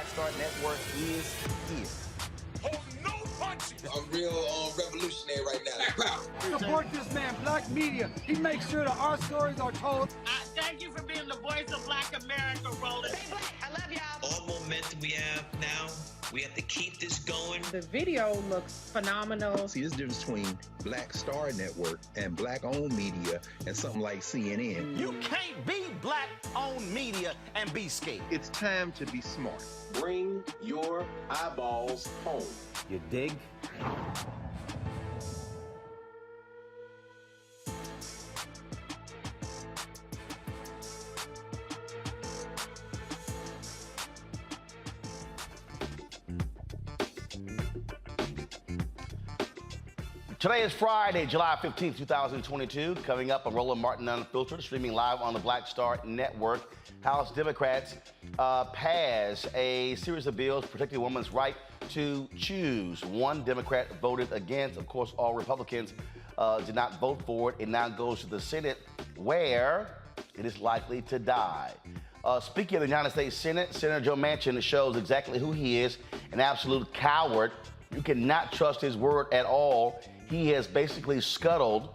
Black Star Network is here. Hold no punches. I'm real revolutionary right now. Support this man, Black Media. He makes sure that our stories are told. Thank you for being the voice of Black America, Roland. Stay black. I love y'all. All momentum we have now, we have to keep this going. The video looks phenomenal. See, there's a difference between Black Star Network and Black-owned media and something like CNN. You can't be Black-owned media and be scared. It's time to be smart. Bring your eyeballs home. You dig? Today is Friday, July 15th, 2022. Coming up on Roland Martin Unfiltered, streaming live on the Black Star Network. House Democrats pass a series of bills protecting a woman's right to choose. One Democrat voted against. Of course, all Republicans did not vote for it. It now goes to the Senate, where it is likely to die. Speaking of the United States Senate, Senator Joe Manchin shows exactly who he is, an absolute coward. You cannot trust his word at all. He has basically scuttled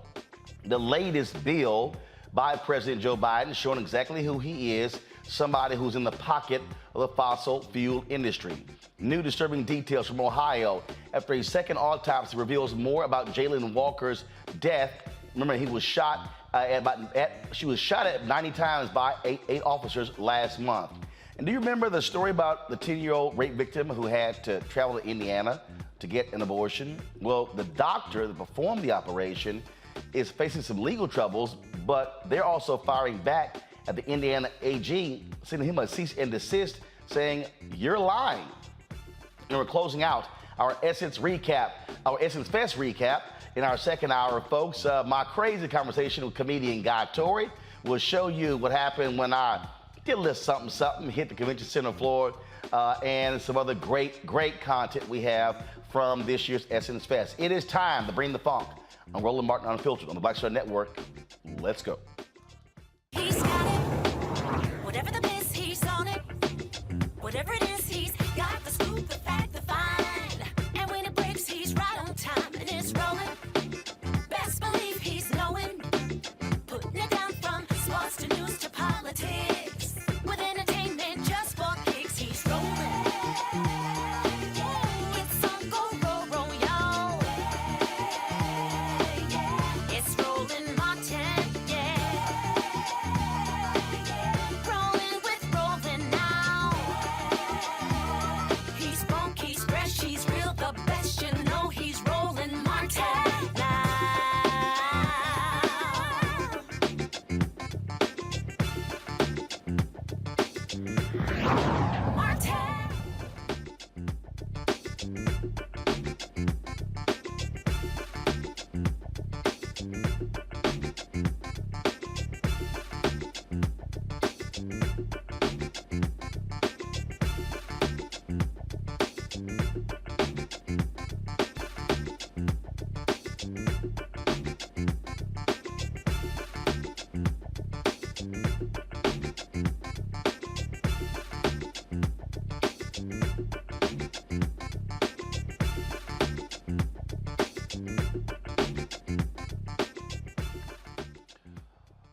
the latest bill by President Joe Biden, showing exactly who he is, somebody who's in the pocket of the fossil fuel industry. New disturbing details from Ohio after a second autopsy reveals more about Jayland Walker's death. Remember, he was shot she was shot at 90 times by eight officers last month. And do you remember the story about the 10-year-old rape victim who had to travel to Indiana to get an abortion? Well, the doctor that performed the operation is facing some legal troubles, but they're also firing back at the Indiana AG, sending him a cease and desist, saying, you're lying. And we're closing out our Essence recap, our Essence Fest recap in our second hour, folks. My crazy conversation with comedian Guy Torrey will show you what happened when I did a little something, hit the convention center floor, and some other great content we have from this year's Essence Fest. It is time to bring the funk. I'm Roland Martin Unfiltered on the Black Star Network. Let's go. He's got it. Whatever the miss, he's on it. Whatever it is, he's got the scoop, the fact, the find. And when it breaks, he's right on time and it's rolling. Best believe he's knowing. Putting it down from sports to news to politics. With entertainment just for kicks, he's rolling.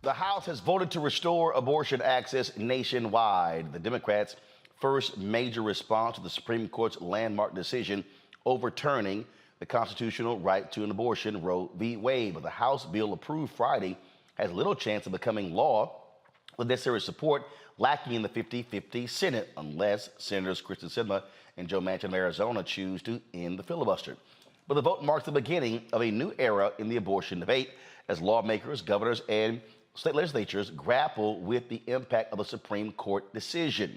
The House has voted to restore abortion access nationwide. The Democrats' first major response to the Supreme Court's landmark decision overturning the constitutional right to an abortion, Roe v. Wade. But the House bill approved Friday has little chance of becoming law with necessary support lacking in the 50-50 Senate, unless Senators Kristen Sinema and Joe Manchin of Arizona choose to end the filibuster. But the vote marks the beginning of a new era in the abortion debate as lawmakers, governors, and state legislatures grapple with the impact of the Supreme Court decision.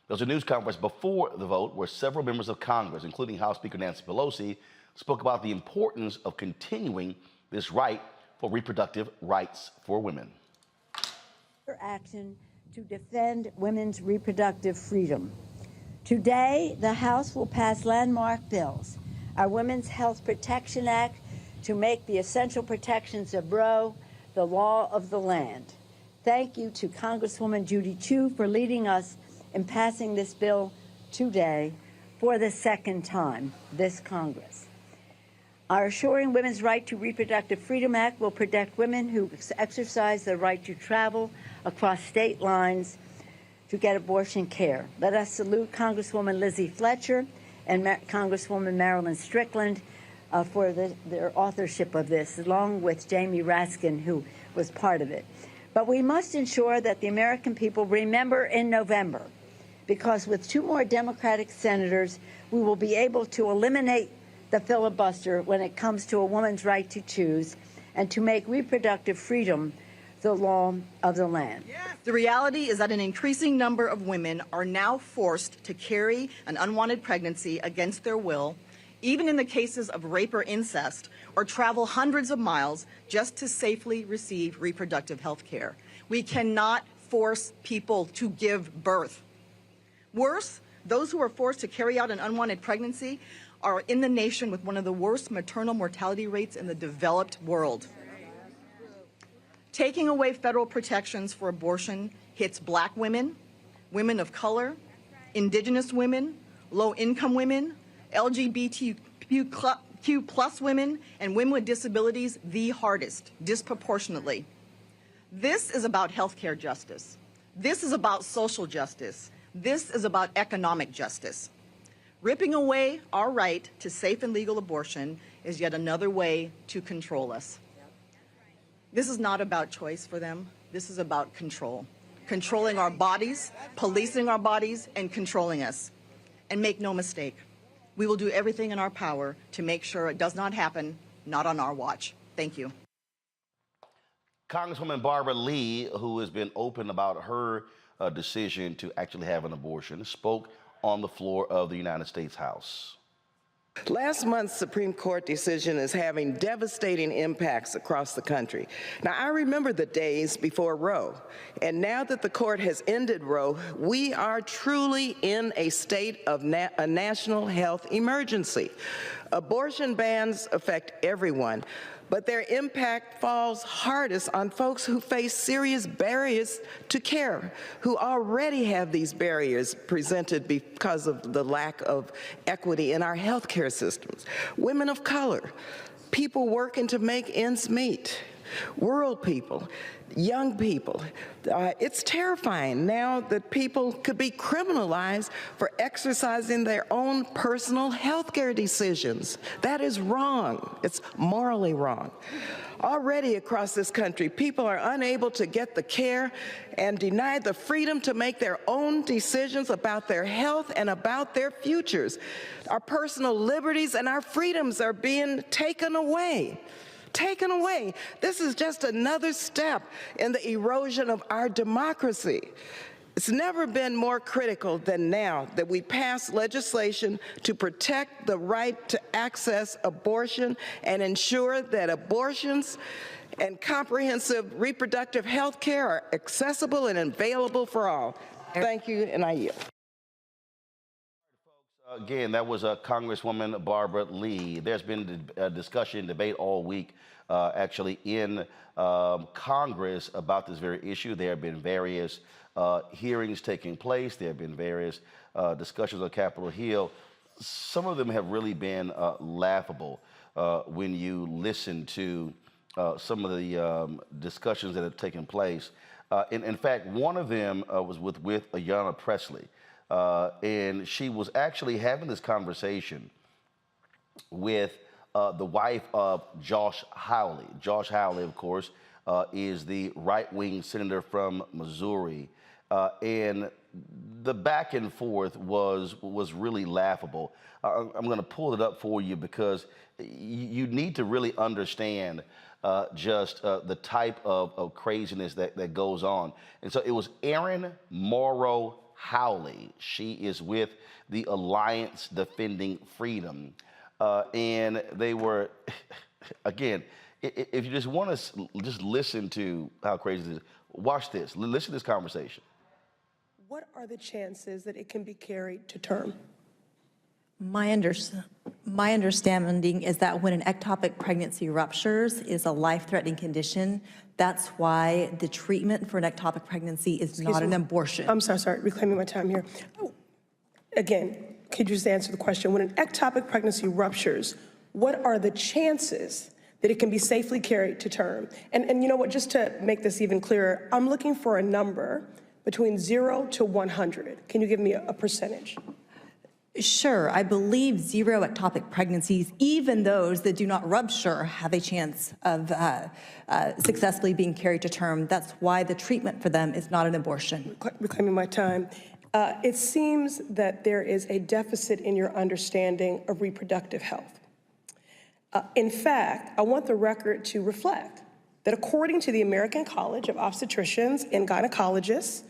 There was a news conference before the vote where several members of Congress, including House Speaker Nancy Pelosi, spoke about the importance of continuing this right for reproductive rights for women. Action to defend women's reproductive freedom. Today, the House will pass landmark bills, our Women's Health Protection Act, to make the essential protections of Roe the law of the land. Thank you to Congresswoman Judy Chu for leading us in passing this bill today for the second time, this Congress. Our Assuring Women's Right to Reproductive Freedom Act will protect women who exercise their right to travel across state lines to get abortion care. Let us salute Congresswoman Lizzie Fletcher and Congresswoman Marilyn Strickland for their authorship of this, along with Jamie Raskin, who was part of it. But we must ensure that the American people remember in November, because with 2 more Democratic senators, we will be able to eliminate the filibuster when it comes to a woman's right to choose and to make reproductive freedom the law of the land. The reality is that an increasing number of women are now forced to carry an unwanted pregnancy against their will, even in the cases of rape or incest, or travel hundreds of miles just to safely receive reproductive health care. We cannot force people to give birth. Worse, those who are forced to carry out an unwanted pregnancy are in the nation with one of the worst maternal mortality rates in the developed world. Taking away federal protections for abortion hits Black women, women of color, Indigenous women, low-income women, LGBTQ plus women, and women with disabilities the hardest, disproportionately. This is about healthcare justice. This is about social justice. This is about economic justice. Ripping away our right to safe and legal abortion is yet another way to control us. This is not about choice for them. This is about control. Controlling our bodies, policing our bodies, and controlling us. And make no mistake, we will do everything in our power to make sure it does not happen, not on our watch. Thank you. Congresswoman Barbara Lee, who has been open about her decision to actually have an abortion, spoke on the floor of the United States House. Last month's Supreme Court decision is having devastating impacts across the country. Now, I remember the days before Roe, and now that the court has ended Roe, we are truly in a state of a national health emergency. Abortion bans affect everyone, but their impact falls hardest on folks who face serious barriers to care, who already have these barriers presented because of the lack of equity in our healthcare systems. Women of color, people working to make ends meet, rural people, young people. It's terrifying now that people could be criminalized for exercising their own personal health care decisions. That is wrong. It's morally wrong. Already across this country, people are unable to get the care and denied the freedom to make their own decisions about their health and about their futures. Our personal liberties and our freedoms are being taken away. Taken away. This is just another step in the erosion of our democracy. It's never been more critical than now that we pass legislation to protect the right to access abortion and ensure that abortions and comprehensive reproductive health care are accessible and available for all. Thank you, and I yield. Again, that was Congresswoman Barbara Lee. There's been a discussion, debate all week, actually, in Congress about this very issue. There have been various hearings taking place. There have been various discussions on Capitol Hill. Some of them have really been laughable when you listen to some of the discussions that have taken place. In fact, one of them was with Ayanna Pressley. And she was actually having this conversation with the wife of Josh Hawley. Josh Hawley, of course, is the right-wing senator from Missouri. And the back and forth was really laughable. I'm going to pull it up for you because you need to really understand just the type of craziness that goes on. And so it was Erin Morrow Howley. She is with the Alliance Defending Freedom. And they were, again, if you just want to just listen to how crazy it is, watch this. Listen to this conversation. What are the chances that it can be carried to term? My understanding is that when an ectopic pregnancy ruptures is a life-threatening condition, that's why the treatment for an ectopic pregnancy is not an abortion. I'm sorry, reclaiming my time here. again, could you just answer the question? When an ectopic pregnancy ruptures, what are the chances that it can be safely carried to term? And you know what, just to make this even clearer, I'm looking for a number between 0 to 100. Can you give me a percentage? Sure, I believe 0 ectopic pregnancies, even those that do not rupture, have a chance of successfully being carried to term. That's why the treatment for them is not an abortion. Reclaiming my time. It seems that there is a deficit in your understanding of reproductive health. In fact, I want the record to reflect that according to the American College of Obstetricians and Gynecologists,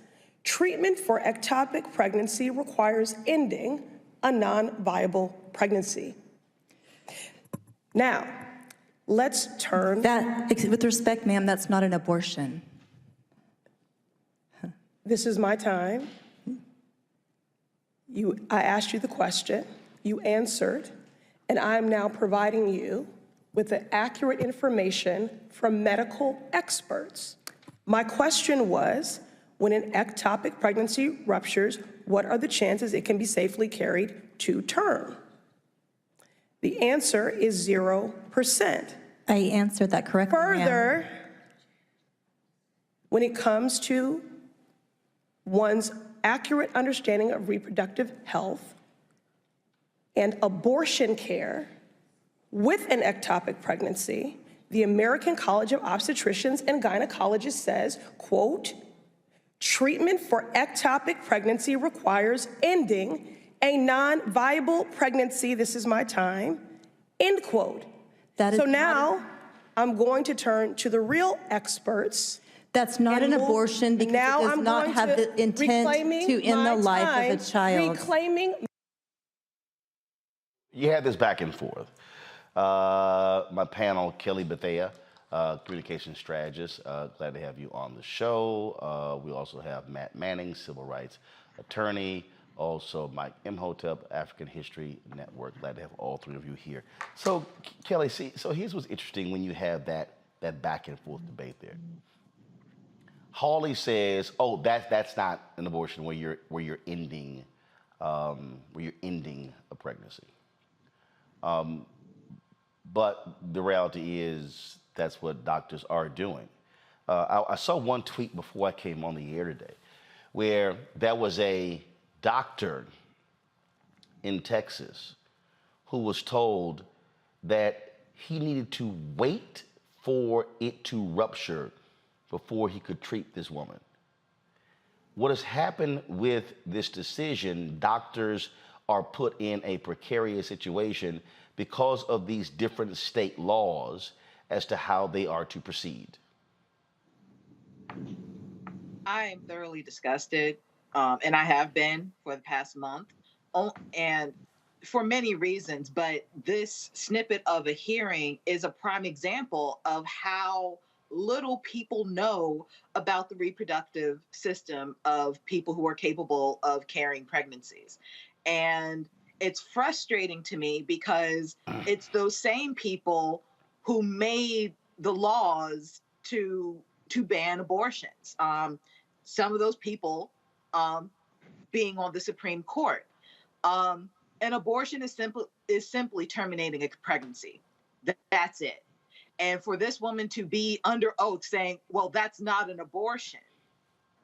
treatment for ectopic pregnancy requires ending a non-viable pregnancy. Now, let's turn... That, with respect, ma'am, that's not an abortion. This is my time. I asked you the question, you answered, and I'm now providing you with the accurate information from medical experts. My question was, when an ectopic pregnancy ruptures, what are the chances it can be safely carried to term? The answer is 0%. I answered that correctly, Further, when it comes to one's accurate understanding of reproductive health and abortion care with an ectopic pregnancy, the American College of Obstetricians and Gynecologists says, quote, treatment for ectopic pregnancy requires ending a non-viable pregnancy. This is my time, end quote. So now I'm going to turn to the real experts. That's not an abortion because it does not have the intent to end the life of a child. You had this back and forth. My panel, Kelly Bethea, communication strategist, glad to have you on the show. We also have Matt Manning, civil rights attorney, also Mike Imhotep, African History Network. Glad to have all three of you here. So Kelly, see, so here's what's interesting when you have that back and forth debate there. Hawley says, "Oh, that's not an abortion where you're ending a pregnancy." But the reality is that's what doctors are doing. I saw one tweet before I came on the air today, where there was a doctor in Texas who was told that he needed to wait for it to rupture before he could treat this woman. What has happened with this decision, doctors are put in a precarious situation because of these different state laws as to how they are to proceed. I am thoroughly disgusted, and I have been for the past month, and for many reasons, but this snippet of a hearing is a prime example of how little people know about the reproductive system of people who are capable of carrying pregnancies. And it's frustrating to me because it's those same people who made the laws to ban abortions. Some of those people being on the Supreme Court. An abortion is simply terminating a pregnancy. That's it. And for this woman to be under oath saying, well, that's not an abortion,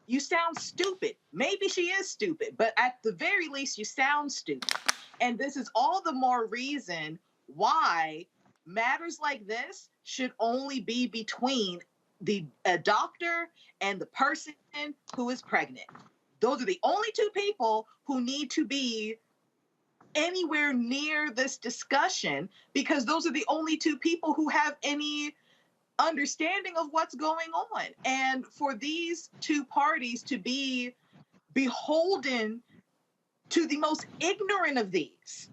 you sound stupid. Maybe she is stupid, but at the very least, you sound stupid. And this is all the more reason why matters like this should only be between a doctor and the person who is pregnant. Those are the only two people who need to be anywhere near this discussion, because those are the only two people who have any understanding of what's going on. And for these two parties to be beholden to the most ignorant of these,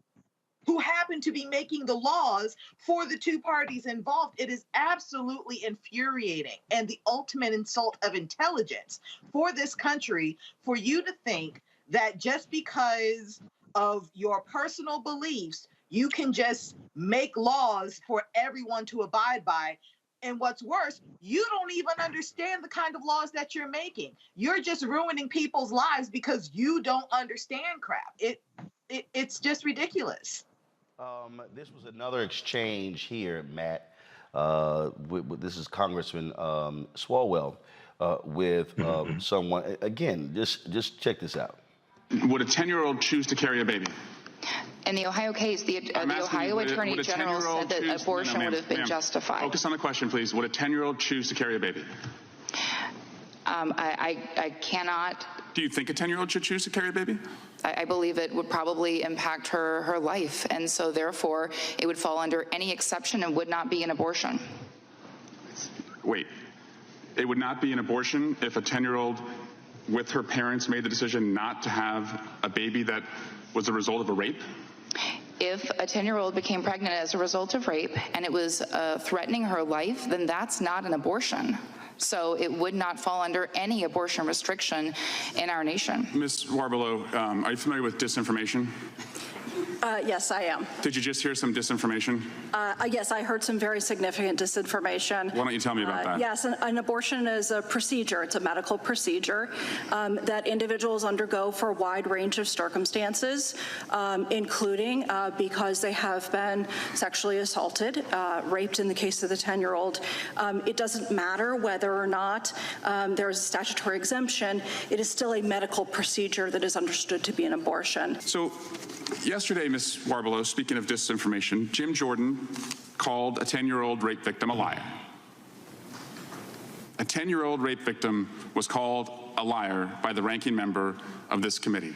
who happen to be making the laws for the two parties involved, it is absolutely infuriating and the ultimate insult of intelligence for this country, for you to think that just because of your personal beliefs, you can just make laws for everyone to abide by. And what's worse, you don't even understand the kind of laws that you're making. You're just ruining people's lives because you don't understand crap. It's just ridiculous. This was another exchange here, Matt. This is Congressman Swalwell with someone. Again, just check this out. Would a 10-year-old choose to carry a baby? In the Ohio case, the Ohio Attorney General said that abortion would have been justified. Focus on the question, please. Would a 10-year-old choose to carry a baby? I cannot. Do you think a 10-year-old should choose to carry a baby? I believe it would probably impact her life, and so therefore it would fall under any exception and would not be an abortion. Wait, it would not be an abortion if a 10-year-old with her parents made the decision not to have a baby that was a result of a rape? If a 10-year-old became pregnant as a result of rape and it was threatening her life, then that's not an abortion. So it would not fall under any abortion restriction in our nation. Ms. Warbelow, are you familiar with disinformation? Yes, I am. Did you just hear some disinformation? Yes, I heard some very significant disinformation. Why don't you tell me about that? Yes, an abortion is a procedure. It's a medical procedure that individuals undergo for a wide range of circumstances, including because they have been sexually assaulted, raped in the case of the 10-year-old. It doesn't matter whether or not there is a statutory exemption. It is still a medical procedure that is understood to be an abortion. So yesterday, Ms. Warbelow, speaking of disinformation, Jim Jordan called a 10-year-old rape victim a liar. A 10-year-old rape victim was called a liar by the ranking member of this committee.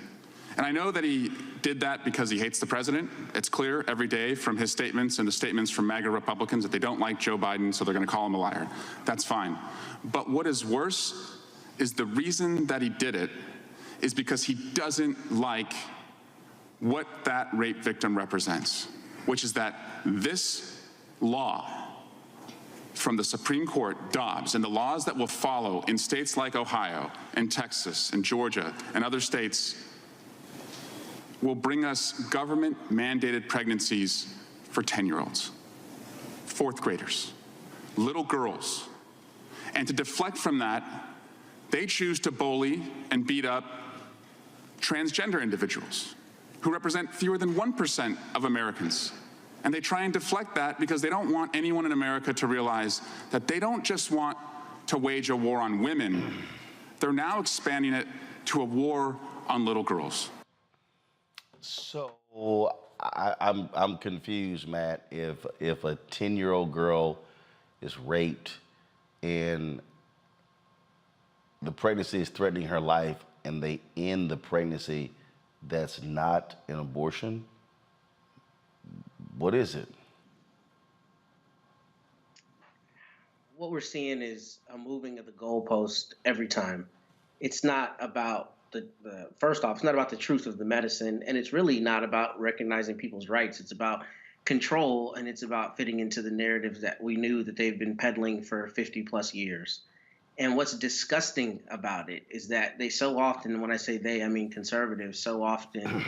And I know that he did that because he hates the president. It's clear every day from his statements and the statements from MAGA Republicans that they don't like Joe Biden, so they're going to call him a liar. That's fine. But what is worse is the reason that he did it is because he doesn't like what that rape victim represents, which is that this law from the Supreme Court, Dobbs, and the laws that will follow in states like Ohio and Texas and Georgia and other states will bring us government-mandated pregnancies for 10-year-olds, fourth graders, little girls. And to deflect from that, they choose to bully and beat up transgender individuals who represent fewer than 1% of Americans. And they try and deflect that because they don't want anyone in America to realize that they don't just want to wage a war on women, they're now expanding it to a war on little girls. So I'm confused, Matt. If a 10-year-old girl is raped and the pregnancy is threatening her life and they end the pregnancy, that's not an abortion? What is it? What we're seeing is a moving of the goalpost every time. It's not about first off, it's not about the truth of the medicine, and it's really not about recognizing people's rights. It's about control, and it's about fitting into the narrative that we knew that they've been peddling for 50 plus years. And what's disgusting about it is that they so often, when I say they, I mean conservatives, so often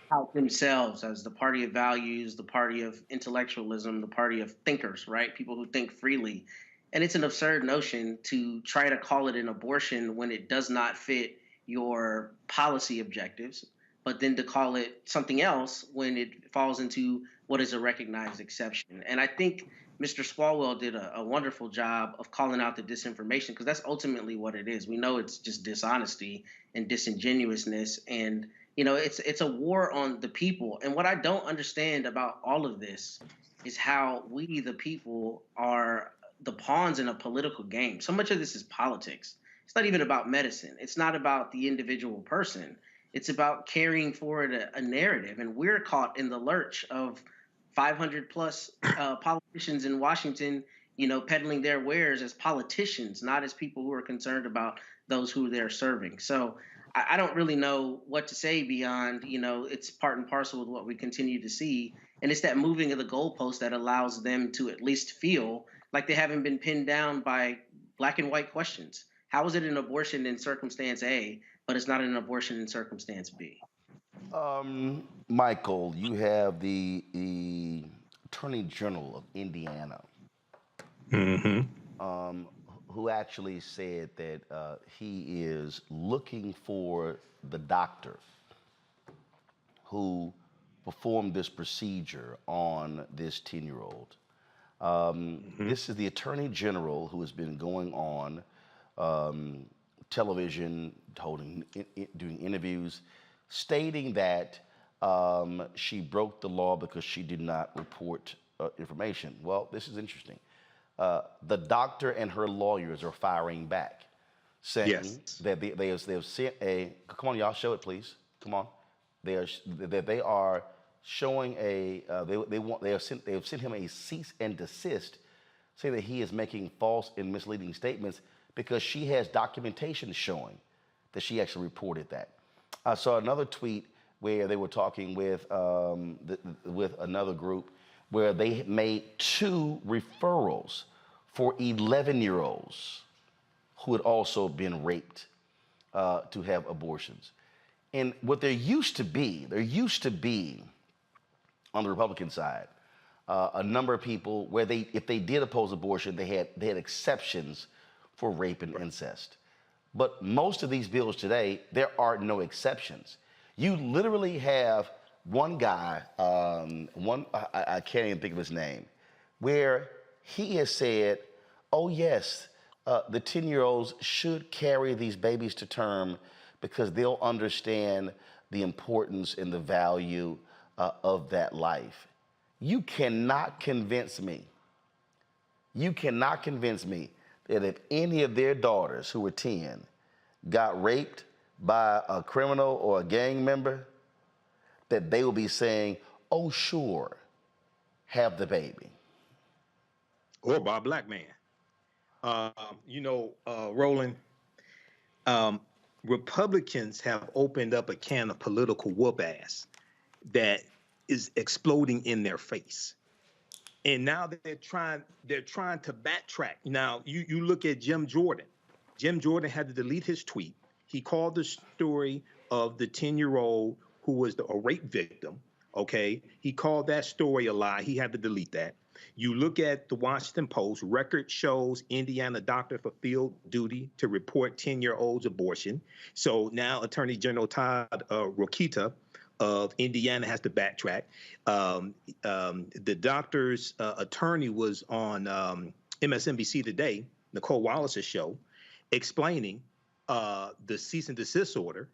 tout themselves as the party of values, the party of intellectualism, the party of thinkers, right? People who think freely. And it's an absurd notion to try to call it an abortion when it does not fit your policy objectives, but then to call it something else when it falls into what is a recognized exception. And I think Mr. Swalwell did a wonderful job of calling out the disinformation, because that's ultimately what it is. We know it's just dishonesty and disingenuousness, and it's a war on the people. And what I don't understand about all of this is how we, the people, are the pawns in a political game. So much of this is politics. It's not even about medicine. It's not about the individual person. It's about carrying forward a narrative. And we're caught in the lurch of 500 plus politicians in Washington, peddling their wares as politicians, not as people who are concerned about those who they're serving. So I don't really know what to say beyond, it's part and parcel with what we continue to see. And it's that moving of the goalpost that allows them to at least feel like they haven't been pinned down by black and white questions. How is it an abortion in circumstance A, but it's not an abortion in circumstance B? Michael, you have the Attorney General of Indiana who actually said that he is looking for the doctor who performed this procedure on this 10-year-old. This is the Attorney General who has been going on television, doing interviews, stating that she broke the law because she did not report information. Well, this is interesting. The doctor and her lawyers are firing back, saying that they have sent a. Come on, y'all, show it, please. Come on. They are showing a. They have sent him a cease and desist, saying that he is making false and misleading statements because she has documentation showing that she actually reported that. I saw another tweet where they were talking with another group where they made 2 referrals for 11-year-olds who had also been raped to have abortions. And what there used to be on the Republican side, a number of people where if they did oppose abortion, they had exceptions for rape and incest. But most of these bills today, there are no exceptions. You literally have one guy, I can't even think of his name, where he has said, oh yes, the 10-year-olds should carry these babies to term because they'll understand the importance and the value of that life. You cannot convince me that if any of their daughters who were 10 got raped by a criminal or a gang member, that they will be saying, oh, sure, have the baby. Or by a black man. Roland, Republicans have opened up a can of political whoop ass that is exploding in their face. And now they're trying to backtrack. Now, you look at Jim Jordan. Jim Jordan had to delete his tweet. He called the story of the 10-year-old who was a rape victim, okay? He called that story a lie. He had to delete that. You look at the Washington Post, record shows Indiana doctor fulfilled duty to report 10-year-old's abortion. So now Attorney General Todd Rokita of Indiana has to backtrack. The doctor's attorney was on MSNBC Today, Nicole Wallace's show, explaining the cease and desist order,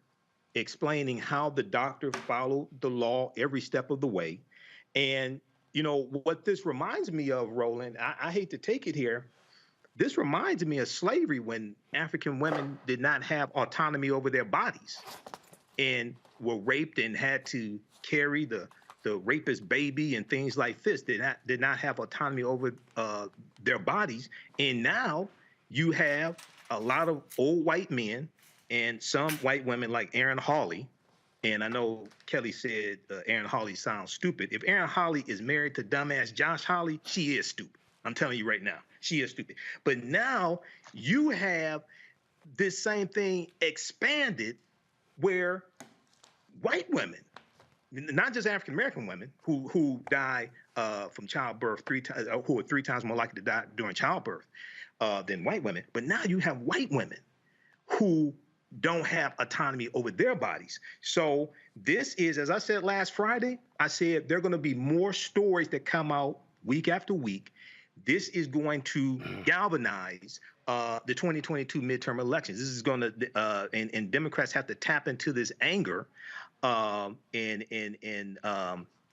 explaining how the doctor followed the law every step of the way. And, what this reminds me of, Roland, I hate to take it here, this reminds me of slavery when African women did not have autonomy over their bodies and were raped and had to carry the rapist baby and things like this. Did not have autonomy over their bodies. And now you have a lot of old white men and some white women like Aaron Hawley. And I know Kelly said Aaron Hawley sounds stupid. If Aaron Hawley is married to dumbass Josh Hawley, she is stupid. I'm telling you right now, she is stupid. But now you have this same thing expanded where white women, not just African-American women who die from childbirth who are 3 times more likely to die during childbirth than white women, but now you have white women who don't have autonomy over their bodies. So this is, as I said last Friday, I said there are going to be more stories that come out week after week. This is going to galvanize the 2022 midterm elections. This is going to, and Democrats have to tap into this anger and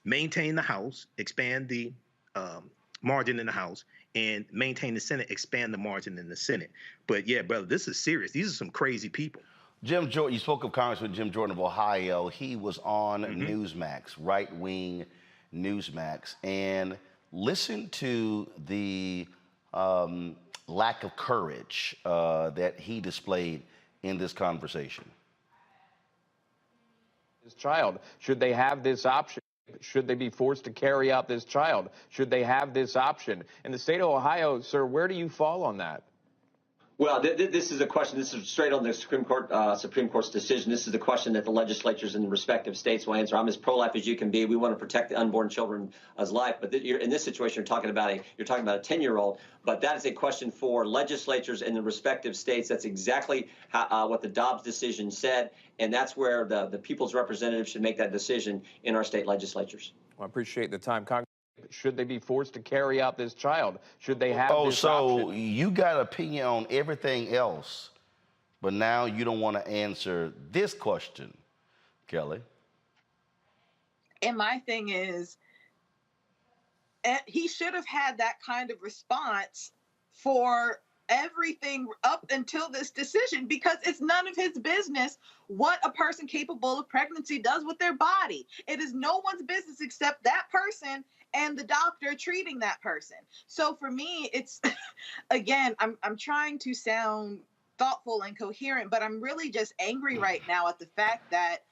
maintain the House, expand the margin in the House, and maintain the Senate, expand the margin in the Senate. But yeah, brother, this is serious. These are some crazy people. Jim Jordan, you spoke of Congressman Jim Jordan of Ohio. He was on Newsmax, right-wing Newsmax, and listen to the lack of courage that he displayed in this conversation. This child, should they have this option? Should they be forced to carry out this child? Should they have this option? In the state of Ohio, sir, where do you fall on that? Well, this is a question. This is straight on the Supreme Court's decision. This is the question that the legislatures in the respective states will answer. I'm as pro-life as you can be. We want to protect the unborn children's life, but in this situation, you're talking about a 10-year-old. But that is a question for legislatures in the respective states. That's exactly what the Dobbs decision said, and that's where the people's representatives should make that decision in our state legislatures. Well, I appreciate the time, Congress. Should they be forced to carry out this child? Should they have this option? You got an opinion on everything else, but now you don't want to answer this question, Kelly. And my thing is, he should have had that kind of response for everything up until this decision, because it's none of his business what a person capable of pregnancy does with their body. It is no one's business except that person and the doctor treating that person. So for me, it's, again, I'm trying to sound thoughtful and coherent, but I'm really just angry right now at the fact that,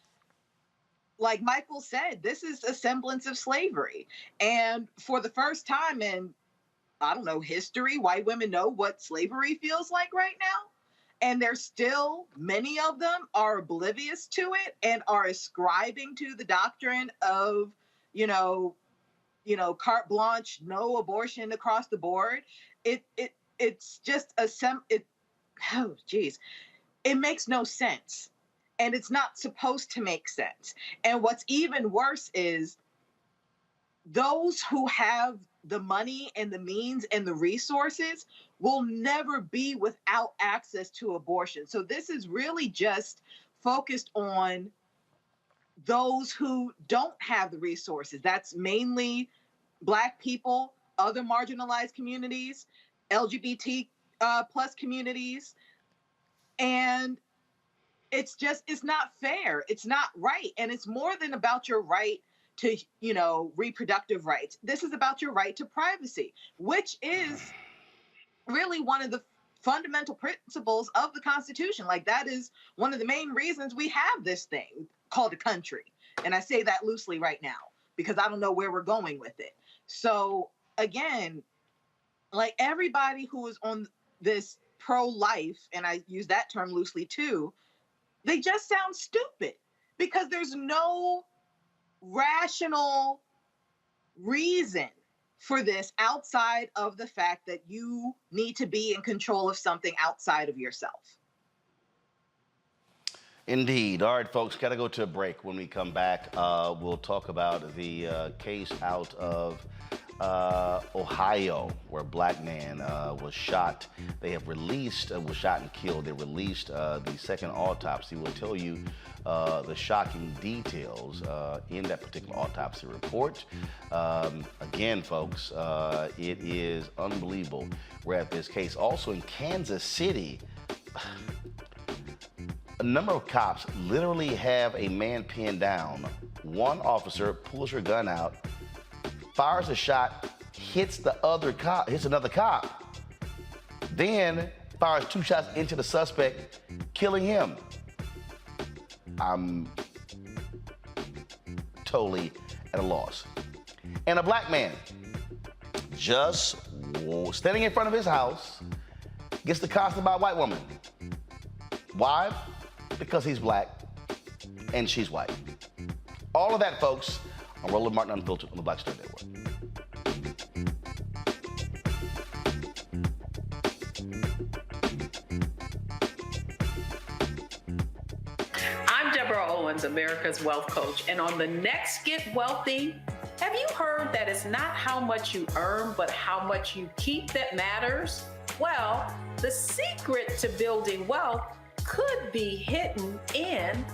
like Michael said, this is a semblance of slavery. And for the first time in, I don't know, history, white women know what slavery feels like right now. And there's still, many of them are oblivious to it and are ascribing to the doctrine of, carte blanche, no abortion across the board. It's just it makes no sense. And it's not supposed to make sense. And what's even worse is those who have the money and the means and the resources will never be without access to abortion. So this is really just focused on those who don't have the resources. That's mainly Black people, other marginalized communities, LGBT plus communities. And it's not fair. It's not right. And it's more than about your right to, reproductive rights. This is about your right to privacy, which is really one of the fundamental principles of the Constitution. Like, that is one of the main reasons we have this thing called a country. And I say that loosely right now because I don't know where we're going with it. So again, like, everybody who is on this pro-life, and I use that term loosely too, they just sound stupid because there's no rational reason for this outside of the fact that you need to be in control of something outside of yourself. Indeed. All right, folks, got to go to a break. When we come back, we'll talk about the case out of Ohio, where a Black man was shot. They have released, was shot and killed. They released the second autopsy. We'll tell you the shocking details in that particular autopsy report. Again, folks, it is unbelievable. We're at this case. Also in Kansas City, a number of cops literally have a man pinned down. One officer pulls her gun out, fires a shot, hits another cop, then fires 2 shots into the suspect, killing him. I'm totally at a loss. And a Black man just standing in front of his house gets accosted by a white woman. Why? Because he's Black and she's white. All of that, folks, on Roland Martin Unfiltered on the Black Star Network. America's Wealth Coach. And on the next Get Wealthy, have you heard that it's not how much you earn, but how much you keep that matters? Well, the secret to building wealth could be hidden in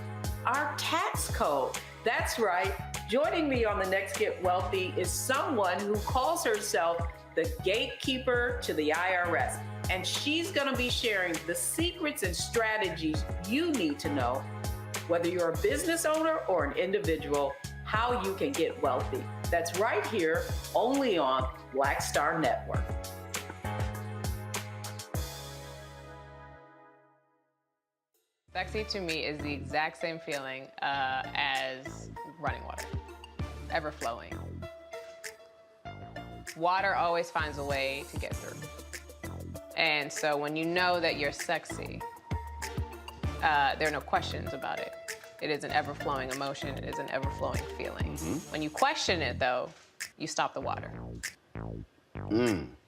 our tax code. That's right. Joining me on the next Get Wealthy is someone who calls herself the gatekeeper to the IRS. And she's going to be sharing the secrets and strategies you need to know, whether you're a business owner or an individual, how you can get wealthy. That's right here, only on Black Star Network. Sexy to me is the exact same feeling as running water, ever flowing. Water always finds a way to get through. And so when you know that you're sexy, there are no questions about it. It is an ever-flowing emotion. It is an ever-flowing feeling. When you question it, though, you stop the water.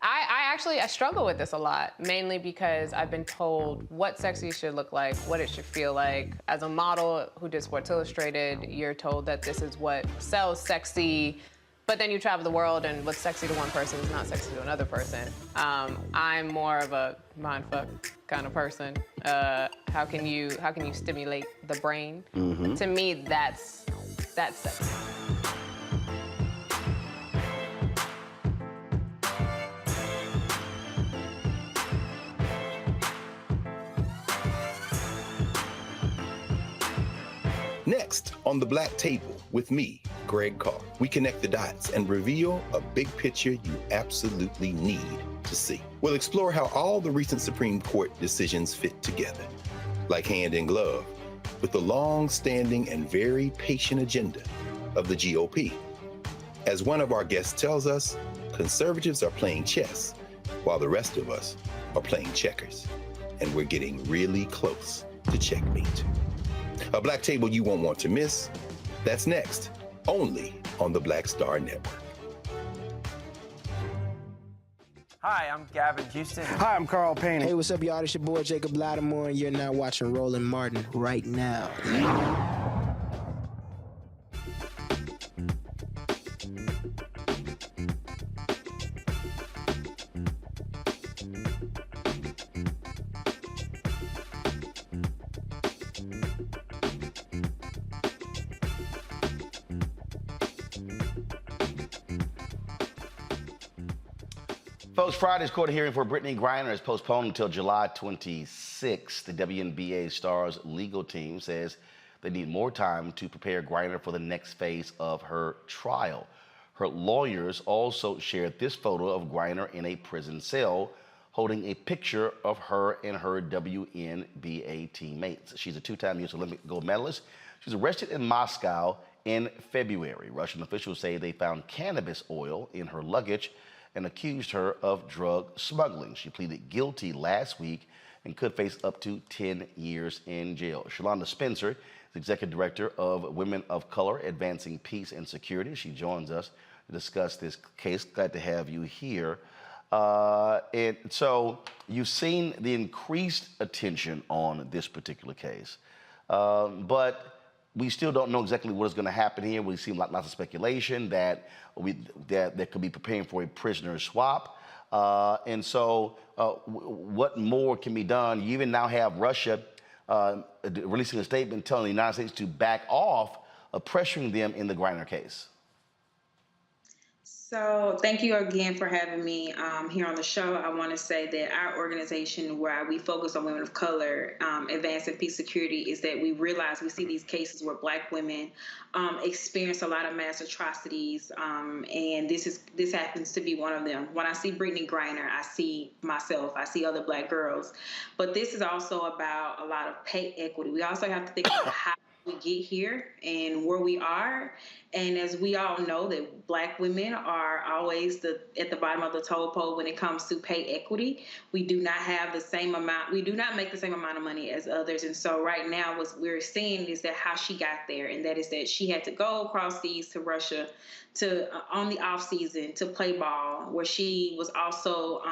I struggle with this a lot, mainly because I've been told what sexy should look like, what it should feel like. As a model who did Sports Illustrated, you're told that this is what sells sexy, but then you travel the world and what's sexy to one person is not sexy to another person. I'm more of a mindfuck kind of person. How can you stimulate the brain? To me, that's sexy. Next, on the Black Table with me, Greg Carr, we connect the dots and reveal a big picture you absolutely need to see. We'll explore how all the recent Supreme Court decisions fit together, like hand in glove, with the long-standing and very patient agenda of the GOP. As one of our guests tells us, conservatives are playing chess, while the rest of us are playing checkers. And we're getting really close to checkmate. A Black Table you won't want to miss. That's next, only on the Black Star Network. Hi, I'm Gavin Houston. Hi, I'm Carl Payne. Hey, what's up, y'all? It's your boy Jacob Lattimore, and you're now watching Roland Martin right now. Folks, Friday's court hearing for Brittany Griner is postponed until July 26th. The WNBA star's legal team says they need more time to prepare Griner for the next phase of her trial. Her lawyers also shared this photo of Griner in a prison cell holding a picture of her and her WNBA teammates. She's a two-time U.S. Olympic gold medalist. She was arrested in Moscow in February. Russian officials say they found cannabis oil in her luggage and accused her of drug smuggling. She pleaded guilty last week and could face up to 10 years in jail. Shalonda Spencer is Executive Director of Women of Color, Advancing Peace and Security. She joins us to discuss this case. Glad to have you here. And so you've seen the increased attention on this particular case, but we still don't know exactly what is going to happen here. We've seen lots of speculation that that could be preparing for a prisoner swap. And so what more can be done? You even now have Russia releasing a statement telling the United States to back off of pressuring them in the Griner case. So thank you again for having me here on the show. I want to say that our organization, where we focus on women of color, advancing peace security, is that we realize we see these cases where Black women experience a lot of mass atrocities, and this happens to be one of them. When I see Brittany Griner, I see myself, I see other Black girls, but this is also about a lot of pay equity. We also have to think about how we get here and where we are. And as we all know, that Black women are always at the bottom of the toll pole when it comes to pay equity. We do not have the same amount. We do not make the same amount of money as others. And so right now what we're seeing is that how she got there. And that is that she had to go across seas to Russia on the off season to play ball, where she was also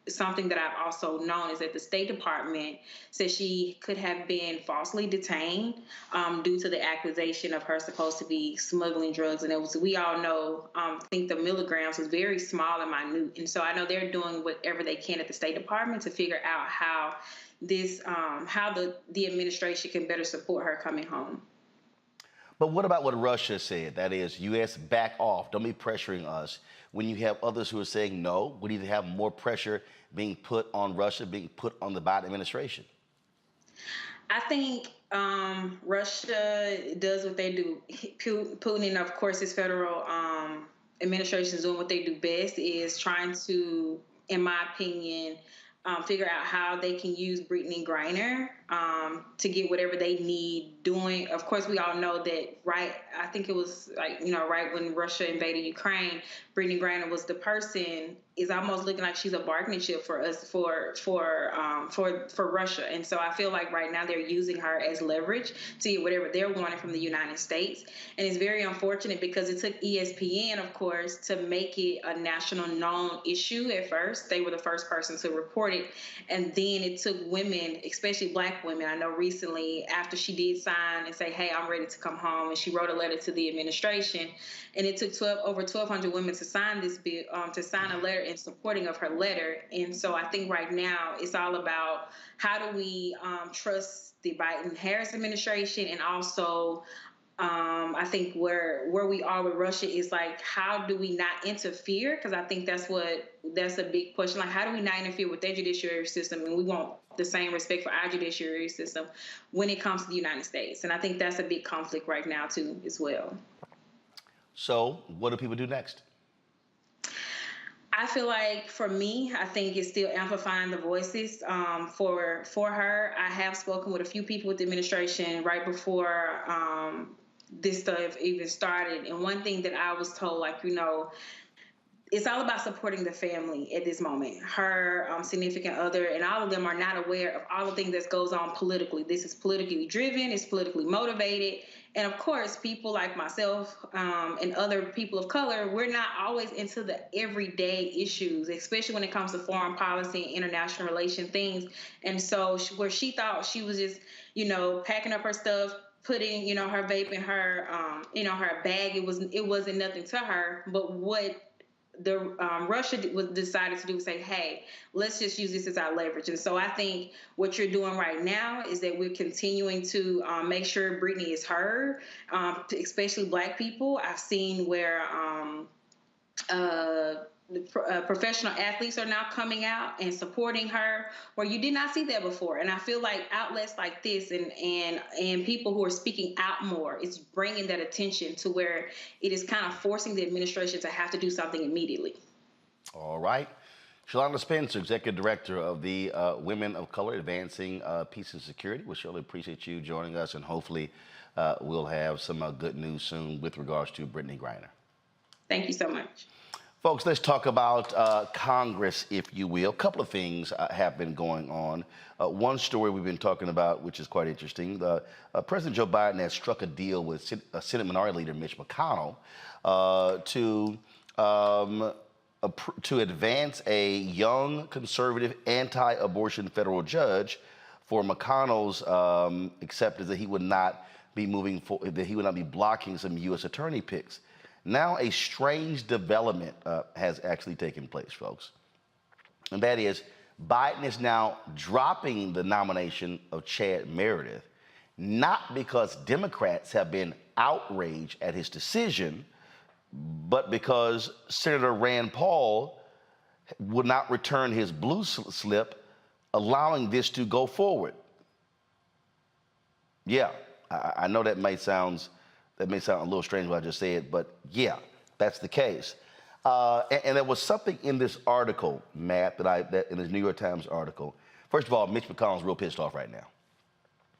something that I've also known is that the State Department said she could have been falsely detained due to the accusation of her supposed to be smuggling drugs. And we all know, think the milligrams was very small and minute. And so I know they're doing whatever they can at the State Department to figure out how the administration can better support her coming home. But what about what Russia said? That is, U.S. back off. Don't be pressuring us. When you have others who are saying, no, we need to have more pressure being put on Russia, being put on the Biden administration. I think Russia does what they do. Putin, of course, his federal administration is doing what they do best, is trying to, in my opinion, figure out how they can use Brittany Griner to get whatever they need doing. Of course, we all know that, right? I think it was like, right when Russia invaded Ukraine, Brittany Griner was the person, is almost looking like she's a bargaining chip for us, for Russia. And so I feel like right now they're using her as leverage to get whatever they're wanting from the United States. And it's very unfortunate because it took ESPN, of course, to make it a national known issue at first. They were the first person to report it. And then it took women, especially Black women. I know recently after she did sign and say, hey, I'm ready to come home, and she wrote a letter to the administration, and it took over 1,200 women to sign this bill, to sign a letter in supporting of her letter. And so I think right now it's all about how do we trust the Biden-Harris administration, and also I think where we are with Russia is like, how do we not interfere? Because I think that's a big question. Like, how do we not interfere with their judiciary system? And we want the same respect for our judiciary system when it comes to the United States. And I think that's a big conflict right now too, as well. So what do people do next? I feel like for me, I think it's still amplifying the voices for her. I have spoken with a few people with the administration right before this stuff even started. And one thing that I was told, like, it's all about supporting the family at this moment. Her significant other and all of them are not aware of all the things that goes on politically. This is politically driven. It's politically motivated. And of course, people like myself and other people of color, we're not always into the everyday issues, especially when it comes to foreign policy and international relation things. And so where she thought she was just, packing up her stuff, putting, her vape in her, her bag, it wasn't nothing to her. But what the Russia decided to do was say, hey, let's just use this as our leverage. And so I think what you're doing right now is that we're continuing to make sure Brittany is heard, especially Black people. I've seen where professional athletes are now coming out and supporting her, where you did not see that before. And I feel like outlets like this and people who are speaking out more, it's bringing that attention to where it is kind of forcing the administration to have to do something immediately. All right. Shalonda Spencer, Executive Director of the Women of Color Advancing Peace and Security. We surely appreciate you joining us, and hopefully we'll have some good news soon with regards to Brittany Griner. Thank you so much. Folks, let's talk about Congress, if you will. A couple of things have been going on. One story we've been talking about, which is quite interesting. President Joe Biden has struck a deal with Senate Minority Leader Mitch McConnell to advance a young, conservative, anti-abortion federal judge for McConnell's acceptance that he would not be blocking some U.S. attorney picks. Now a strange development has actually taken place, folks. And that is, Biden is now dropping the nomination of Chad Meredith, not because Democrats have been outraged at his decision, but because Senator Rand Paul would not return his blue slip, allowing this to go forward. Yeah, I know that may sound a little strange what I just said, but yeah, that's the case. And there was something in this article, Matt, that in this New York Times article. First of all, Mitch McConnell's real pissed off right now.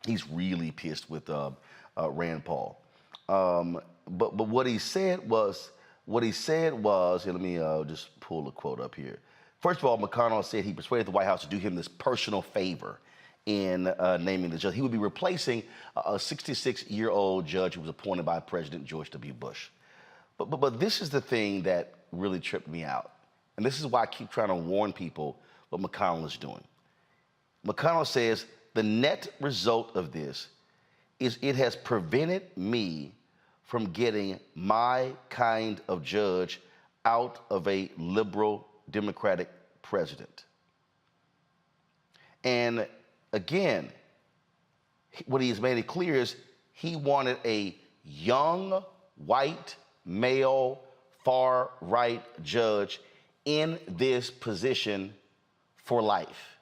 He's really pissed with Rand Paul. But what he said was, and let me just pull a quote up here. First of all, McConnell said he persuaded the White House to do him this personal favor in naming the judge. He would be replacing a 66-year-old judge who was appointed by President George W. Bush. But this is the thing that really tripped me out. And this is why I keep trying to warn people what McConnell is doing. McConnell says, the net result of this is it has prevented me from getting my kind of judge out of a liberal Democratic president. And again, what he has made it clear is he wanted a young, white, male, far-right judge in this position for life.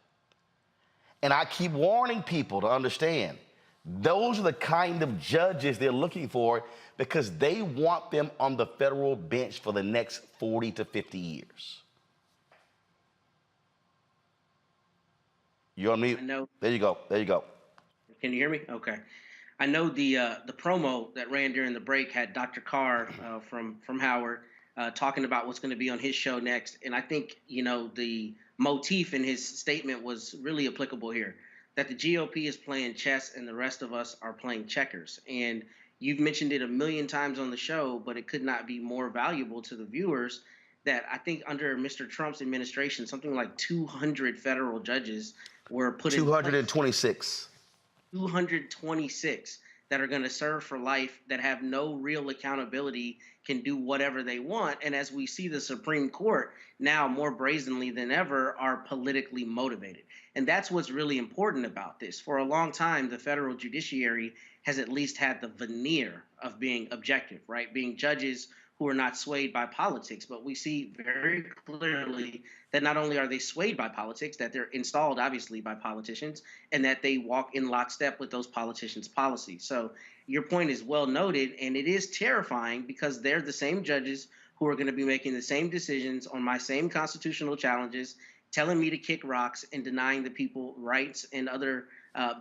And I keep warning people to understand, those are the kind of judges they're looking for because they want them on the federal bench for the next 40 to 50 years. You're on mute. I know. There you go. There you go. Can you hear me? Okay. I know the promo that ran during the break had Dr. Carr from Howard talking about what's going to be on his show next, and I think the motif in his statement was really applicable here. That the GOP is playing chess and the rest of us are playing checkers. And you've mentioned it a million times on the show, but it could not be more valuable to the viewers that I think under Mr. Trump's administration, something like 200 federal judges were put in place. 226. 226 that are going to serve for life, that have no real accountability, can do whatever they want. And as we see the Supreme Court now more brazenly than ever are politically motivated. And that's what's really important about this. For a long time, the federal judiciary has at least had the veneer of being objective, right? Being judges who are not swayed by politics. But we see very clearly that not only are they swayed by politics, that they're installed, obviously, by politicians, and that they walk in lockstep with those politicians' policies. So your point is well noted, and it is terrifying because they're the same judges who are going to be making the same decisions on my same constitutional challenges, telling me to kick rocks and denying the people rights and other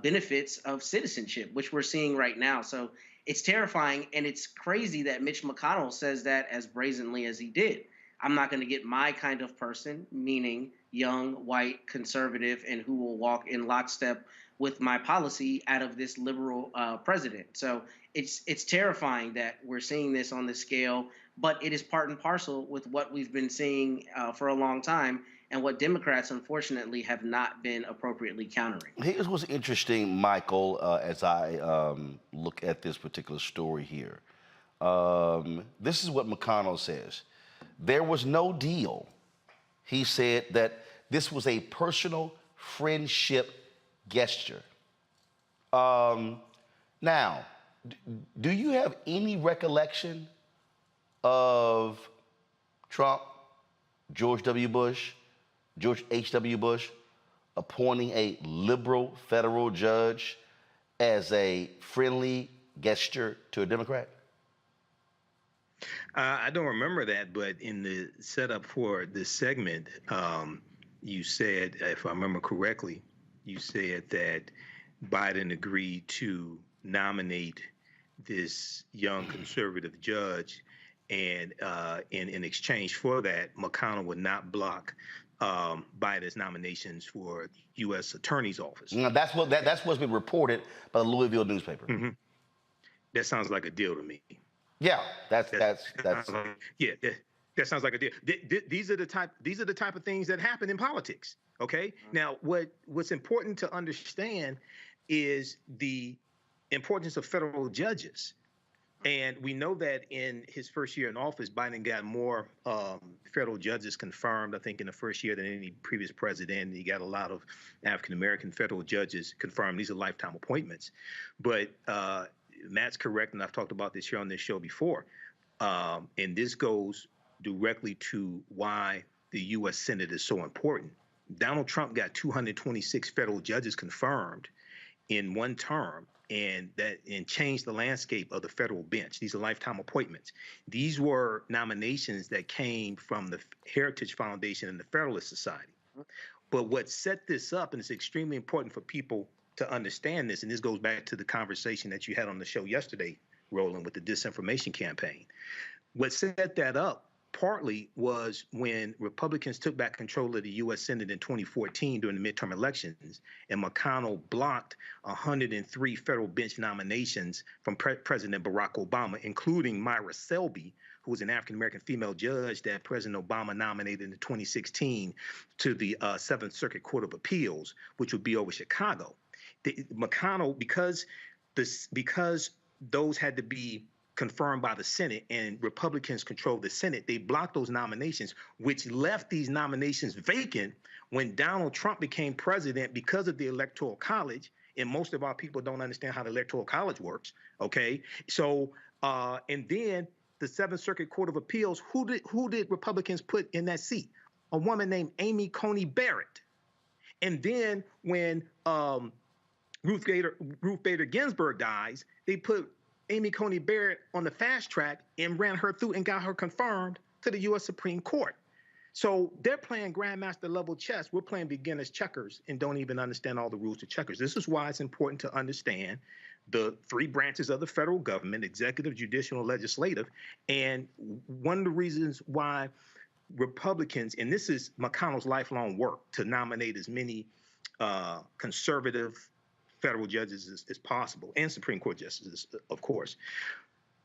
benefits of citizenship, which we're seeing right now. So it's terrifying, and it's crazy that Mitch McConnell says that as brazenly as he did. I'm not going to get my kind of person, meaning young, white, conservative, and who will walk in lockstep with my policy out of this liberal president. So it's terrifying that we're seeing this on this scale, but it is part and parcel with what we've been seeing for a long time and what Democrats, unfortunately, have not been appropriately countering. Here's what's interesting, Michael, as I look at this particular story here. This is what McConnell says. There was no deal. He said that this was a personal friendship gesture. Now, do you have any recollection of Trump, George W. Bush, George H.W. Bush appointing a liberal federal judge as a friendly gesture to a Democrat? I don't remember that, but in the setup for this segment, you said, if I remember correctly, you said that Biden agreed to nominate this young conservative judge, and in exchange for that, McConnell would not block Biden's nominations for U.S. Attorney's Office. That's what's been reported by the Louisville newspaper. Mm-hmm. That sounds like a deal to me. Yeah, that sounds like a deal. These are the type of things that happen in politics. Okay. Now, what's important to understand is the importance of federal judges. And we know that in his first year in office, Biden got more federal judges confirmed, I think, in the first year than any previous president. He got a lot of African-American federal judges confirmed. These are lifetime appointments. But Matt's correct, and I've talked about this here on this show before. And this goes directly to why the U.S. Senate is so important. Donald Trump got 226 federal judges confirmed in one term, and changed the landscape of the federal bench. These are lifetime appointments. These were nominations that came from the Heritage Foundation and the Federalist Society. But what set this up, and it's extremely important for people to understand this, and this goes back to the conversation that you had on the show yesterday, Roland, with the disinformation campaign. What set that up partly was when Republicans took back control of the U.S. Senate in 2014 during the midterm elections, and McConnell blocked 103 federal bench nominations from President Barack Obama, including Myra Selby, who was an African-American female judge that President Obama nominated in 2016 to the Seventh Circuit Court of Appeals, which would be over Chicago. McConnell, because those had to be confirmed by the Senate and Republicans controlled the Senate, they blocked those nominations, which left these nominations vacant when Donald Trump became president because of the Electoral College. And most of our people don't understand how the Electoral College works. Okay. So, and then the Seventh Circuit Court of Appeals, who did Republicans put in that seat? A woman named Amy Coney Barrett. And then when Ruth Bader Ginsburg dies, they put Amy Coney Barrett on the fast track and ran her through and got her confirmed to the U.S. Supreme Court. So they're playing grandmaster level chess. We're playing beginner's checkers and don't even understand all the rules of checkers. This is why it's important to understand the three branches of the federal government: executive, judicial, and legislative. And one of the reasons why Republicans, and this is McConnell's lifelong work to nominate as many conservative federal judges as possible, and Supreme Court justices, of course,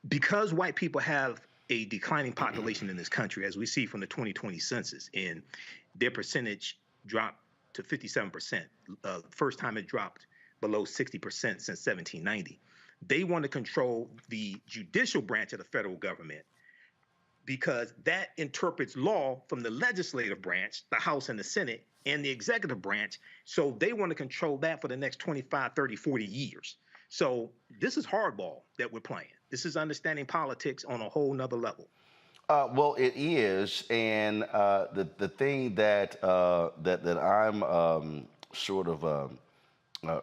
because white people have a declining population in this country, as we see from the 2020 census, and their percentage dropped to 57%. First time it dropped below 60% since 1790. They want to control the judicial branch of the federal government because that interprets law from the legislative branch, the House and the Senate, and the executive branch. So they want to control that for the next 25, 30, 40 years. So this is hardball that we're playing. This is understanding politics on a whole nother level. Well, it is, and the thing that that I'm sort of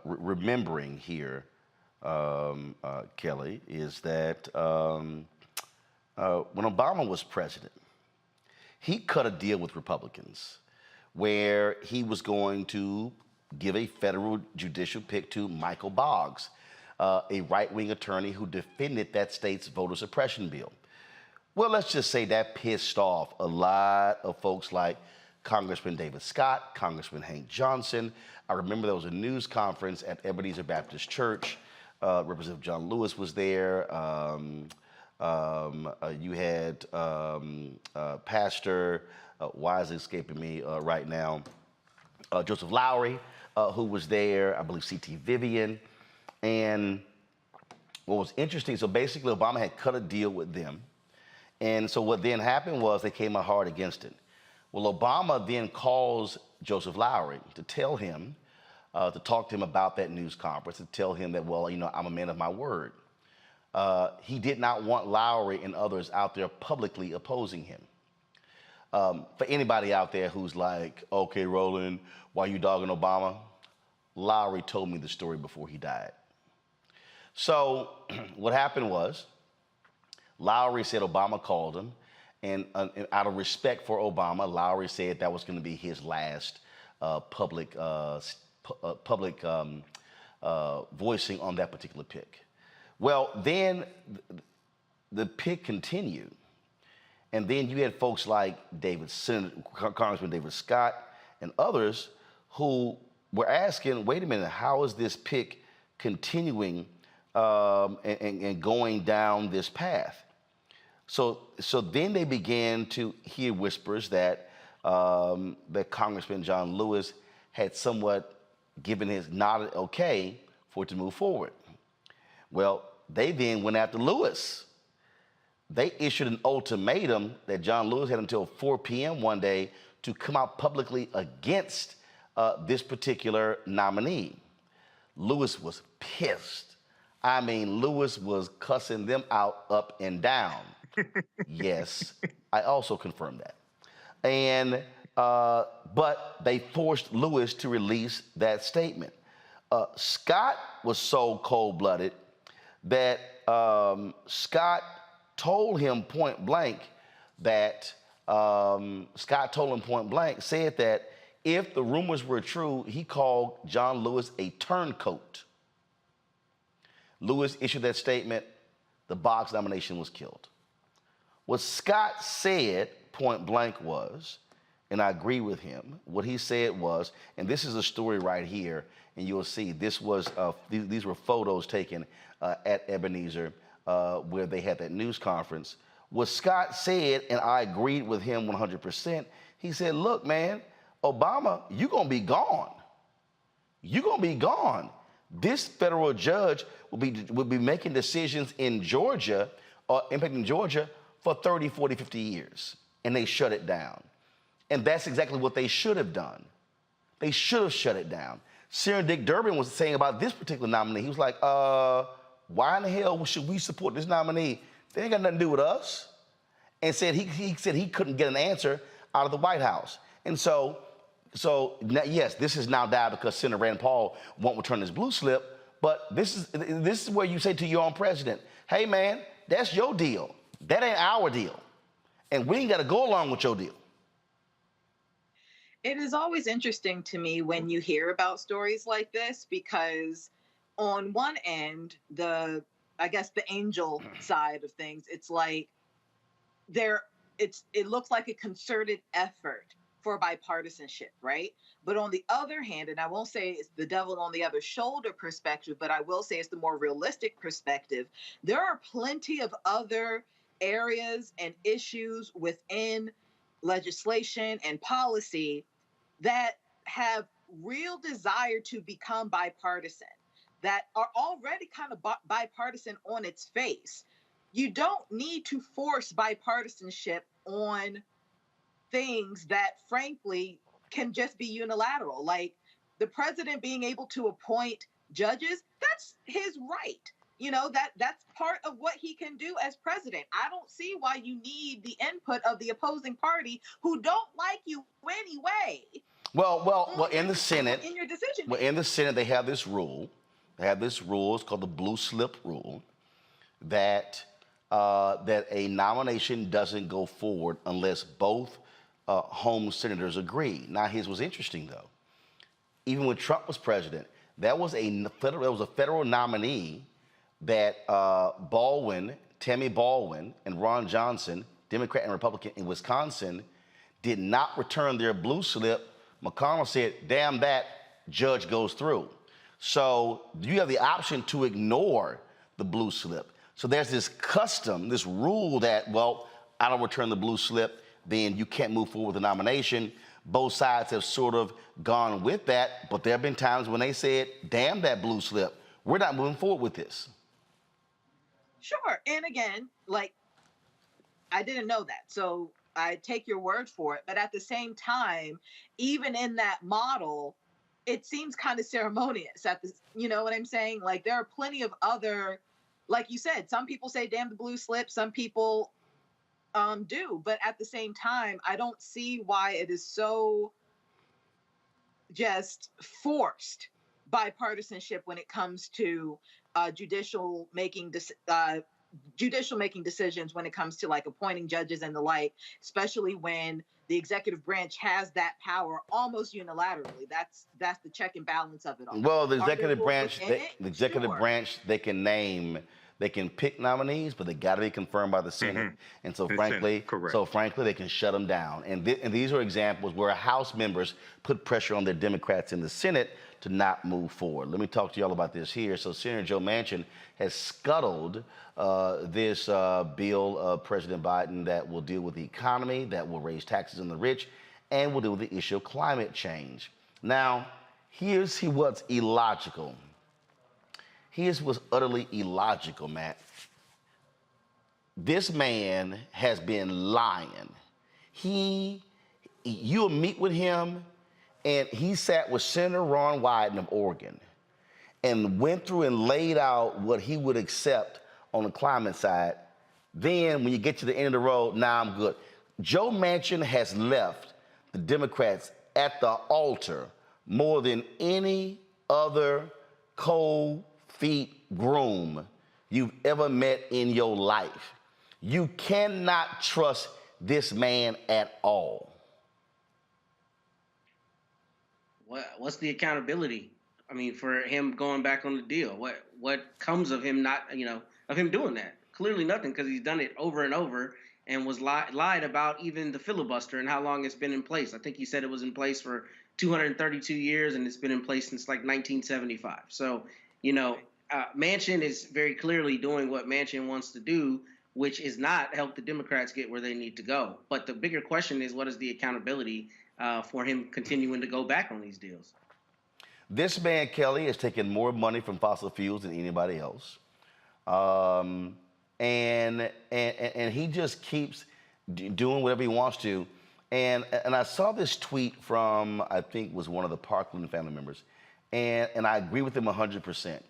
remembering here, Kelly, is that when Obama was president, he cut a deal with Republicans where he was going to give a federal judicial pick to Michael Boggs, a right-wing attorney who defended that state's voter suppression bill. Well, let's just say that pissed off a lot of folks like Congressman David Scott, Congressman Hank Johnson. I remember there was a news conference at Ebenezer Baptist Church. Representative John Lewis was there. You had Pastor, why is it escaping me right now, Joseph Lowry, who was there, I believe C.T. Vivian. And what was interesting, so basically Obama had cut a deal with them. And so what then happened was they came out hard against it. Well, Obama then calls Joseph Lowry to tell him, to talk to him about that news conference, to tell him that, well, you know, I'm a man of my word. He did not want Lowry and others out there publicly opposing him. For anybody out there who's like, okay, Roland, why you dogging Obama? Lowry told me the story before he died. So what happened was, Lowry said Obama called him, and out of respect for Obama, Lowry said that was going to be his last public voicing on that particular pick. Well, then the pick continued, and then you had folks like Congressman David Scott and others who were asking, wait a minute, how is this pick continuing and going down this path? So then they began to hear whispers that that Congressman John Lewis had somewhat given his nod okay for it to move forward. Well, they then went after Lewis. They issued an ultimatum that John Lewis had until 4 p.m. one day to come out publicly against this particular nominee. Lewis was pissed. I mean, Lewis was cussing them out up and down. Yes, I also confirmed that. And but they forced Lewis to release that statement. Scott was so cold-blooded that Scott told him point blank that said that if the rumors were true, he called John Lewis a turncoat. Lewis issued that statement. The Boggs nomination was killed. What Scott said point blank was, and I agree with him, what he said was, and this is a story right here, and you'll see this was, these were photos taken at Ebenezer where they had that news conference. What Scott said, and I agreed with him 100%, he said, look, man, Obama, you're gonna be gone. You're gonna be gone. This federal judge will be making decisions in Georgia, impacting Georgia, for 30, 40, 50 years. And they shut it down. And that's exactly what they should have done. They should have shut it down. Senator Dick Durbin was saying about this particular nominee, he was like, why in the hell should we support this nominee? They ain't got nothing to do with us. And said he said he couldn't get an answer out of the White House. And so yes, this is now died because Senator Rand Paul won't return his blue slip, but this is where you say to your own president, hey man, that's your deal. That ain't our deal. And we ain't got to go along with your deal. It is always interesting to me when you hear about stories like this, because on one end, I guess the angel side of things, it's like it looks like a concerted effort for bipartisanship, right? But on the other hand, and I won't say it's the devil on the other shoulder perspective, but I will say it's the more realistic perspective. There are plenty of other areas and issues within legislation and policy that have real desire to become bipartisan, that are already kind of bipartisan on its face. You don't need to force bipartisanship on things that, frankly, can just be unilateral. Like the president being able to appoint judges, that's his right. You know, that's part of what he can do as president. I don't see why you need the input of the opposing party who don't like you anyway. Well, in the Senate, in your decision. Well, in the Senate, they have this rule. They have this rule. It's called the blue slip rule, that a nomination doesn't go forward unless both home senators agree. Now, his was interesting though. Even when Trump was president, there was a federal nominee that Tammy Baldwin, and Ron Johnson, Democrat and Republican in Wisconsin, did not return their blue slip. McConnell said, damn that, judge goes through. So you have the option to ignore the blue slip. So there's this custom, this rule that, well, I don't return the blue slip, then you can't move forward with the nomination. Both sides have sort of gone with that, but there have been times when they said, damn that blue slip, we're not moving forward with this. Sure. And again, like, I didn't know that. So I take your word for it. But at the same time, even in that model, it seems kind of ceremonious you know what I'm saying? Like, there are plenty of other, like you said, some people say, damn the blue slip. Some people do. But at the same time, I don't see why it is so just forced bipartisanship when it comes to judicial making decisions when it comes to like appointing judges and the like, especially when the executive branch has that power almost unilaterally. That's the check and balance of it all. Well, the executive branch, they can pick nominees, but they got to be confirmed by the Senate. And so, frankly, they can shut them down. And these are examples where House members put pressure on their Democrats in the Senate to not move forward. Let me talk to y'all about this here. So Senator Joe Manchin has scuttled this bill of President Biden that will deal with the economy, that will raise taxes on the rich, and will deal with the issue of climate change. Now, here's what's illogical. Here's what's utterly illogical, Matt. This man has been lying. You'll meet with him, and he sat with Senator Ron Wyden of Oregon and went through and laid out what he would accept on the climate side. Then when you get to the end of the road, now I'm good. Joe Manchin has left the Democrats at the altar more than any other cold feet groom you've ever met in your life. You cannot trust this man at all. What's the accountability? I mean, for him going back on the deal, what comes of him not, of him doing that? Clearly nothing, because he's done it over and over and was lied about even the filibuster and how long it's been in place. I think he said it was in place for 232 years and it's been in place since like 1975. So, Manchin is very clearly doing what Manchin wants to do, which is not help the Democrats get where they need to go. But the bigger question is, what is the accountability for him continuing to go back on these deals? This man, Kelly, has taken more money from fossil fuels than anybody else. And he just keeps doing whatever he wants to. And I saw this tweet from, I think was one of the Parkland family members. And I agree with him 100%.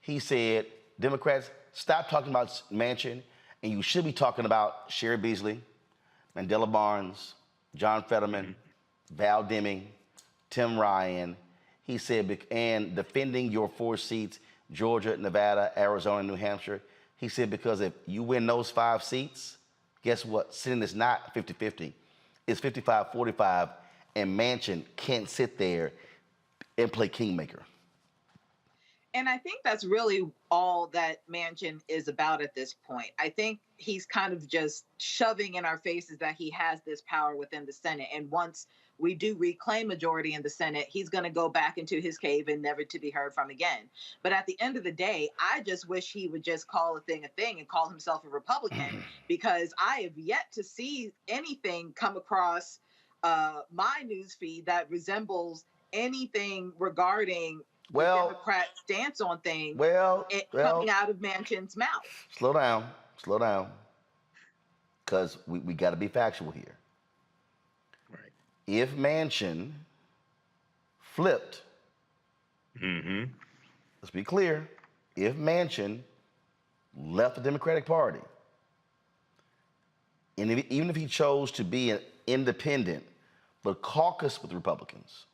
He said, Democrats, stop talking about Manchin, and you should be talking about Sherry Beasley, Mandela Barnes, John Fetterman, Val Deming, Tim Ryan. He said, and defending your 4 seats, Georgia, Nevada, Arizona, New Hampshire. He said, because if you win those 5 seats, guess what? Senate is not 50-50. It's 55-45. and Manchin can't sit there and play kingmaker. And I think that's really all that Manchin is about at this point. I think he's kind of just shoving in our faces that he has this power within the Senate. And once we do reclaim majority in the Senate, he's going to go back into his cave and never to be heard from again. But at the end of the day, I just wish he would just call a thing and call himself a Republican, because I have yet to see anything come across my newsfeed that resembles anything regarding the Democrat stance on things coming out of Manchin's mouth. Slow down, because we got to be factual here. Right. If Manchin flipped, let's be clear, if Manchin left the Democratic Party, and even if he chose to be an independent but caucus with Republicans,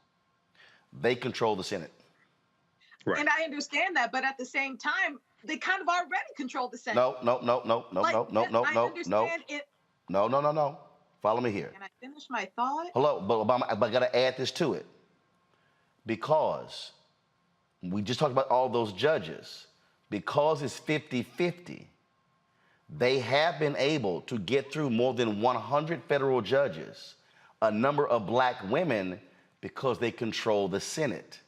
they control the Senate. Right. And I understand that, but at the same time, they kind of already control the Senate. No. No. Follow me here. Can I finish my thought? Hello, but I got to add this to it. Because we just talked about all those judges. Because it's 50-50, they have been able to get through more than 100 federal judges, a number of black women, because they control the Senate.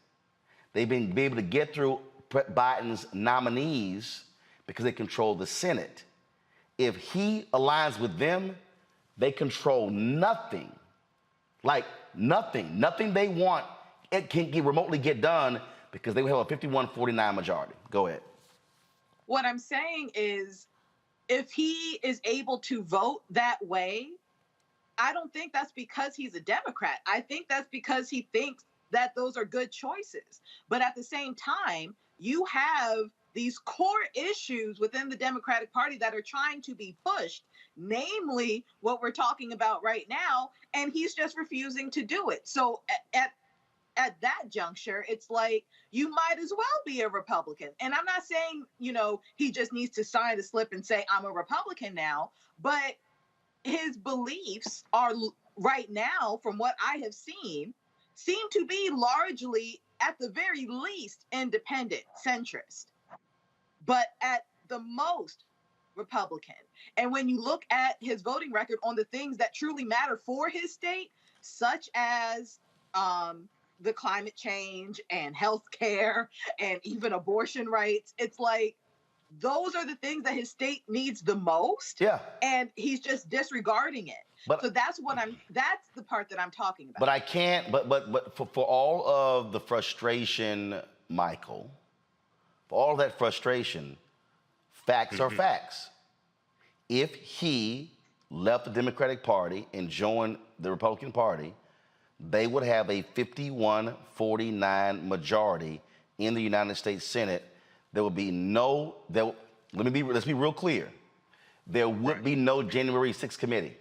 They've been able to get through Biden's nominees because they control the Senate. If he aligns with them, they control nothing. Like nothing. Nothing they want, it can't remotely get done because they will have a 51-49 majority. Go ahead. What I'm saying is, if he is able to vote that way, I don't think that's because he's a Democrat. I think that's because he thinks that those are good choices. But at the same time, you have these core issues within the Democratic Party that are trying to be pushed, namely what we're talking about right now, and he's just refusing to do it. So at that juncture, it's like, you might as well be a Republican. And I'm not saying, he just needs to sign a slip and say, I'm a Republican now, but his beliefs are right now, from what I have seen, seem to be largely, at the very least, independent, centrist, but at the most Republican. And when you look at his voting record on the things that truly matter for his state, such as the climate change and healthcare and even abortion rights, it's like, those are the things that his state needs the most. Yeah. And he's just disregarding it. But, so that's the part that I'm talking about. But I can't, but for all of the frustration, Michael, for all of that frustration, facts are facts. If he left the Democratic Party and joined the Republican Party, they would have a 51-49 majority in the United States Senate. There would be let's be real clear. There would be no January 6th committee.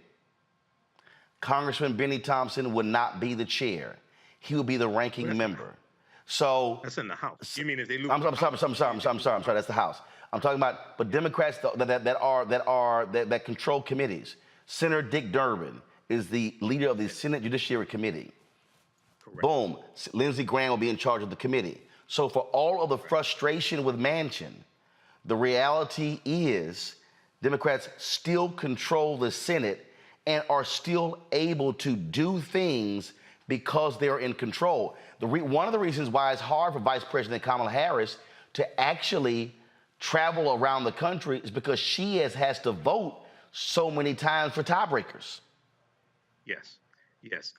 Congressman Benny Thompson would not be the chair. He would be the ranking member. So that's in the House. You mean if they lose? I'm sorry. That's the House. I'm talking about, but Democrats that control committees. Senator Dick Durbin is the leader of the Senate Judiciary Committee. Correct. Boom. Lindsey Graham will be in charge of the committee. So for all of the frustration with Manchin, the reality is Democrats still control the Senate and are still able to do things because they're in control. One of the reasons why it's hard for Vice President Kamala Harris to actually travel around the country is because she has to vote so many times for tiebreakers. Yes.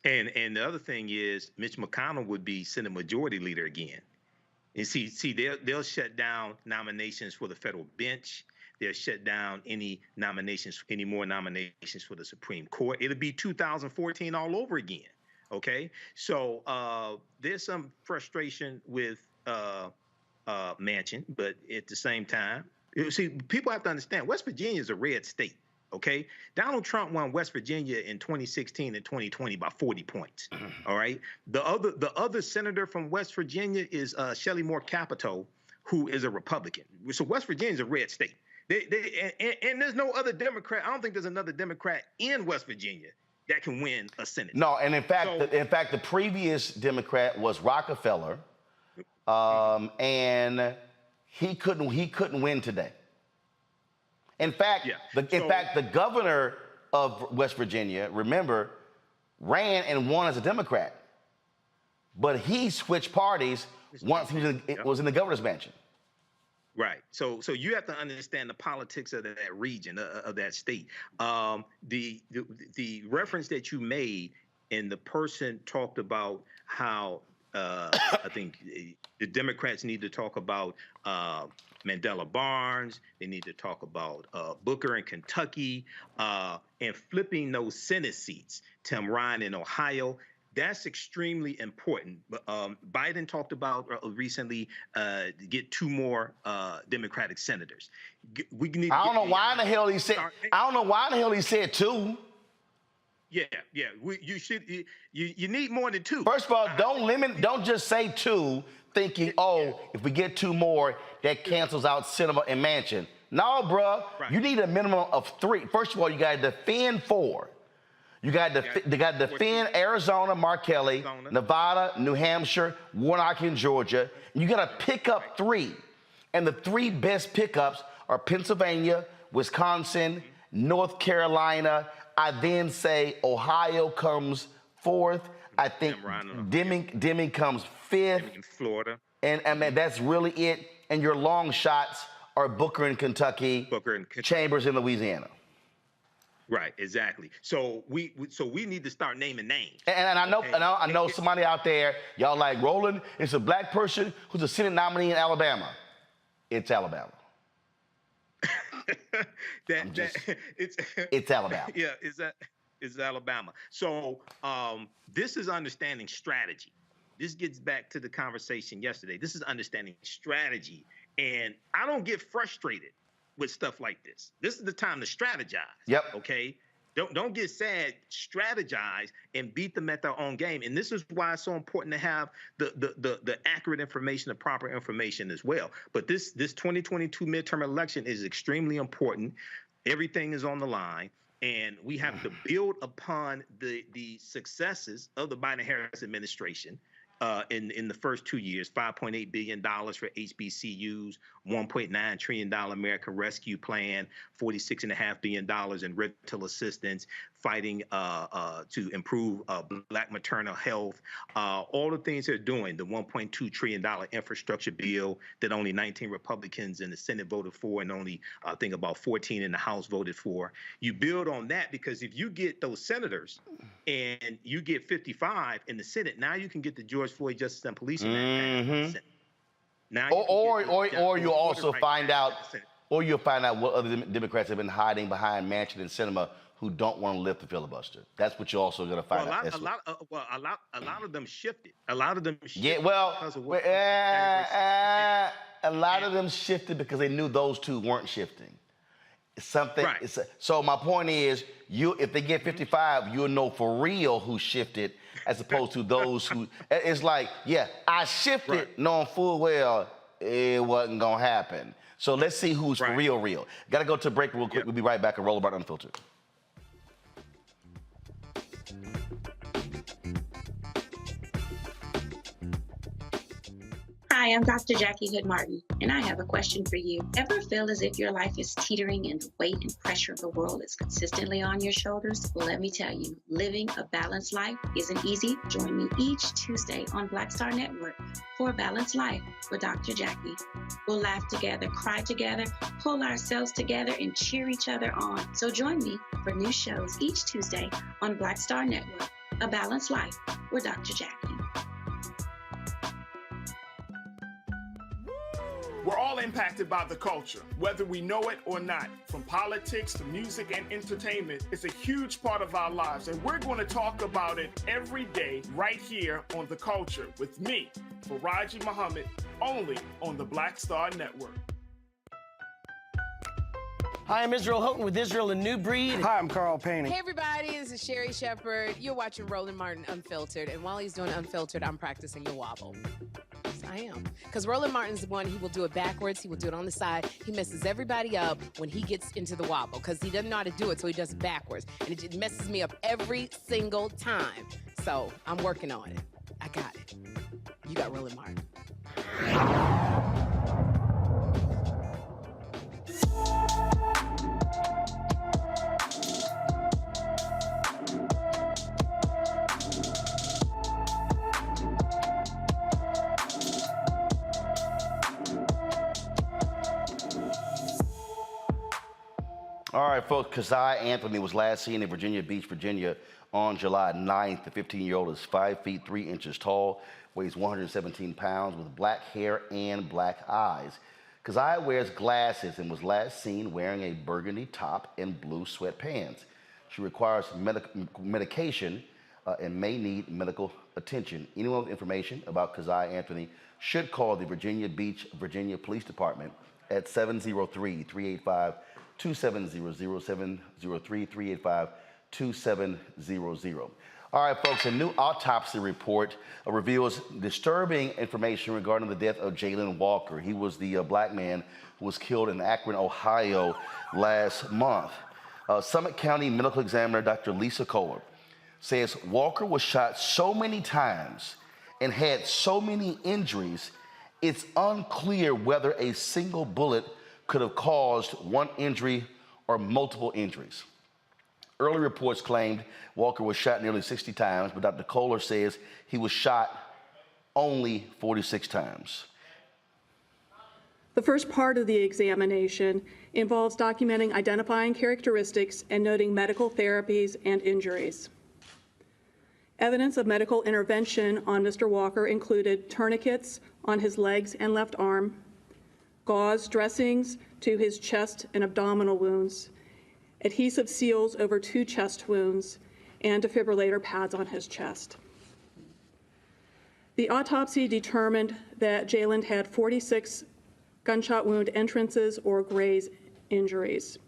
And the other thing is Mitch McConnell would be Senate Majority Leader again. And see, they'll shut down nominations for the federal bench. They'll shut down any more nominations for the Supreme Court. It'll be 2014 all over again. Okay, so there's some frustration with Manchin, but at the same time, see, people have to understand West Virginia is a red state. Okay, Donald Trump won West Virginia in 2016 and 2020 by 40 points. All right, the other senator from West Virginia is Shelley Moore Capito, who is a Republican. So West Virginia is a red state. And there's no other Democrat. I don't think there's another Democrat in West Virginia that can win a Senate. No, and in fact, the previous Democrat was Rockefeller, and he couldn't win today. In fact, the governor of West Virginia, remember, ran and won as a Democrat, but he switched parties once he was in the governor's mansion. Right. So you have to understand the politics of that region, of that state. The reference that you made, and the person talked about how I think the Democrats need to talk about Mandela Barnes. They need to talk about Booker in Kentucky, and flipping those Senate seats. Tim Ryan in Ohio. That's extremely important. Biden talked about recently get 2 more Democratic senators. We need. I don't know why in the hell he said. I don't know why in the hell he said 2. Yeah. You need more than 2. First of all, don't just say 2, thinking, if we get 2 more, that cancels out Cinema and Mansion. No, bruh. Right. You need a minimum of 3. First of all, you got to defend 4. You got to defend Arizona, Mark Kelly, Nevada, New Hampshire, Warnock in Georgia. You got to pick up 3. And the 3 best pickups are Pennsylvania, Wisconsin, North Carolina. I then say Ohio comes 4th. I think Deming comes 5th. In Florida. And that's really it. And your long shots are Booker in Kentucky, Chambers in Louisiana. Right, exactly. So we need to start naming names. And I know somebody out there, y'all like, Roland, it's a black person who's a Senate nominee in Alabama. It's Alabama. It's Alabama. Yeah, it's Alabama. So this is understanding strategy. This gets back to the conversation yesterday. This is understanding strategy. And I don't get frustrated with stuff like this. This is the time to strategize. Yep. Okay. Don't get sad. Strategize and beat them at their own game. And this is why it's so important to have the accurate information, the proper information as well. But this 2022 midterm election is extremely important. Everything is on the line, and we have to build upon the successes of the Biden-Harris administration. In the first 2 years, $5.8 billion for HBCUs, $1.9 trillion American Rescue Plan, $46.5 billion in rental assistance, fighting to improve Black maternal health, all the things they're doing, the $1.2 trillion infrastructure bill that only 19 Republicans in the Senate voted for and only, I think, about 14 in the House voted for. You build on that, because if you get those senators and you get 55 in the Senate, now you can get the George Floyd Justice and Policing Act. Now you'll also find out, or you'll find out what other Democrats have been hiding behind Manchin and Sinema who don't want to lift the filibuster. That's what you're also going to find out. A lot of them shifted. A lot of them shifted. Yeah, well, a lot of them shifted because they knew those 2 weren't shifting. So my point is, if they get 55, you'll know for real who shifted, as opposed to those who. It's like, I shifted, knowing full well it wasn't gonna happen. So let's see who's for real. Got to go to a break real quick. We'll be right back on Roland Martin Unfiltered. Hi, I'm Dr. Jackie Hood Martin, and I have a question for you. Ever feel as if your life is teetering and the weight and pressure of the world is consistently on your shoulders? Well, let me tell you, living a balanced life isn't easy. Join me each Tuesday on Black Star Network for A Balanced Life with Dr. Jackie. We'll laugh together, cry together, pull ourselves together, and cheer each other on. So join me for new shows each Tuesday on Black Star Network, A Balanced Life with Dr. Jackie. We're all impacted by the culture, whether we know it or not. From politics to music and entertainment, it's a huge part of our lives, and we're going to talk about it every day right here on The Culture with me, Faraji Muhammad, only on the Black Star Network. Hi, I'm Israel Houghton with Israel, a New Breed. Hi, I'm Carl Payne. Hey, everybody, this is Sherry Shepherd. You're watching Roland Martin Unfiltered, and while he's doing Unfiltered, I'm practicing the wobble. So. I am. Because Roland Martin's the one, he will do it backwards. He will do it on the side. He messes everybody up when he gets into the wobble because he doesn't know how to do it, so he does it backwards. And it just messes me up every single time. So I'm working on it. I got it. You got Roland Martin. All right, folks, Keziah Anthony was last seen in Virginia Beach, Virginia on July 9th. The 15-year-old is 5 feet 3 inches tall, weighs 117 pounds, with black hair and black eyes. Keziah wears glasses and was last seen wearing a burgundy top and blue sweatpants. She requires medication and may need medical attention. Anyone with information about Keziah Anthony should call the Virginia Beach, Virginia Police Department at 703-385-2700, 703-385-2700. All right, folks, a new autopsy report reveals disturbing information regarding the death of Jayland Walker. He was the black man who was killed in Akron, Ohio last month. Summit County Medical Examiner Dr. Lisa Kohler says Walker was shot so many times and had so many injuries, it's unclear whether a single bullet could have caused one injury or multiple injuries. Early reports claimed Walker was shot nearly 60 times, but Dr. Kohler says he was shot only 46 times. The first part of the examination involves documenting identifying characteristics and noting medical therapies and injuries. Evidence of medical intervention on Mr. Walker included tourniquets on his legs and left arm, gauze dressings to his chest and abdominal wounds, adhesive seals over 2 chest wounds, and defibrillator pads on his chest. The autopsy determined that Jayland had 46 gunshot wound entrances or graze injuries.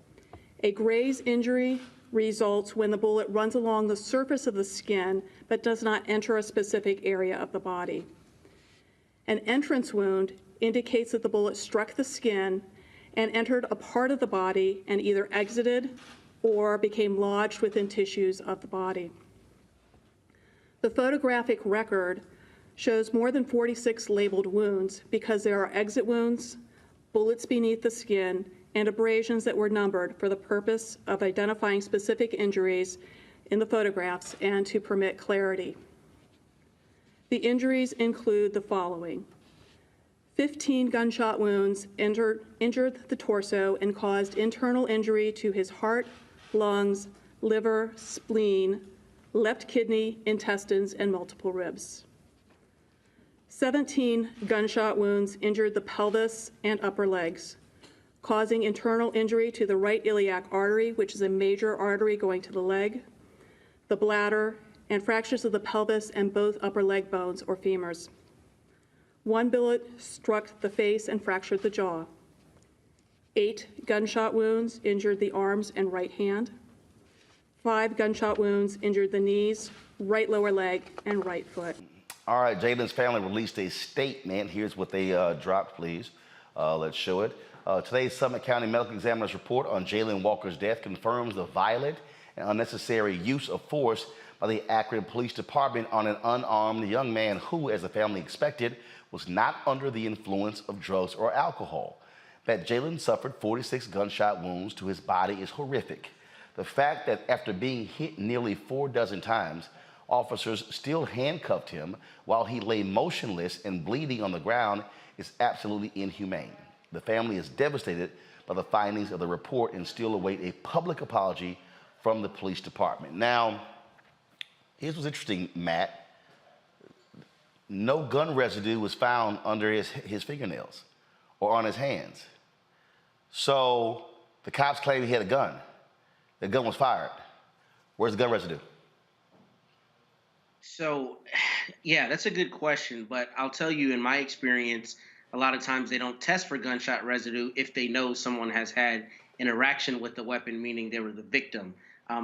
A graze injury results when the bullet runs along the surface of the skin but does not enter a specific area of the body. An entrance wound indicates that the bullet struck the skin and entered a part of the body and either exited or became lodged within tissues of the body. The photographic record shows more than 46 labeled wounds because there are exit wounds, bullets beneath the skin, and abrasions that were numbered for the purpose of identifying specific injuries in the photographs and to permit clarity. The injuries include the following: 15 gunshot wounds injured the torso and caused internal injury to his heart, lungs, liver, spleen, left kidney, intestines, and multiple ribs. 17 gunshot wounds injured the pelvis and upper legs, causing internal injury to the right iliac artery, which is a major artery going to the leg, the bladder, and fractures of the pelvis and both upper leg bones or femurs. 1 bullet struck the face and fractured the jaw. 8 gunshot wounds injured the arms and right hand. 5 gunshot wounds injured the knees, right lower leg, and right foot. All right, Jayland's family released a statement. Here's what they dropped, please. Let's show it. Today's Summit County Medical Examiner's report on Jayland Walker's death confirms the violent and unnecessary use of force by the Akron Police Department on an unarmed young man who, as the family expected, was not under the influence of drugs or alcohol. That Jayland suffered 46 gunshot wounds to his body is horrific. The fact that after being hit nearly 4 dozen times, officers still handcuffed him while he lay motionless and bleeding on the ground is absolutely inhumane. The family is devastated by the findings of the report and still await a public apology from the police department. Now, here's what's interesting, Matt. No gun residue was found under his fingernails or on his hands. So the cops claim he had a gun. The gun was fired. Where's the gun residue? So, yeah, that's a good question. But I'll tell you, in my experience, a lot of times they don't test for gunshot residue if they know someone has had interaction with the weapon, meaning they were the victim.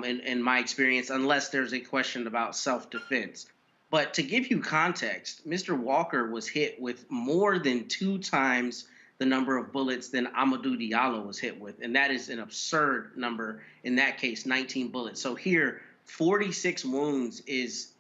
In my experience, unless there's a question about self-defense. But to give you context, Mr. Walker was hit with more than 2 times the number of bullets than Amadou Diallo was hit with. And that is an absurd number. In that case, 19 bullets. So here, 46 wounds is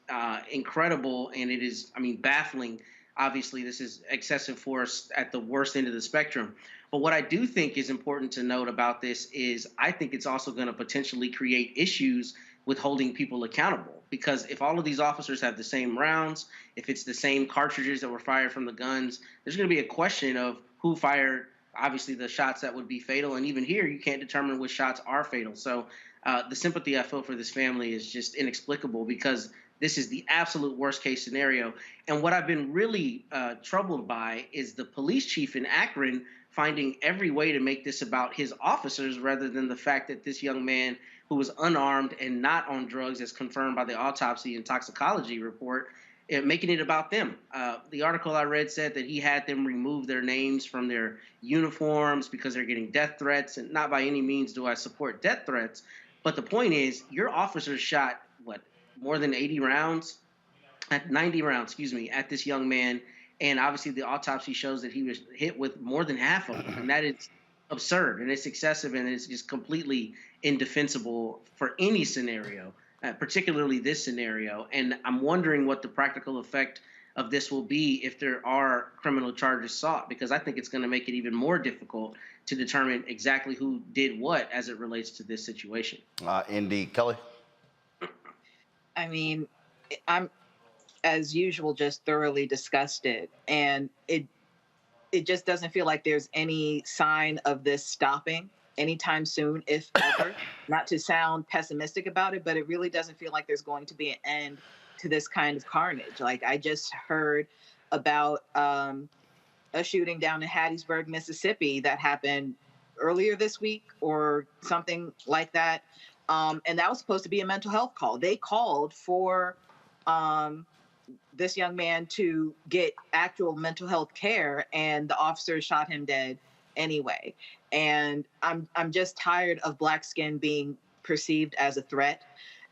incredible. And it is, I mean, baffling. Obviously, this is excessive force at the worst end of the spectrum. But what I do think is important to note about this is I think it's also going to potentially create issues with holding people accountable. Because if all of these officers have the same rounds, if it's the same cartridges that were fired from the guns, there's going to be a question of who fired, obviously, the shots that would be fatal. And even here, you can't determine which shots are fatal. So the sympathy I feel for this family is just inexplicable because this is the absolute worst case scenario. And what I've been really troubled by is the police chief in Akron finding every way to make this about his officers rather than the fact that this young man who was unarmed and not on drugs as confirmed by the autopsy and toxicology report, making it about them. The article I read said that he had them remove their names from their uniforms because they're getting death threats. And not by any means do I support death threats. But the point is, your officers shot, more than 90 rounds, at this young man. And obviously the autopsy shows that he was hit with more than half of them. And that is absurd, and it's excessive, and it's just completely indefensible for any scenario, particularly this scenario. And I'm wondering what the practical effect of this will be if there are criminal charges sought, because I think it's going to make it even more difficult to determine exactly who did what as it relates to this situation. Indeed. Kelly? I mean, I'm, as usual, just thoroughly disgusted. And it just doesn't feel like there's any sign of this stopping anytime soon, if ever. Not to sound pessimistic about it, but it really doesn't feel like there's going to be an end to this kind of carnage. Like, I just heard about a shooting down in Hattiesburg, Mississippi that happened earlier this week or something like that. And that was supposed to be a mental health call. They called for this young man to get actual mental health care, and the officer shot him dead anyway. And I'm just tired of Black skin being perceived as a threat,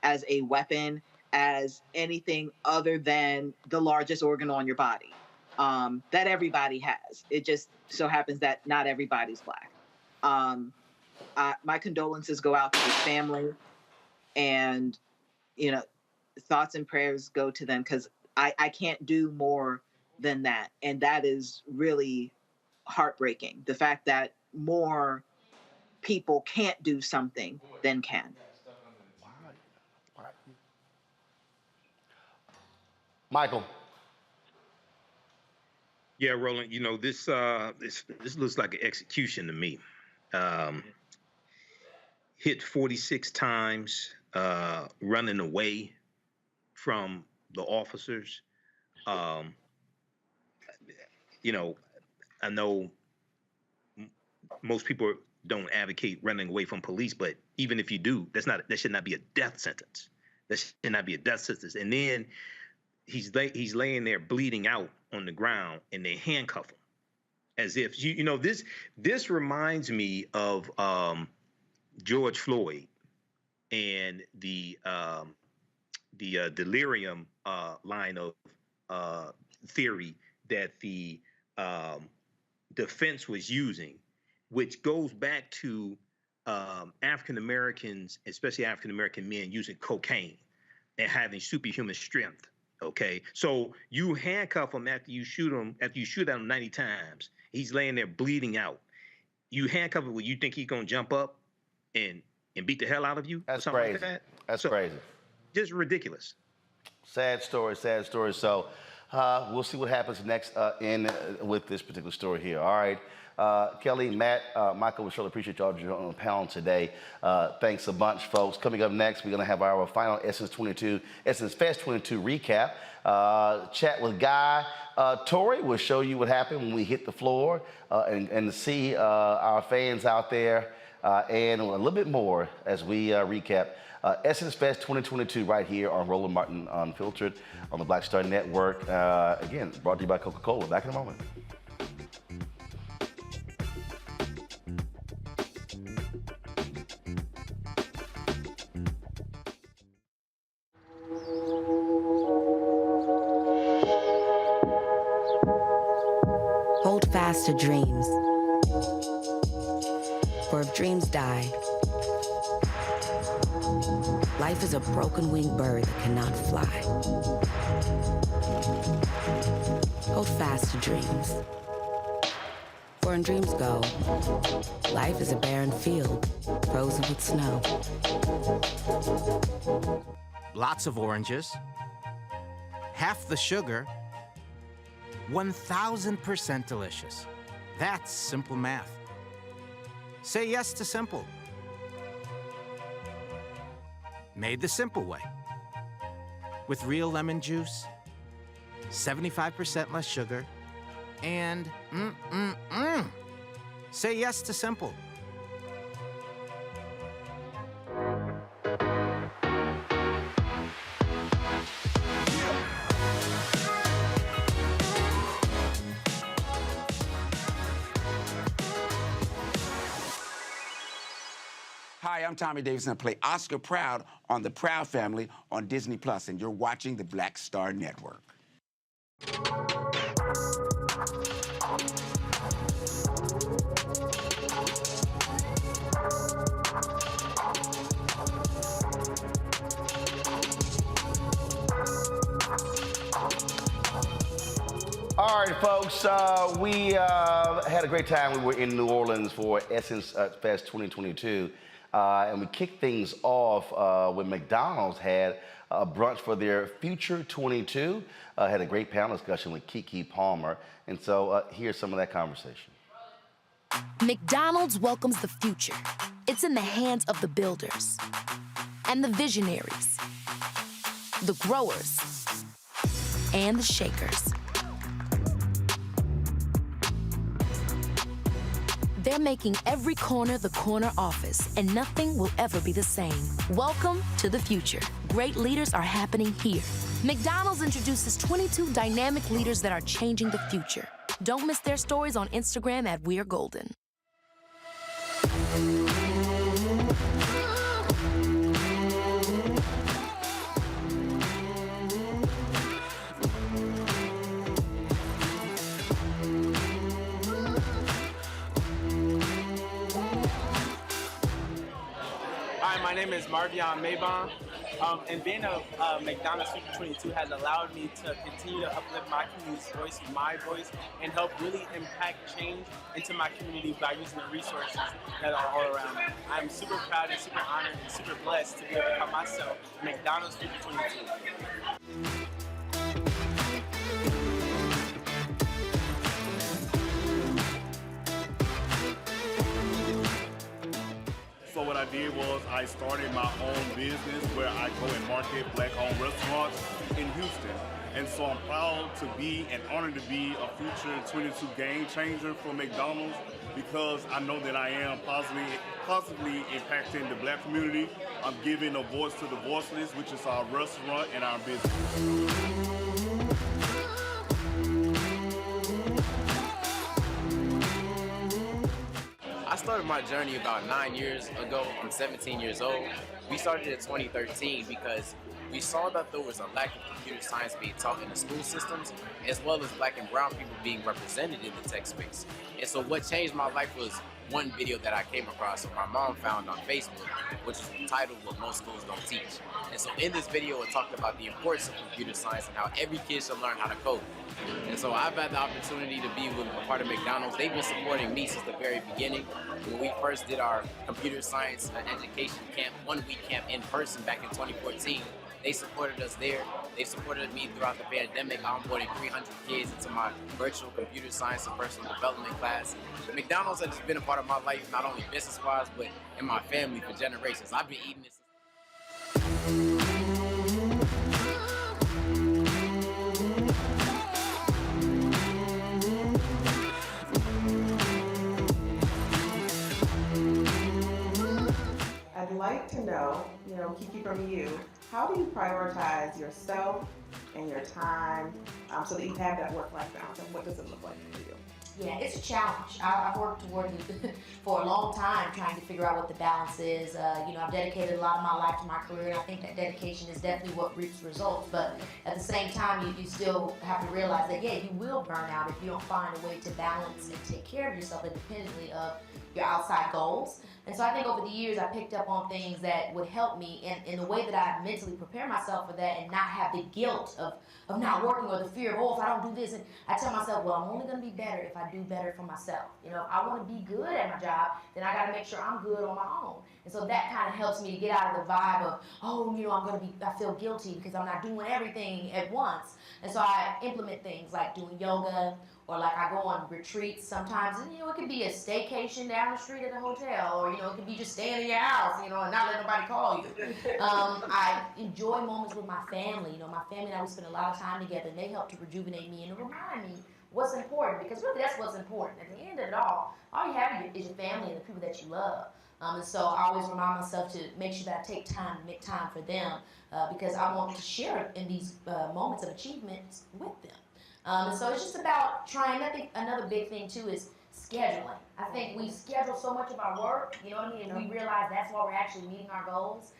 as a weapon, as anything other than the largest organ on your body that everybody has. It just so happens that not everybody's Black. My condolences go out to his family, and thoughts and prayers go to them, because I can't do more than that. And that is really heartbreaking. The fact that more people can't do something than can. Michael? Yeah, Roland, this looks like an execution to me. Hit 46 times, running away from the officers. I know most people don't advocate running away from police, but even if you do, that should not be a death sentence. That should not be a death sentence. And then he's laying there bleeding out on the ground, and they handcuff him, as if this reminds me of George Floyd and the delirium line of theory that the defense was using, which goes back to African Americans, especially African American men, using cocaine and having superhuman strength. Okay, so you handcuff him after you shoot at him 90 times. He's laying there bleeding out. You handcuff him when you think he's gonna jump up and beat the hell out of you. That's crazy. Like that. That's crazy. Just ridiculous. Sad story, sad story. So we'll see what happens next with this particular story here. All right. Kelly, Matt, Michael, we surely appreciate y'all joining on the panel today. Thanks a bunch, folks. Coming up next, we're going to have our final Essence Fest 22 recap. Chat with Guy Torrey. We'll show you what happened when we hit the floor and see our fans out there and a little bit more as we recap Essence Fest 2022 right here on Roland Martin Unfiltered on the Black Star Network. Again, brought to you by Coca-Cola. Back in a moment. fast are dreams. For if dreams die, life is a broken-winged bird that cannot fly. Hold fast to dreams. For when dreams go, life is a barren field, frozen with snow. Lots of oranges, half the sugar, 1,000% delicious. That's simple math. Say yes to simple. Made the simple way. With real lemon juice, 75% less sugar, and say yes to simple. Hi, I'm Tommy Davis, and I play Oscar Proud on The Proud Family on Disney+, and you're watching the Black Star Network. All right, folks, we had a great time. We were in New Orleans for Essence Fest 2022, and we kicked things off when McDonald's had a brunch for their Future 22. Had a great panel discussion with Keke Palmer, and so here's some of that conversation. McDonald's welcomes the future. It's in the hands of the builders and the visionaries, the growers and the shakers. They're making every corner the corner office, and nothing will ever be the same. Welcome to the future. Great leaders are happening here. McDonald's introduces 22 dynamic leaders that are changing the future. Don't miss their stories on Instagram at We're Golden. Hi, my name is Marvion Maybon, and being a McDonald's Future 22 has allowed me to continue to uplift my community's voice with my voice and help really impact change into my community by using the resources that are all around me. I'm super proud and super honored and super blessed to be able to call myself McDonald's Future 22. So what I did was I started my own business where I go and market Black-owned restaurants in Houston. And so I'm proud to be and honored to be a Future 22 game changer for McDonald's because I know that I am positively impacting the Black community. I'm giving a voice to the voiceless, which is our restaurant and our business. I started my journey about 9 years ago. I'm 17 years old. We started in 2013 because we saw that there was a lack of computer science being taught in the school systems, as well as Black and brown people being represented in the tech space. And so what changed my life was one video that I came across, my mom found on Facebook, which is entitled What Most Schools Don't Teach. And so in this video, it talked about the importance of computer science and how every kid should learn how to code. And so I've had the opportunity to be with a part of McDonald's. They've been supporting me since the very beginning. When we first did our computer science education camp, 1 week camp in person back in 2014, they supported us there. They supported me throughout the pandemic, onboarding 300 kids into my virtual computer science and personal development class. McDonald's has been a part of my life, not only business-wise, but in my family for generations. I've been eating this. I'd like to know, Keke, from you, how do you prioritize yourself and your time so that you have that work-life balance, and what does it look like for you? Yeah, it's a challenge. I've worked towards it for a long time, trying to figure out what the balance is. I've dedicated a lot of my life to my career, and I think that dedication is definitely what reaps results. But at the same time, you still have to realize that, yeah, you will burn out if you don't find a way to balance and take care of yourself independently of your outside goals. And so I think over the years, I picked up on things that would help me in the way that I mentally prepare myself for that and not have the guilt of not working or the fear of, oh, if I don't do this. And I tell myself, well, I'm only going to be better if I do better for myself. If I want to be good at my job, then I got to make sure I'm good on my own. And so that kind of helps me to get out of the vibe of, I feel guilty because I'm not doing everything at once. And so I implement things like doing yoga, or like I go on retreats sometimes, and it could be a staycation down the street at a hotel, or it could be just staying in your house, and not let nobody call you. I enjoy moments with my family. My family and I, we spend a lot of time together, and they help to rejuvenate me and to remind me what's important, because really that's what's important. At the end of it all you have is your family and the people that you love. And so I always remind myself to make sure that I make time for them, because I want to share in these moments of achievements with them. And so it's just about trying. I think another big thing too is scheduling. I think we schedule so much of our work, and we realize that's why we're actually meeting our goals.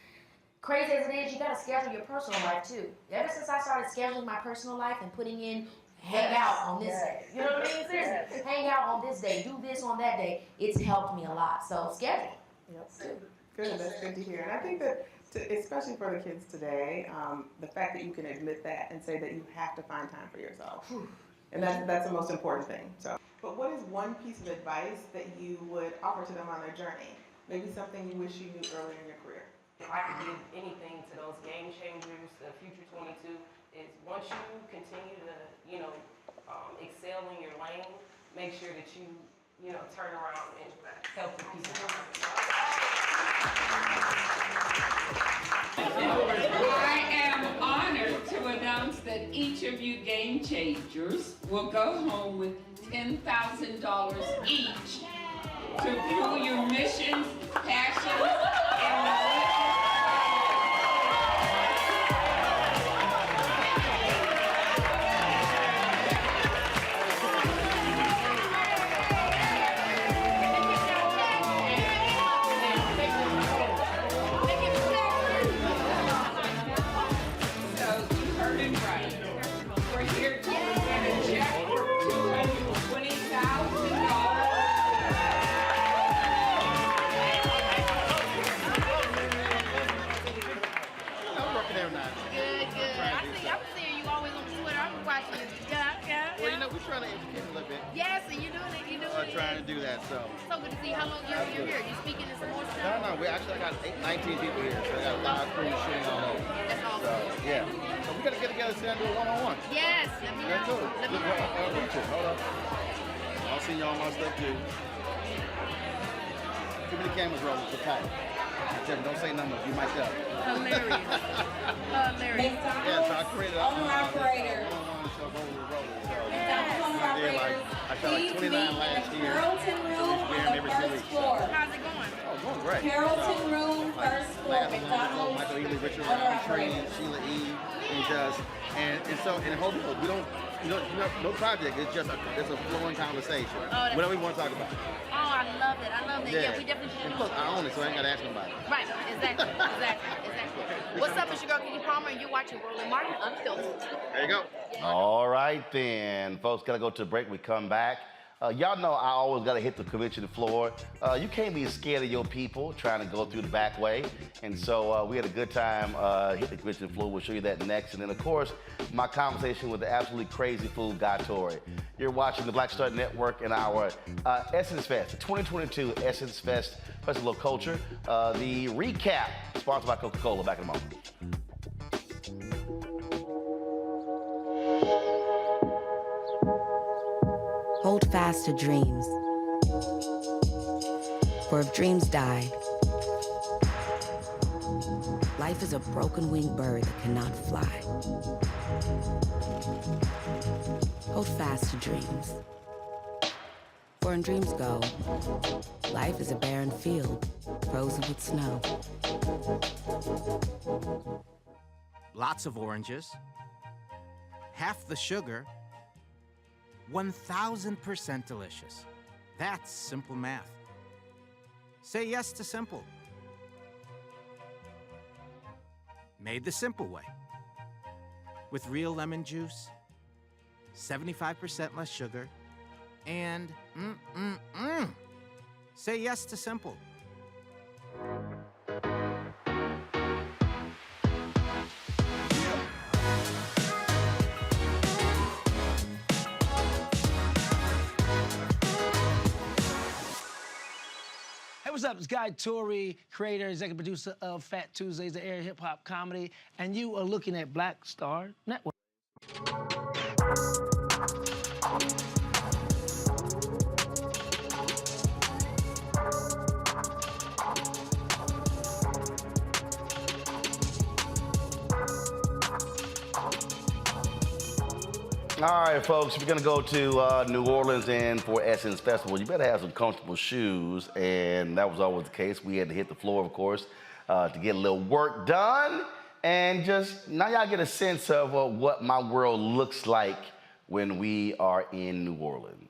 Crazy as it is, you gotta schedule your personal life too. Ever since I started scheduling my personal life and putting in hang out on this day, you know what I mean? Seriously, hang out on this day, do this on that day, it's helped me a lot. So schedule. Yep. Good, that's good to hear. And I think that, especially for the kids today, the fact that you can admit that and say that you have to find time for yourself. And that's the most important thing. So, but what is one piece of advice that you would offer to them on their journey? Maybe something you wish you knew earlier in your career. If I could give anything to those game changers, the future 22, is once you continue to, excel in your lane, make sure that you turn around and help the people. I am honored to announce that each of you game changers will go home with $10,000 each to fuel your missions, passions, and trying to do that, so. So good to see you. How long you're here? You speaking in some more stuff? No, we actually got 19 people here, so we got a live crew shooting all over. That's awesome. So, yeah. So we got to get together and sit down and do a one-on-one. Yes, let me know. Cool. Let me know. Hold up. I'll see y'all my stuff too. Too many cameras rolling, so tight. Don't say numbers, you might tell. Hilarious. Hilarious. Yeah, so I created a operator. I shot like 29 last year. Carrollton Room on the first floor. How's it going? Oh, going great. Carrollton Room, first floor. McDonald's. Michael Ely, Richard Train, Sheila E. And so in Hope we don't, no project. It's just it's a flowing conversation. Oh, whatever we want to talk about. Oh, I love it. I love that. Yeah, we definitely should. And plus, I own it, so I ain't got to ask nobody. Right. Exactly. What's up? It's your girl Kiki Palmer, and you're watching Roland Martin Unfiltered. There you go. All right, then. Folks, got to go to the break. We come back. Y'all know I always got to hit the convention floor. You can't be scared of your people trying to go through the back way. And so we had a good time hit the convention floor. We'll show you that next. And then, of course, my conversation with the absolutely crazy fool, Guy Torrey. You're watching the Black Star Network and our Essence Fest, the 2022 Essence Fest Festival of Culture. The recap, sponsored by Coca-Cola. Back in a moment. Hold fast to dreams. For if dreams die, life is a broken-winged bird that cannot fly. Hold fast to dreams. For when dreams go, life is a barren field, frozen with snow. Lots of oranges, half the sugar, 1000% delicious. That's simple math. Say yes to simple. Made the simple way. With real lemon juice, 75% less sugar, and say yes to simple. Hey, what's up? It's Guy Torrey, creator, executive producer of Fat Tuesdays, the air hip-hop comedy, and you are looking at Black Star Network. All right, folks, if you're going to go to New Orleans and for Essence Festival, you better have some comfortable shoes, and that was always the case. We had to hit the floor, of course, to get a little work done, and just now y'all get a sense of what my world looks like when we are in New Orleans.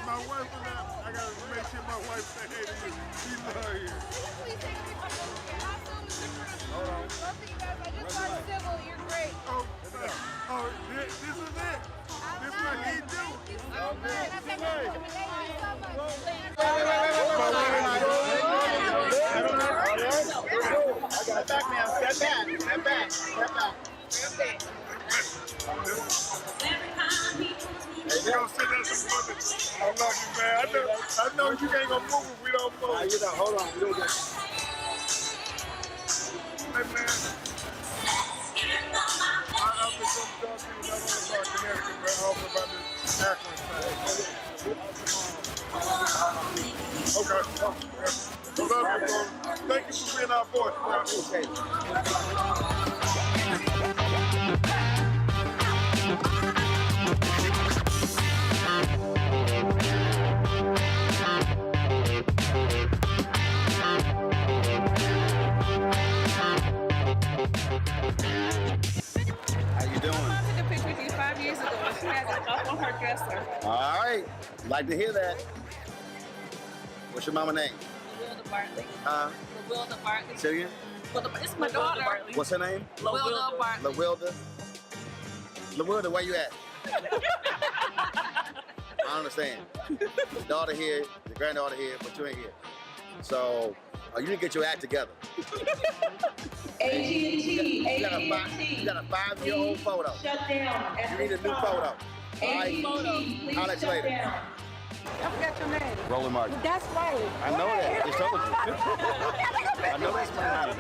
My wife and I gotta make sure my wife say hey to me. She love you. Hold on. You're great. Oh, this is it. This is what he do. Step back now. Step back. Step back. Step back. Step back. Hey, you don't sit there some fucking. I love you, man. I know you ain't gonna move if we don't move. You know, hold on. You'll get. Hey, man. I've been so talking to you about Connecticut, man. I hope about this Akron thing. Okay. I love you, bro. Thank you for being our voice, bro. How you doing? I took a picture with you 5 years ago. She has it up on her dresser. All right, like to hear that. What's your mama name? LaWilda Bartley. LaWilda Bartley. Say it again? Well, it's my daughter. What's her name? LaWilda Bartley. LaWilda. LaWilda, where you at? I understand. The daughter here, the granddaughter here, but you ain't here. So you need to get your act together. AT&T. You got a 5-year-old photo. Shut down. You need a new photo. All right. I'll let you later. I forgot your name. Roland Martin. That's right. I know that. Just told you. I know that's my name.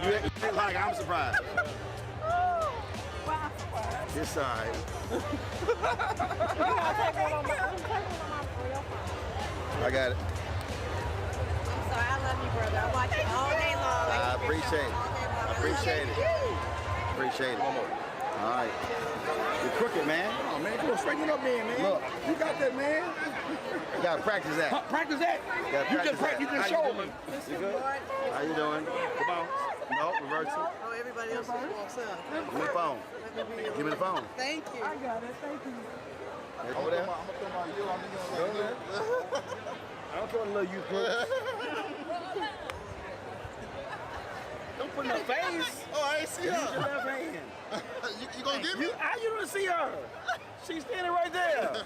You act like I'm surprised. It's all right. I got it. I'm sorry. I love you, brother. I watch you all day long. I appreciate it. I appreciate it. Appreciate it. All right. You're crooked, man. Come on, man. Come on, straighten up, man. Look. You got that, man. You gotta practice that. Practice that. You just show me. You good? How you doing? Come on. No, reverse it. Oh, everybody else just walks up. Give me the phone. Give me the phone. Thank you. I got it. Thank you. Over there. I'm gonna throw my you on the I don't care what a little you put. Don't put no face. Oh, I ain't see her. Use your left hand. You gonna get me? How you don't see her? She's standing right there.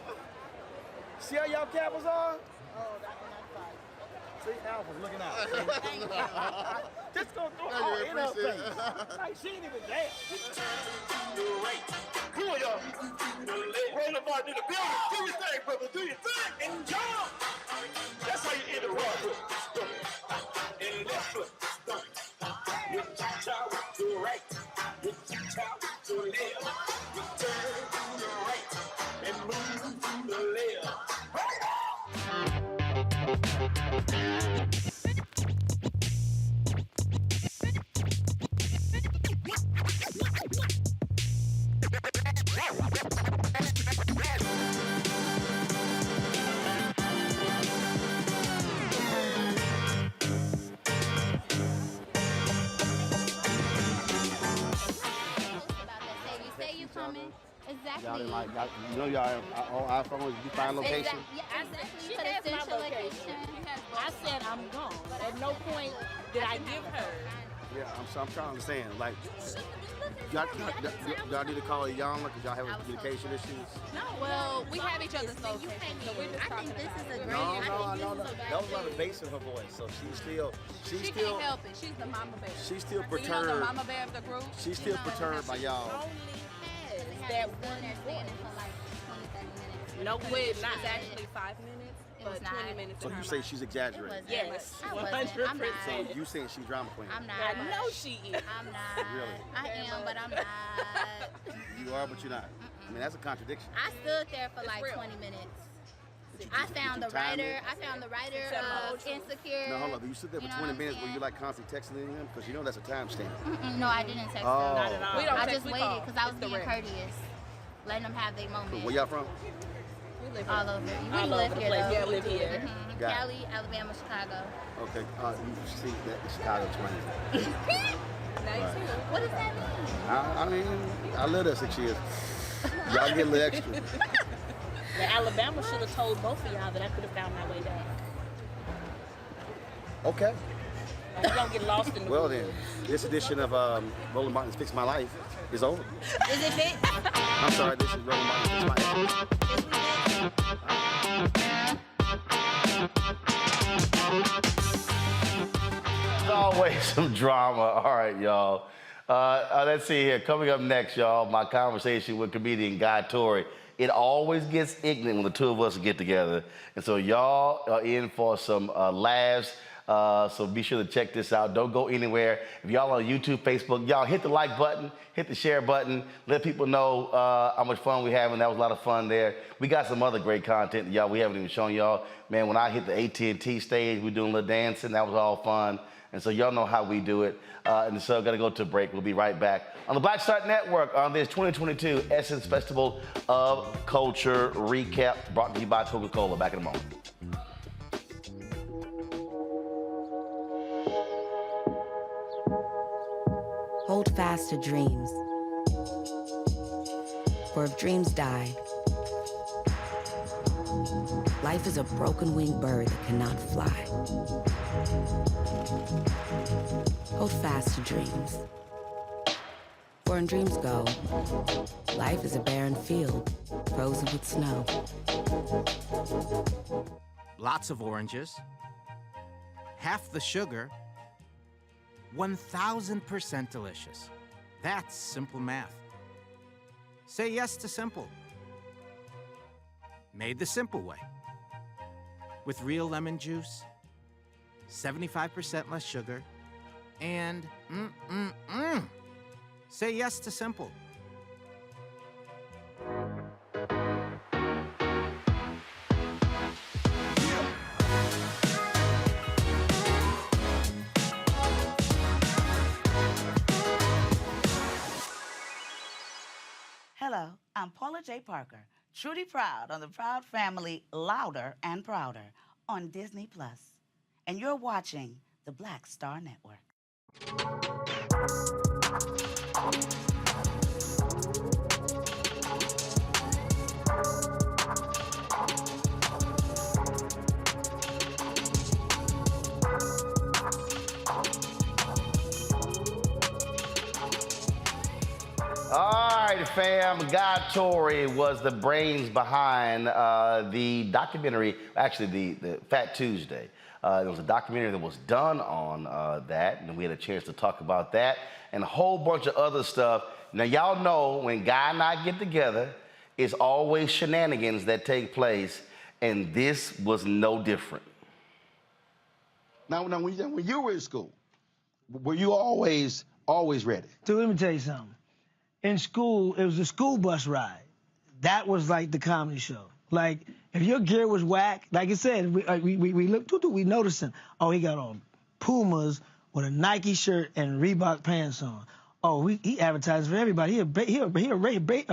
See how y'all capitals are? Oh, that one I'm fine. See, Alpha's looking out. Thank you. Just gonna throw Thank all you, in her appreciate face. it. Like, she ain't even there. Come on, y'all. Roland Martin in the building. Do your thing, brother. Do your thing. And jump. That's how you end the rock. And left foot. You child to the right. You child to the left. You turn to the right. And move to the left. Right on. Exactly. Y'all didn't like, you know y'all on iPhones, you find location? She has my location. I said I'm gone. At no point did I give her. Yeah, I'm trying to understand. Like, y'all need to call Yana because y'all having communication issues? No, well, we have each other's location, so we're just talking about it. No. That was a lot of bass in her voice, so she can't help it. She's the mama bear. She's still So you know the perturbed. mama bear of the group? She's still perturbed by y'all. That one standing for like 20, 30 minutes. No, it's not. It's actually 5 minutes, was but 20 minutes. So in you her say mind. she's exaggerating? Yes, I wasn't. 100%. I'm not. So you saying she's drama queen? I'm not. I know she is. I'm not. Really? I am, but I'm not. You are, but you're not. I mean, that's a contradiction. I stood there for like 20 minutes. I found the writer of Insecure. No, hold up. You stood there for 20 minutes where you like constantly texting him? Because you know that's a timestamp. No, I didn't text them. Not at all. I just waited because I was being courteous. Letting them have their moment. Where y'all from? We live all over. We All live over the here, place. though. Yeah, live here. Got it. Cali, Alabama, Chicago. Okay. You see that in Chicago 20. Right. What does that mean? I mean, I lived there 6 years. Y'all get a little extra. The Alabama should have told both of y'all that I could have found my way back. Okay. Like, you don't get lost in the Well then, this edition of Roland Martin's Fix My Life is over. Is it big? I'm sorry, this is Roland Martin's Fix My Life. There's always some drama. All right, y'all. Let's see here. Coming up next, y'all, my conversation with comedian Guy Torrey. It always gets ignorant when the two of us get together. And so y'all are in for some laughs. So be sure to check this out. Don't go anywhere. If y'all on YouTube, Facebook, y'all hit the like button, hit the share button. Let people know how much fun we having. That was a lot of fun there. We got some other great content that y'all we haven't even shown y'all. Man, when I hit the AT&T stage, we doing a little dancing. That was all fun. And so y'all know how we do it. And so gotta go to a break. We'll be right back on the Black Star Network on this 2022 Essence Festival of Culture recap brought to you by Coca-Cola. Back in a moment. Hold fast to dreams. For if dreams die, life is a broken-winged bird that cannot fly. Hold fast to dreams. For when dreams go, life is a barren field, frozen with snow. Lots of oranges, half the sugar, 1,000% delicious. That's simple math. Say yes to simple. Made the simple way. With real lemon juice, 75% less sugar, and say yes to simple. Hello, I'm Paula J. Parker, truly proud on the Proud Family Louder and Prouder on Disney+. And you're watching the Black Star Network. All right, fam. Guy Torry was the brains behind the documentary, actually the Fat Tuesday. There was a documentary that was done on that, and we had a chance to talk about that and a whole bunch of other stuff. Now, y'all know when Guy and I get together, it's always shenanigans that take place, and this was no different. Now when you were in school, were you always ready? Dude, let me tell you something. In school, it was a school bus ride. That was like the comedy show. Like, if your gear was whack, like I said, we looked, we noticed him. Oh, he got on Pumas with a Nike shirt and Reebok pants on. Oh, he advertised for everybody. He a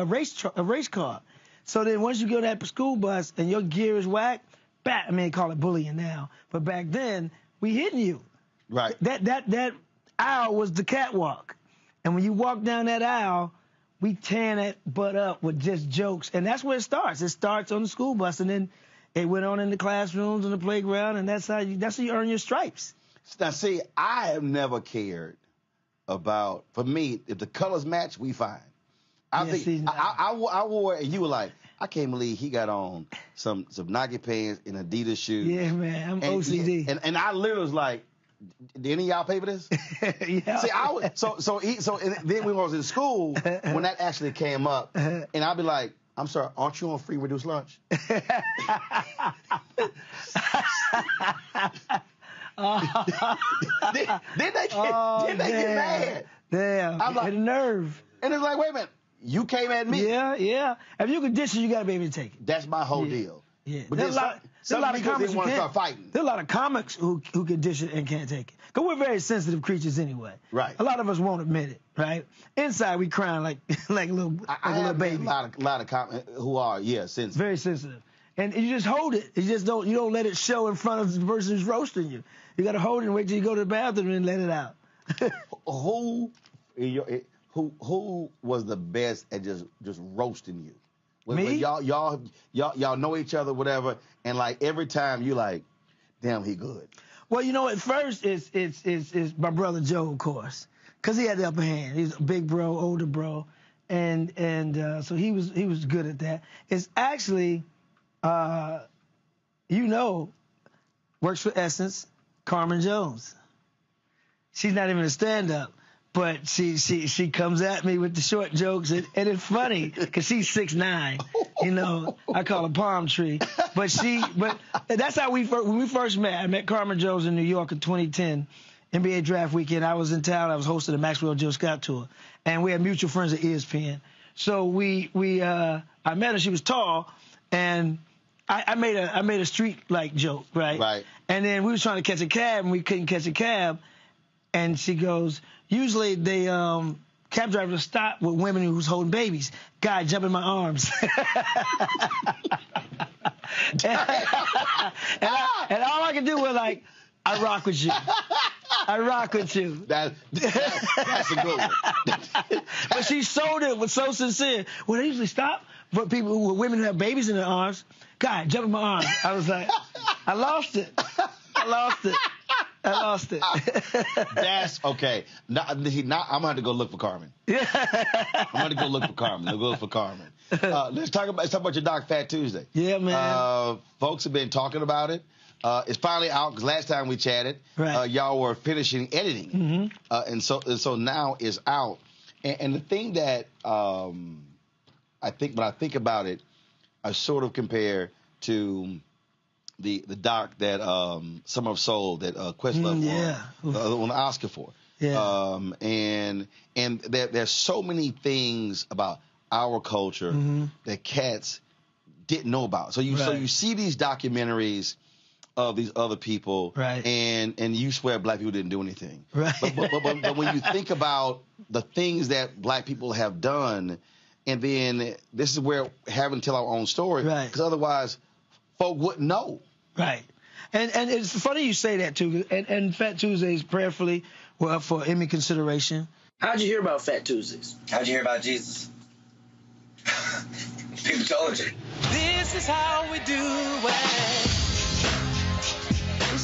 race car. So then once you go to that school bus and your gear is whack, I mean, call it bullying now, but back then, we hitting you. Right. That aisle was the catwalk. And when you walk down that aisle, we tearing that butt up with just jokes. And that's where it starts. It starts on the school bus, and then it went on in the classrooms and the playground, and that's how you earn your stripes. Now, see, I have never cared about, for me, if the colors match, we fine. I wore it, and you were like, I can't believe he got on some Nike pants and Adidas shoes. Yeah, man, I'm OCD. And I literally was like, did any of y'all pay for this? Yeah. See, I was and then when I was in school, when that actually came up, and I'd be like, I'm sorry, aren't you on free reduced lunch? Then they get mad. Damn, I'm like, the nerve. And it's like, wait a minute, you came at me. Yeah. If you can dish it, you gotta be able to take it. That's my whole deal. Yeah. But There's a lot of comics who want to start fighting. There's a lot of comics who can dish it and can't take it. Because we're very sensitive creatures anyway. Right. A lot of us won't admit it, right? Inside, we crying like a little baby. A lot of comics who are, sensitive. Very sensitive. And you just hold it. You don't let it show in front of the person who's roasting you. You got to hold it and wait till you go to the bathroom and let it out. Who was the best at just roasting you? Me? Y'all know each other, whatever, and like every time you like, damn, he good. Well, at first it's my brother Joe, of course, because he had the upper hand. He's a big bro, older bro, and so he was good at that. It's actually, works for Essence, Carmen Jones. She's not even a stand-up. But she comes at me with the short jokes, and it's funny because she's 6'9". I call her palm tree. But that's how when we first met. I met Carmen Jones in New York in 2010, NBA Draft Weekend. I was in town. I was hosting the Maxwell Jill Scott tour, and we had mutual friends at ESPN. So I met her. She was tall, and I made a street like joke, right? Right. And then we was trying to catch a cab, and we couldn't catch a cab, and she goes, usually they cab drivers stop with women who's holding babies. Guy, jump in my arms. and all I could do was like, I rock with you. I rock with you. That's a good one. But she sold it was so sincere. Well, they usually stop for women who have babies in their arms. Guy, jump in my arms. I was like, I lost it. That's okay. Now I'm gonna have to go look for Carmen. Yeah. I'm gonna go look for Carmen. Let's talk about your doc, Fat Tuesday. Yeah, man. Folks have been talking about it. It's finally out because last time we chatted, right. Y'all were finishing editing, and so now it's out. And the thing that I think when I think about it, I sort of compare to the doc that Summer of Soul that Questlove won the Oscar for. Yeah. And there's so many things about our culture that cats didn't know about. So you see these documentaries of these other people, right? And you swear black people didn't do anything, right? But when you think about the things that black people have done, and then this is where having to tell our own story, right? Because otherwise, folk wouldn't know. Right. And it's funny you say that, too. And Fat Tuesdays prayerfully were up for Emmy consideration. How'd you hear about Fat Tuesdays? How'd you hear about Jesus? People told you. This is how we do it.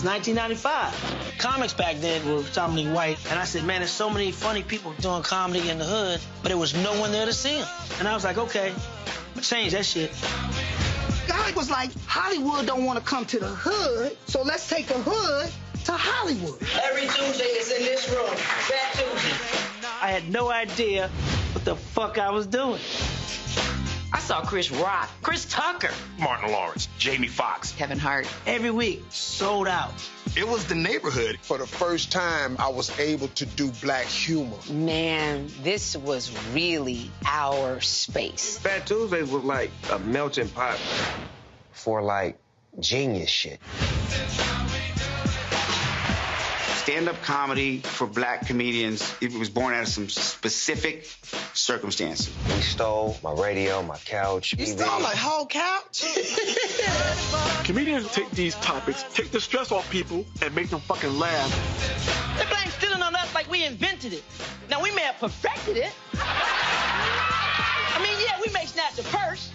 It's 1995. Comics back then were predominantly white, and I said, man, there's so many funny people doing comedy in the hood, but there was no one there to see them. And I was like, okay, I'm gonna change that shit. Guy was like, Hollywood don't want to come to the hood, so let's take the hood to Hollywood. Every Tuesday is in this room. Fat Tuesday. I had no idea what the fuck I was doing. I saw Chris Rock, Chris Tucker, Martin Lawrence, Jamie Foxx, Kevin Hart. Every week, sold out. It was the neighborhood. For the first time, I was able to do black humor. Man, this was really our space. Fat Tuesdays was like a melting pot for like genius shit. Stand-up comedy for black comedians, it was born out of some specific circumstances. We stole my radio, my couch. You stole my whole couch? Comedians take these topics, take the stress off people, and make them fucking laugh. They blame stealing on us like we invented it. Now, we may have perfected it. I mean, yeah, we may snatch a purse,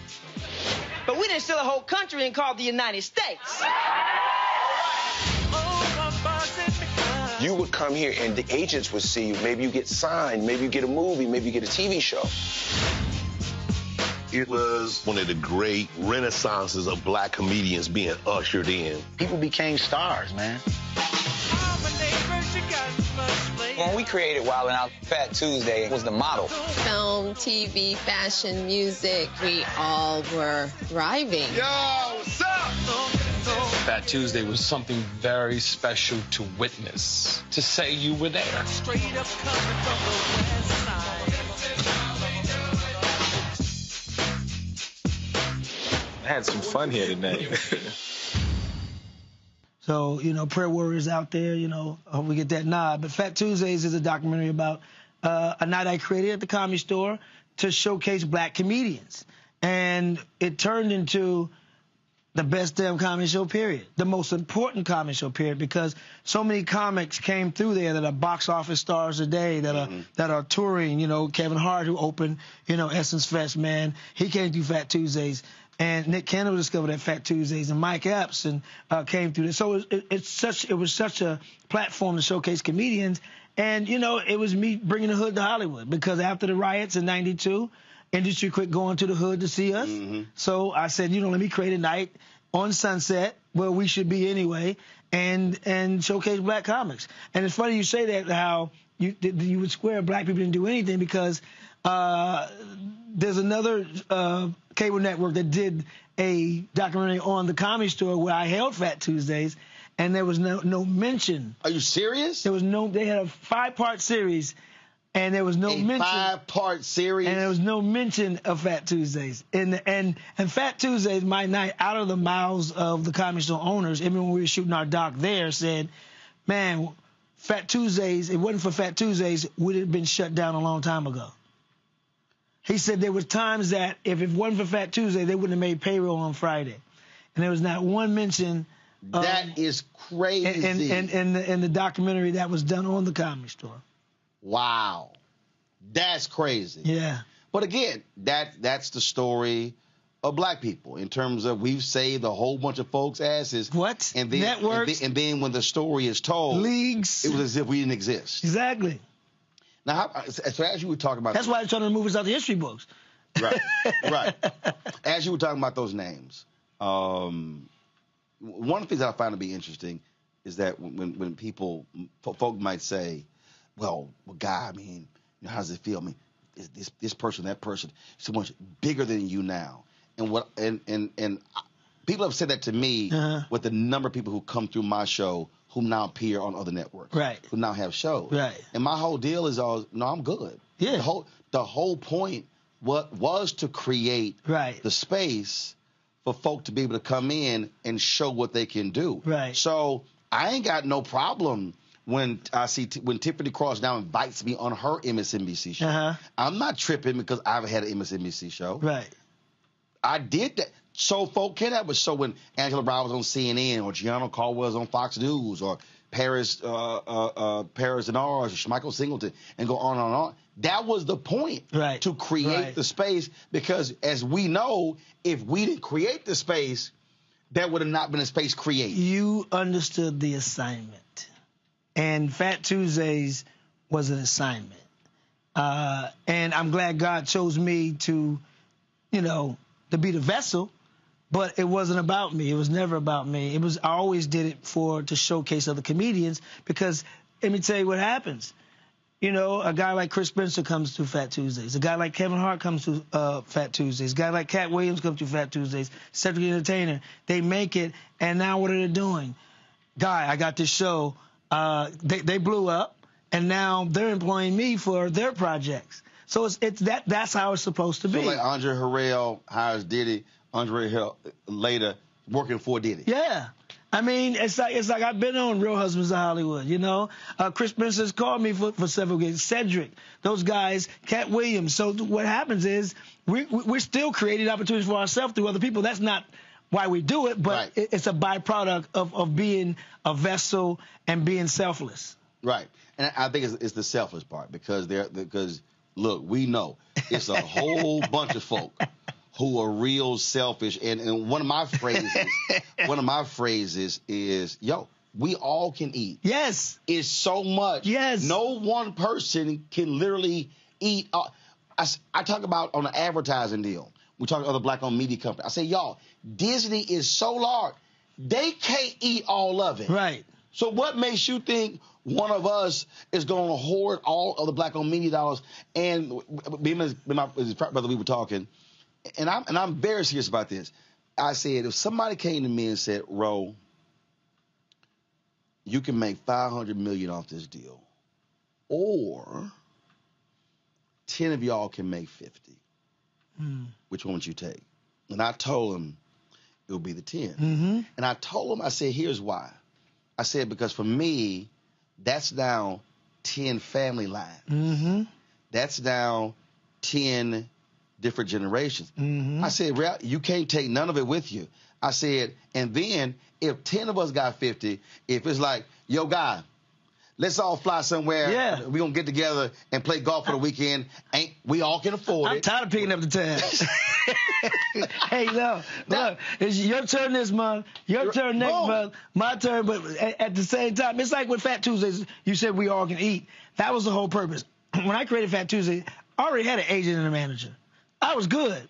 but we didn't steal a whole country and call it the United States. You would come here and the agents would see you. Maybe you get signed, maybe you get a movie, maybe you get a TV show. It was one of the great renaissances of black comedians being ushered in. People became stars, man. When we created Wild 'N Out, Fat Tuesday was the model. Film, TV, fashion, music, we all were thriving. Yo, what's up? Fat Tuesday was something very special to witness, to say you were there. I had some fun here today. So, you know, prayer warriors out there, you know, I hope we get that nod. But Fat Tuesdays is a documentary about a night I created at the Comedy Store to showcase black comedians. And it turned into the best damn comedy show, period. The most important comedy show, period, because so many comics came through there that are box office stars today, that are touring. You know, Kevin Hart, who opened, you know, Essence Fest, man, he came through Fat Tuesdays. And Nick Cannon discovered at Fat Tuesdays, and Mike Epps came through this. So it was such a platform to showcase comedians. And, you know, it was me bringing the hood to Hollywood, because after the riots in '92, industry quit going to the hood to see us. So I said, you know, let me create a night on Sunset where we should be anyway, and showcase black comics. And it's funny you say that, how you would swear black people didn't do anything, because there's another cable network that did a documentary on the Comedy Store where I held Fat Tuesdays, and there was no mention. Are you serious? There was no. They had a 5-part series, and there was no mention. 5-part series. And there was no mention of Fat Tuesdays. And Fat Tuesdays, my night, out of the mouths of the Comedy Store owners, even when we were shooting our doc there, said, man, Fat Tuesdays, it wasn't for Fat Tuesdays, would have been shut down a long time ago. He said there was times that if it wasn't for Fat Tuesday, they wouldn't have made payroll on Friday. And there was not one mention. That is crazy. In the documentary that was done on the Comedy Store. Wow. That's crazy. Yeah. But again, that's the story of black people, in terms of we've saved a whole bunch of folks' asses. What? And then, networks. And then when the story is told, leagues. It was as if we didn't exist. Exactly. Now, so as you were talking about... That's why they're trying to remove us out of the history books. Right, right. As you were talking about those names, one of the things that I find to be interesting is that when folk might say, well, Guy, I mean, you know, how does it feel? I mean, is this person, that person, so much bigger than you now? And people have said that to me with the number of people who come through my show who now appear on other networks, right? Who now have shows, right? And my whole deal is, no, I'm good. Yeah. The whole point was to create the space for folk to be able to come in and show what they can do. Right. So I ain't got no problem when I see when Tiffany Cross now invites me on her MSNBC show. I'm not tripping because I've had an MSNBC show. Right. I did that. So folk can have a show when Angela Brown was on CNN, or Gianna Caldwell was on Fox News, or Paris Denars, or Michael Singleton, and go on and on. That was the point, right? To create the space, because as we know, if we didn't create the space, there would have not been a space created. You understood the assignment. And Fat Tuesdays was an assignment. And I'm glad God chose me to, to be the vessel, but it wasn't about me. It was never about me. I always did it to showcase other comedians, because let me tell you what happens. A guy like Chris Spencer comes to Fat Tuesdays. A guy like Kevin Hart comes to Fat Tuesdays. A guy like Cat Williams comes to Fat Tuesdays. Cedric the Entertainer. They make it, and now what are they doing? Guy, I got this show. They blew up. And now they're employing me for their projects. So that's how it's supposed to be. So like Andre Harrell hires Diddy, Andre Harrell later working for Diddy. Yeah. I mean, it's like I've been on Real Husbands of Hollywood, Chris Spencer's called me for several gigs. Cedric, those guys, Cat Williams. So what happens is we're still creating opportunities for ourselves through other people. That's not why we do it, but it's a byproduct of being a vessel and being selfless. Right. And I think it's the selfless part, because look, we know it's a whole bunch of folk who are real selfish. And one of my phrases is, yo, we all can eat. Yes. It's so much. Yes. No one person can literally eat. I talk about on an advertising deal. We talk to other black-owned media companies. I say, y'all, Disney is so large, they can't eat all of it. Right. So what makes you think one of us is going to hoard all of the black-owned media dollars? And me and my brother, we were talking, and I'm very serious about this. I said, if somebody came to me and said, Ro, you can make $500 million off this deal, or 10 of y'all can make 50. Which one would you take? And I told him it would be the 10. Mm-hmm. And I told him, I said, here's why. I said, because for me, that's now 10 family lines. Mm-hmm. That's now 10 different generations. Mm-hmm. I said, you can't take none of it with you. I said, and then if 10 of us got 50, if it's like, yo, Guy, let's all fly somewhere. Yeah. We're going to get together and play golf for the weekend. We all can afford it. I'm tired of picking up the tabs. Hey, look, it's your turn this month, your turn next month, my turn, but at the same time, it's like with Fat Tuesdays, you said we all can eat. That was the whole purpose. When I created Fat Tuesday, I already had an agent and a manager. I was good.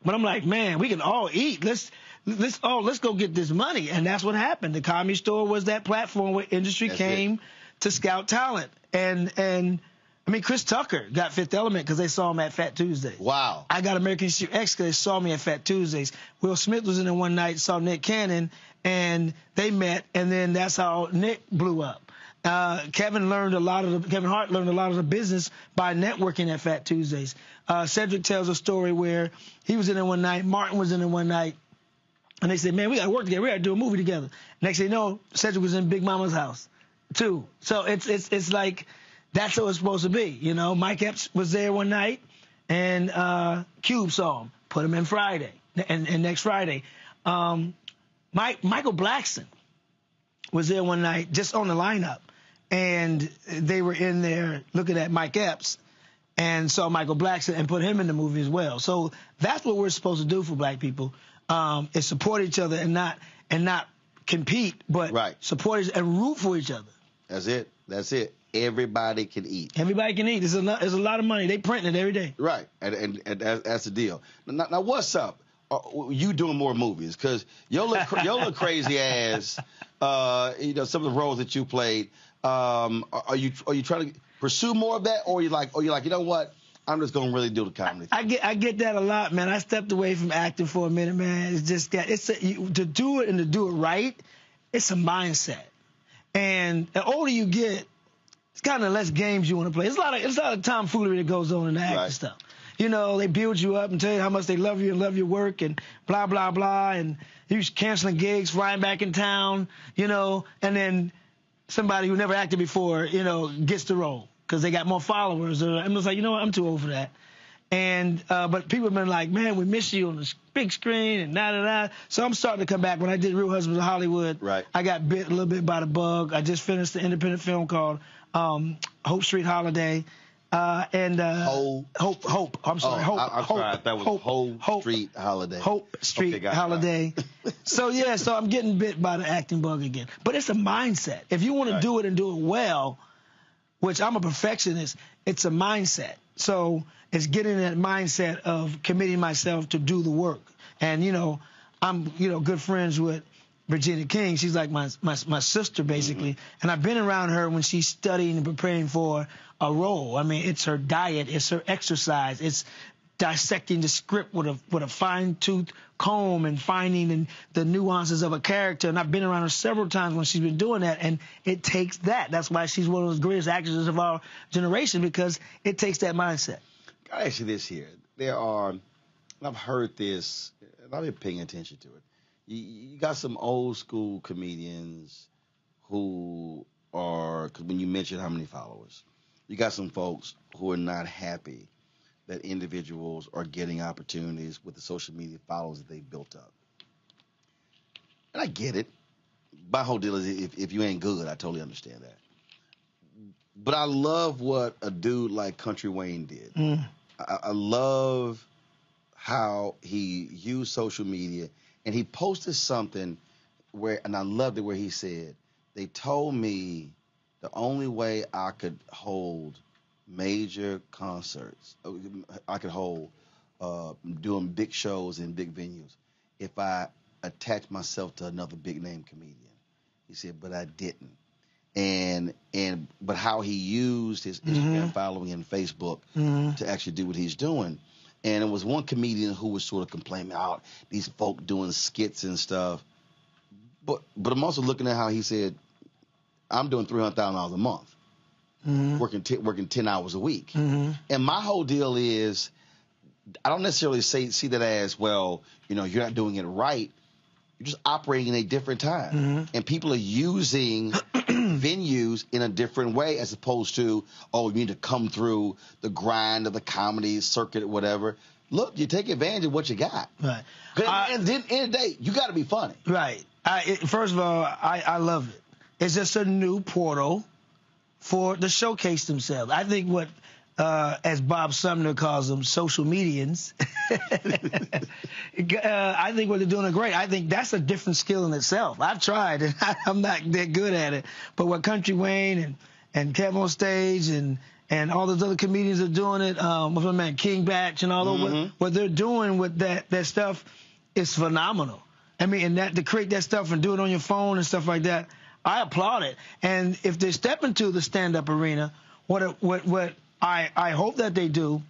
But I'm like, man, we can all eat. Let's go get this money. And that's what happened. The Comedy Store was that platform where industry came to scout talent. And I mean, Chris Tucker got Fifth Element because they saw him at Fat Tuesdays. Wow. I got American History X because they saw me at Fat Tuesdays. Will Smith was in there one night, saw Nick Cannon, and they met, and then that's how Nick blew up. Kevin Hart learned a lot of the business by networking at Fat Tuesdays. Cedric tells a story where he was in there one night, Martin was in there one night, and they said, man, we got to work together. We got to do a movie together. Next thing you know, Cedric was in Big Mama's house, too. So it's like that's what it's supposed to be. Mike Epps was there one night, and Cube saw him, put him in Friday, and next Friday. Michael Blackson was there one night, just on the lineup, and they were in there looking at Mike Epps and saw Michael Blackson and put him in the movie as well. So that's what we're supposed to do for black people, is support each other and not compete, but support and root for each other. That's it. Everybody can eat. Everybody can eat. There's a lot of money. They printing it every day. Right, and that's the deal. Now what's up? You doing more movies? Because your little crazy ass, some of the roles that you played. Are you trying to pursue more of that, or are you like, you know what? I'm just gonna really do the comedy. I get that a lot, man. I stepped away from acting for a minute, man. It's just that to do it and to do it right. It's a mindset, and the older you get, it's kind of less games you want to play. It's a lot of tomfoolery that goes on in the acting stuff. They build you up and tell you how much they love you and love your work and blah, blah, blah. And you're canceling gigs, flying back in town, and then somebody who never acted before, gets the role because they got more followers. I'm just like, you know what, I'm too old for that. And but people have been like, man, we miss you on the big screen and da-da-da. So I'm starting to come back. When I did Real Husbands of Hollywood, I got bit a little bit by the bug. I just finished the independent film called Hope Street Holiday. Hope. I'm sorry, Hope. I'm sorry. That was Hope Street Holiday. Hope Street Holiday. So I'm getting bit by the acting bug again. But it's a mindset. If you want to do it and do it well, which I'm a perfectionist, it's a mindset. So it's getting that mindset of committing myself to do the work. And, I'm, good friends with Regina King. She's like my sister, basically. And I've been around her when she's studying and preparing for a role. I mean, it's her diet, it's her exercise, it's dissecting the script with a fine-tooth comb and finding the nuances of a character. And I've been around her several times when she's been doing that, and it takes that. That's why she's one of those greatest actresses of our generation, because it takes that mindset. I ask you this here. There are, and I've heard this, and I've been paying attention to it. You got some old school comedians who are, because when you mention how many followers, you got some folks who are not happy that individuals are getting opportunities with the social media followers that they've built up. And I get it. My whole deal is if you ain't good, I totally understand that. But I love what a dude like Country Wayne did. I love how he used social media, and he posted something and I loved it, where he said, they told me the only way I could hold major concerts, I could hold doing big shows in big venues, if I attached myself to another big name comedian. He said, but I didn't. But how he used his Instagram following and Facebook to actually do what he's doing. And it was one comedian who was sort of complaining about these folk doing skits and stuff. But I'm also looking at how he said, I'm doing $300,000 a month, working 10 hours a week. And my whole deal is, I don't necessarily see that as, well, you're not doing it right. You're just operating in a different time. And people are using venues in a different way, as opposed to, you need to come through the grind of the comedy circuit or whatever. Look, you take advantage of what you got. Right. And then, in the day, you got to be funny. Right. First of all, I love it. It's just a new portal for to showcase themselves. I think what, as Bob Sumner calls them, social medians, I think what they're doing is great. I think that's a different skill in itself. I've tried, and I'm not that good at it. But what Country Wayne and Kev on Stage and all those other comedians are doing it, what's my man, King Batch and all those, what they're doing with that stuff is phenomenal. I mean, and to create that stuff and do it on your phone and stuff like that, I applaud it. And if they step into the stand-up arena, what I hope that they do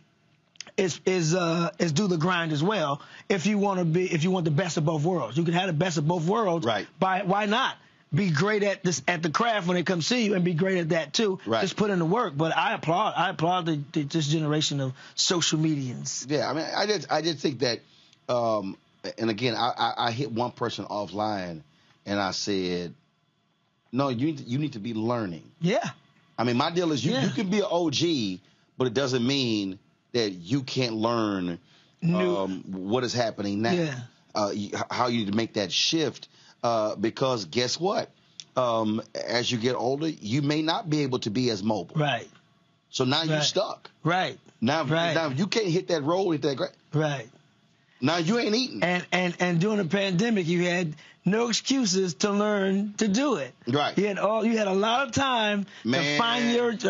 is do the grind as well. If you want the best of both worlds, you can have the best of both worlds. Right. Why not be great at the craft when they come see you, and be great at that too? Right. Just put in the work. But I applaud this generation of social medians. Yeah, I mean, I just think that, and again, I hit one person offline, and I said, no, you need to be learning. Yeah. I mean, my deal is you can be an OG, but it doesn't mean that you can't learn what is happening now. Yeah. How you need to make that shift, because guess what? As you get older, you may not be able to be as mobile. Right. So now you're stuck. Right. Now you can't hit that roll, hit that great. Right. Now you ain't eating. And during the pandemic, you had no excuses to learn to do it. Right. You had a lot of time to find your it.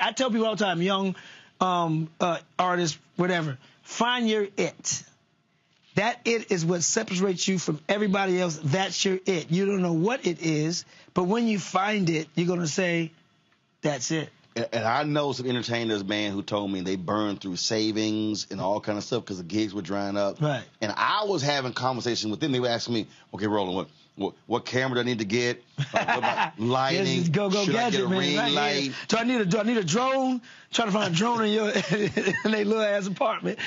I tell people all the time, young artists, whatever, find your it. That it is what separates you from everybody else. That's your it. You don't know what it is, but when you find it, you're gonna say, that's it. And I know some entertainers, man, who told me they burned through savings and all kind of stuff because the gigs were drying up. Right. And I was having conversations with them. They were asking me, okay, Roland, what camera do I need to get? What about lighting? Yes, go Should gadget, I get a ring man. light? Yeah. Do I need a drone? Trying to find a drone in your in their little ass apartment.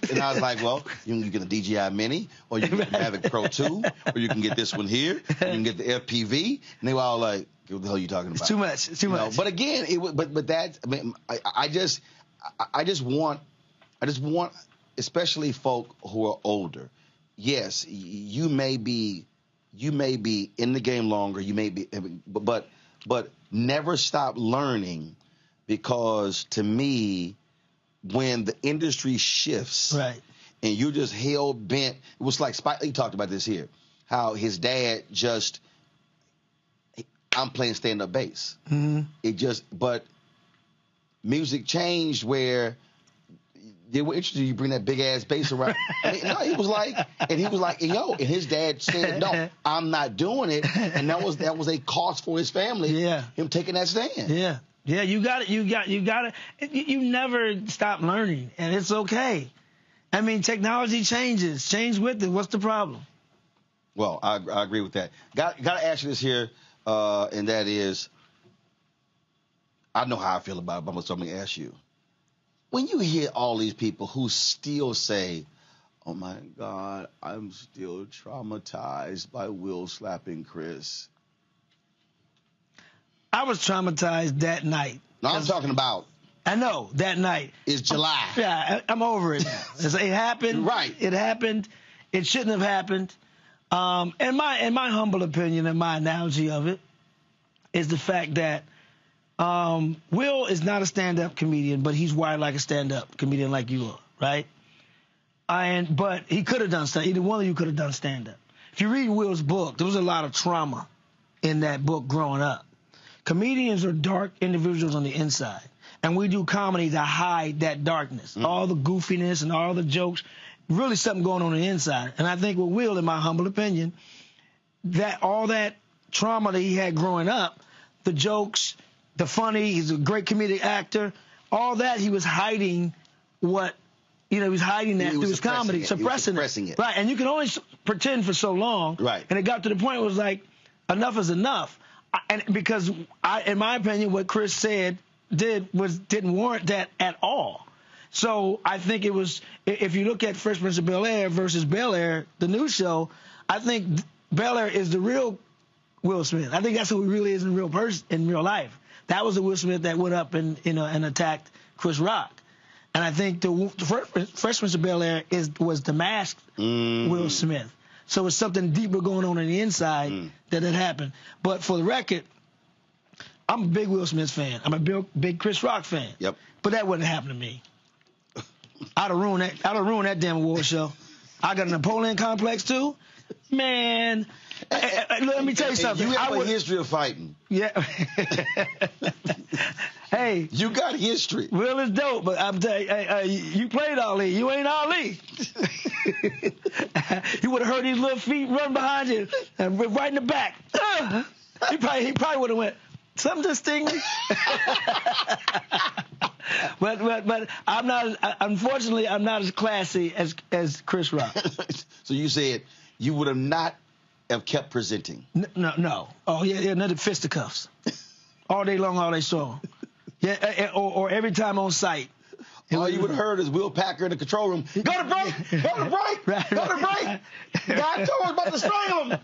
And I was like, well, you can get a DJI Mini, or you can get the Mavic Pro 2, or you can get this one here. You can get the FPV. And they were all like, what the hell are you talking about? It's too much. It's too much. But again, but that, I mean, I just want, especially folk who are older. Yes, you may be in the game longer. You may be, but never stop learning, because to me, when the industry shifts, right, and you're just hell bent, it was like Spike Lee talked about this here, how his dad just, I'm playing stand-up bass. But music changed where they were interested you bring that big ass bass around. I mean, no, he was like, and his dad said, no, I'm not doing it, and that was a cost for his family. Yeah, him taking that stand. Yeah, yeah, you got it. You never stop learning, and it's okay. I mean, technology changes. Change with it. What's the problem? Well, I agree with that. Got to ask you this here, and that is, I know how I feel about it, but I'm going to ask you. When you hear all these people who still say, oh, my God, I'm still traumatized by Will slapping Chris. I was traumatized that night. No, I'm talking about. I know, that night. It's July. I'm over it now. It happened. Right. It happened. It shouldn't have happened. In my humble opinion and my analogy of it is the fact that Will is not a stand-up comedian, but he's wired like a stand-up comedian like you are, right? But he could have done stand-up. Either one of you could have done stand-up. If you read Will's book, there was a lot of trauma in that book growing up. Comedians are dark individuals on the inside, and we do comedy to hide that darkness, all the goofiness and all the jokes, really something going on the inside. And I think with Will, in my humble opinion, that all that trauma that he had growing up, the jokes, the funny, he's a great comedic actor, all that he was hiding he was hiding that through his comedy, suppressing it. Right, and you can only pretend for so long. Right. And it got to the point where it was like, enough is enough. And because in my opinion, what Chris said didn't warrant that at all. So I think it was, if you look at Fresh Prince of Bel-Air versus Bel-Air, the new show, I think Bel-Air is the real Will Smith. I think that's who he really is in real life. That was the Will Smith that went up and attacked Chris Rock. And I think the Fresh Prince of Bel-Air was the masked Will Smith. So it's something deeper going on the inside that had happened. But for the record, I'm a big Will Smith fan. I'm a big Chris Rock fan. Yep. But that wouldn't happen to me. I'd have ruined that damn award show. I got a Napoleon complex too. Man, let me tell you something. You have a history of fighting. Yeah. Hey, you got history. Will is dope, but I'm telling you, you played Ali. You ain't Ali. You would have heard these little feet run behind you and right in the back. He probably would have went, something just sting me. But I'm not. Unfortunately, I'm not as classy as Chris Rock. So you said you would have not have kept presenting. No. Oh yeah, another fisticuffs. All day long, all day strong. Yeah, or every time on site. All you would have heard is Will Packer in the control room. Go to break! Go to break! Right. Go to break! Guy Torrey about to strangle him.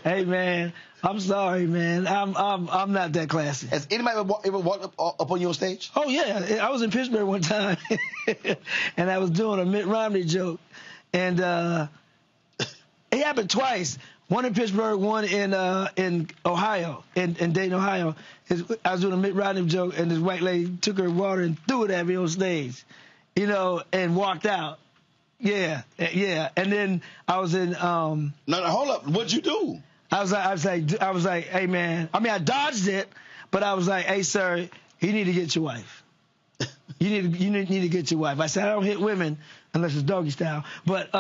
Hey man, I'm sorry, man. I'm not that classy. Has anybody ever walked up on you on stage? Oh yeah, I was in Pittsburgh one time, and I was doing a Mitt Romney joke, and it happened twice. One in Pittsburgh, one in Ohio, in Dayton, Ohio. I was doing a Mitt Romney joke, and this white lady took her water and threw it at me on stage, and walked out. Yeah. And then I was in. No, hold up. What'd you do? I was like, hey man. I mean, I dodged it, but I was like, hey sir, you need to get your wife. You need to get your wife. I said I don't hit women unless it's doggy style, but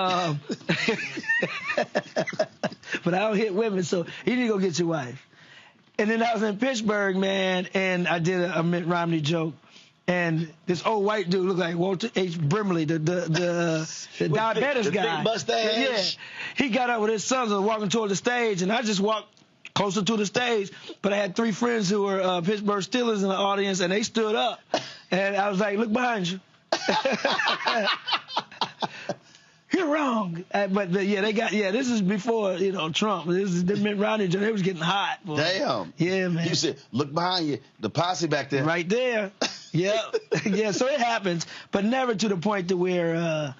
but I don't hit women, so you need to go get your wife. And then I was in Pittsburgh, man, and I did a Mitt Romney joke, and this old white dude looked like Walter H. Brimley, the diabetes guy. Big mustache. Yeah, he got up with his sons and was walking toward the stage, and I just walked closer to the stage, but I had three friends who were Pittsburgh Steelers in the audience, and they stood up, and I was like, look behind you. You're wrong. But this is before, Trump. This is the Mitt Romney joke. They was getting hot. Boy. Damn. Yeah, man. You said, look behind you. The posse back there. Right there. Yeah. Yeah, so it happens, but never to the point to where,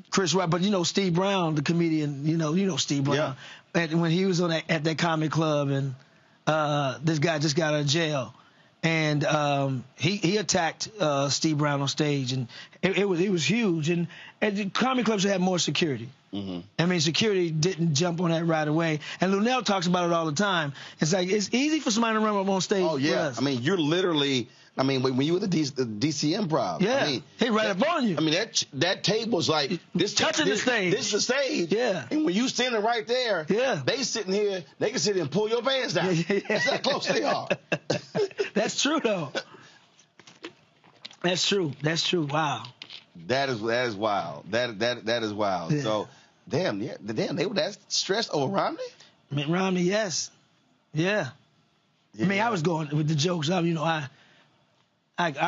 Chris Rock, but Steve Brown, the comedian, Steve Brown. Yeah. And when he was at that comedy club, and this guy just got out of jail, And he attacked Steve Brown on stage, and it was huge. And the comedy clubs should have more security. Mm-hmm. I mean, security didn't jump on that right away. And Lunel talks about it all the time. It's like it's easy for somebody to run up on stage. Oh yeah, I mean, you're literally. I mean, when you were the DC Improv, yeah, I mean, he right up on you. I mean, that table's like this touching the stage. This is the stage. Yeah. And when you standing right there, yeah, they sitting here, they can sit here and pull your pants down. Yeah. That's how close they are. That's true though. That's true. Wow. That is wild. That is wild. Yeah. So, damn, they were that stressed over Romney? I mean, Romney, yes. Yeah. I mean, I was going with the jokes. I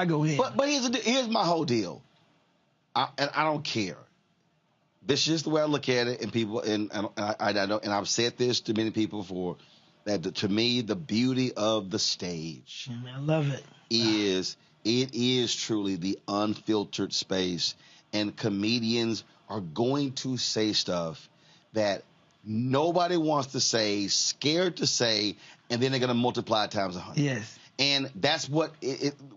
go in. But here's my whole deal. And I don't care. This is just the way I look at it, and people, and I know, and I've said this to many people before, that to me the beauty of the stage, I love it. It is truly the unfiltered space, and comedians are going to say stuff that nobody wants to say, scared to say, and then they're going to multiply it times 100. Yes. And that's what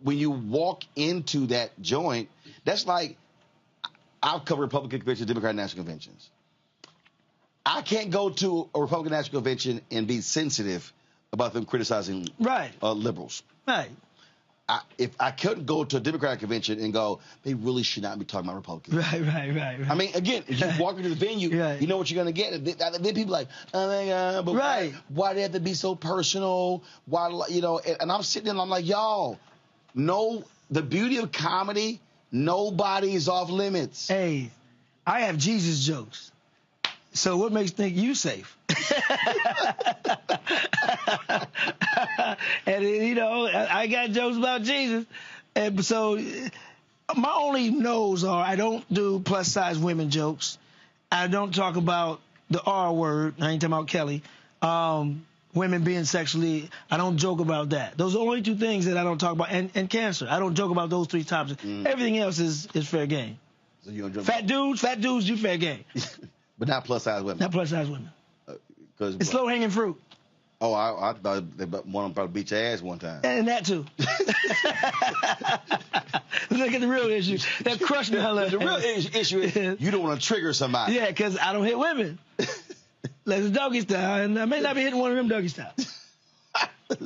when you walk into that joint, that's like, I've covered Republican conventions, Democratic national conventions. I can't go to a Republican national convention and be sensitive about them criticizing liberals. Right. If I couldn't go to a Democratic convention and go, they really should not be talking about Republicans. Right. I mean, again, if you walk into the venue, you know what you're going to get. Then people like, oh my God, but why do they have to be so personal? Why, and I'm sitting there and I'm like, y'all, no, the beauty of comedy, nobody's off limits. Hey, I have Jesus jokes. So what makes you think you safe? And, I got jokes about Jesus. And so my only no's are I don't do plus-size women jokes. I don't talk about the R word. I ain't talking about Kelly. Women being sexually, I don't joke about that. Those are the only two things that I don't talk about. And cancer. I don't joke about those three topics. Everything else is fair game. So you don't joke fat dudes, you fair game. But not plus-size women. Not plus-size women. It's low-hanging fruit. Oh, I thought one of them probably beat your ass one time. And that too. Look at the real issue. That crushed me. The real issue is you don't want to trigger somebody. Yeah, because I don't hit women. Like it's doggy style, and I may not be hitting one of them doggy style. But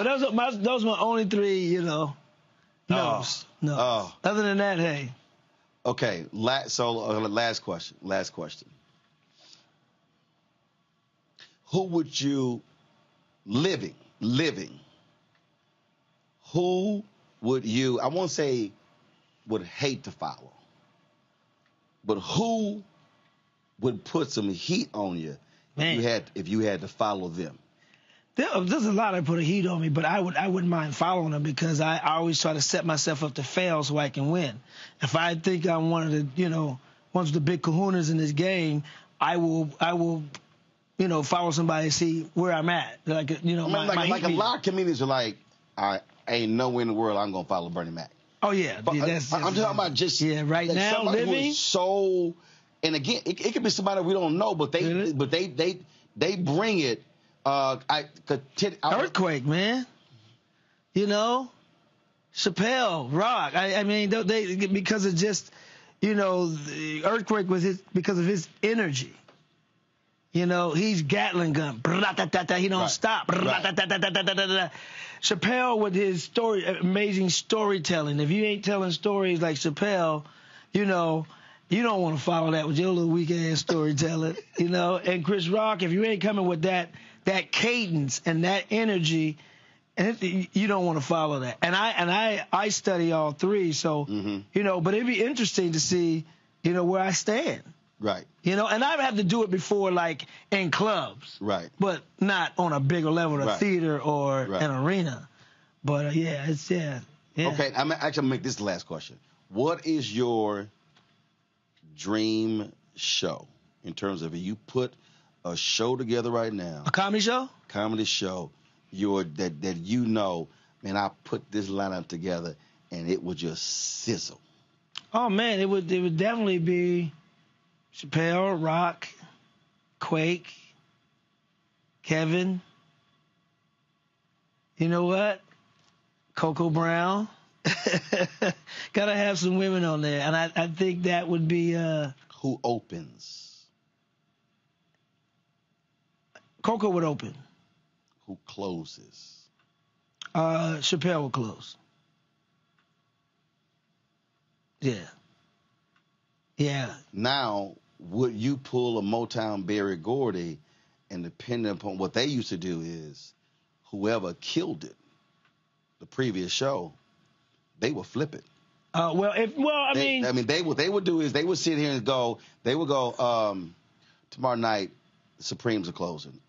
those are my only three, no's. Oh. Other than that, hey. Okay, last question. Who would you, living, who would you, I won't say would hate to follow, but who would put some heat on you if you had to follow them? There's a lot that put a heat on me, but I wouldn't mind following them because I always try to set myself up to fail so I can win. If I think I'm one of the big kahunas in this game, I will follow somebody and see where I'm at. Like a lot of comedians are like, I ain't nowhere in the world I'm gonna follow Bernie Mac. Oh yeah, but I'm talking about just right like now somebody living. Who is so, and again, it could be somebody we don't know, but they bring it. Earthquake, man. Chappelle, Rock. I mean, they because of just, the Earthquake because of his energy. He's Gatling gun. He don't stop. Chappelle with his amazing storytelling. If you ain't telling stories like Chappelle, you don't want to follow that with your little weak ass storytelling. And Chris Rock, if you ain't coming with that cadence and that energy, and you don't want to follow that. And I study all three, so but it'd be interesting to see, where I stand. Right. And I've had to do it before, like in clubs. Right. But not on a bigger level, a theater or an arena. But Okay, I'm actually gonna make this the last question. What is your dream show in terms of if you put a show together right now? A comedy show? Comedy show. Man, I put this lineup together and it would just sizzle. Oh man, it would definitely be Chappelle, Rock, Quake, Kevin. You know what? Coco Brown. Gotta have some women on there, and I think that would be. Who opens? Coco would open. Who closes? Chappelle would close. Yeah. Yeah. Now, would you pull a Motown Berry Gordy, and depending upon what they used to do is, whoever killed it, the previous show, they would flip it. I mean, they would do is they would sit here and go, tomorrow night, the Supremes are closing,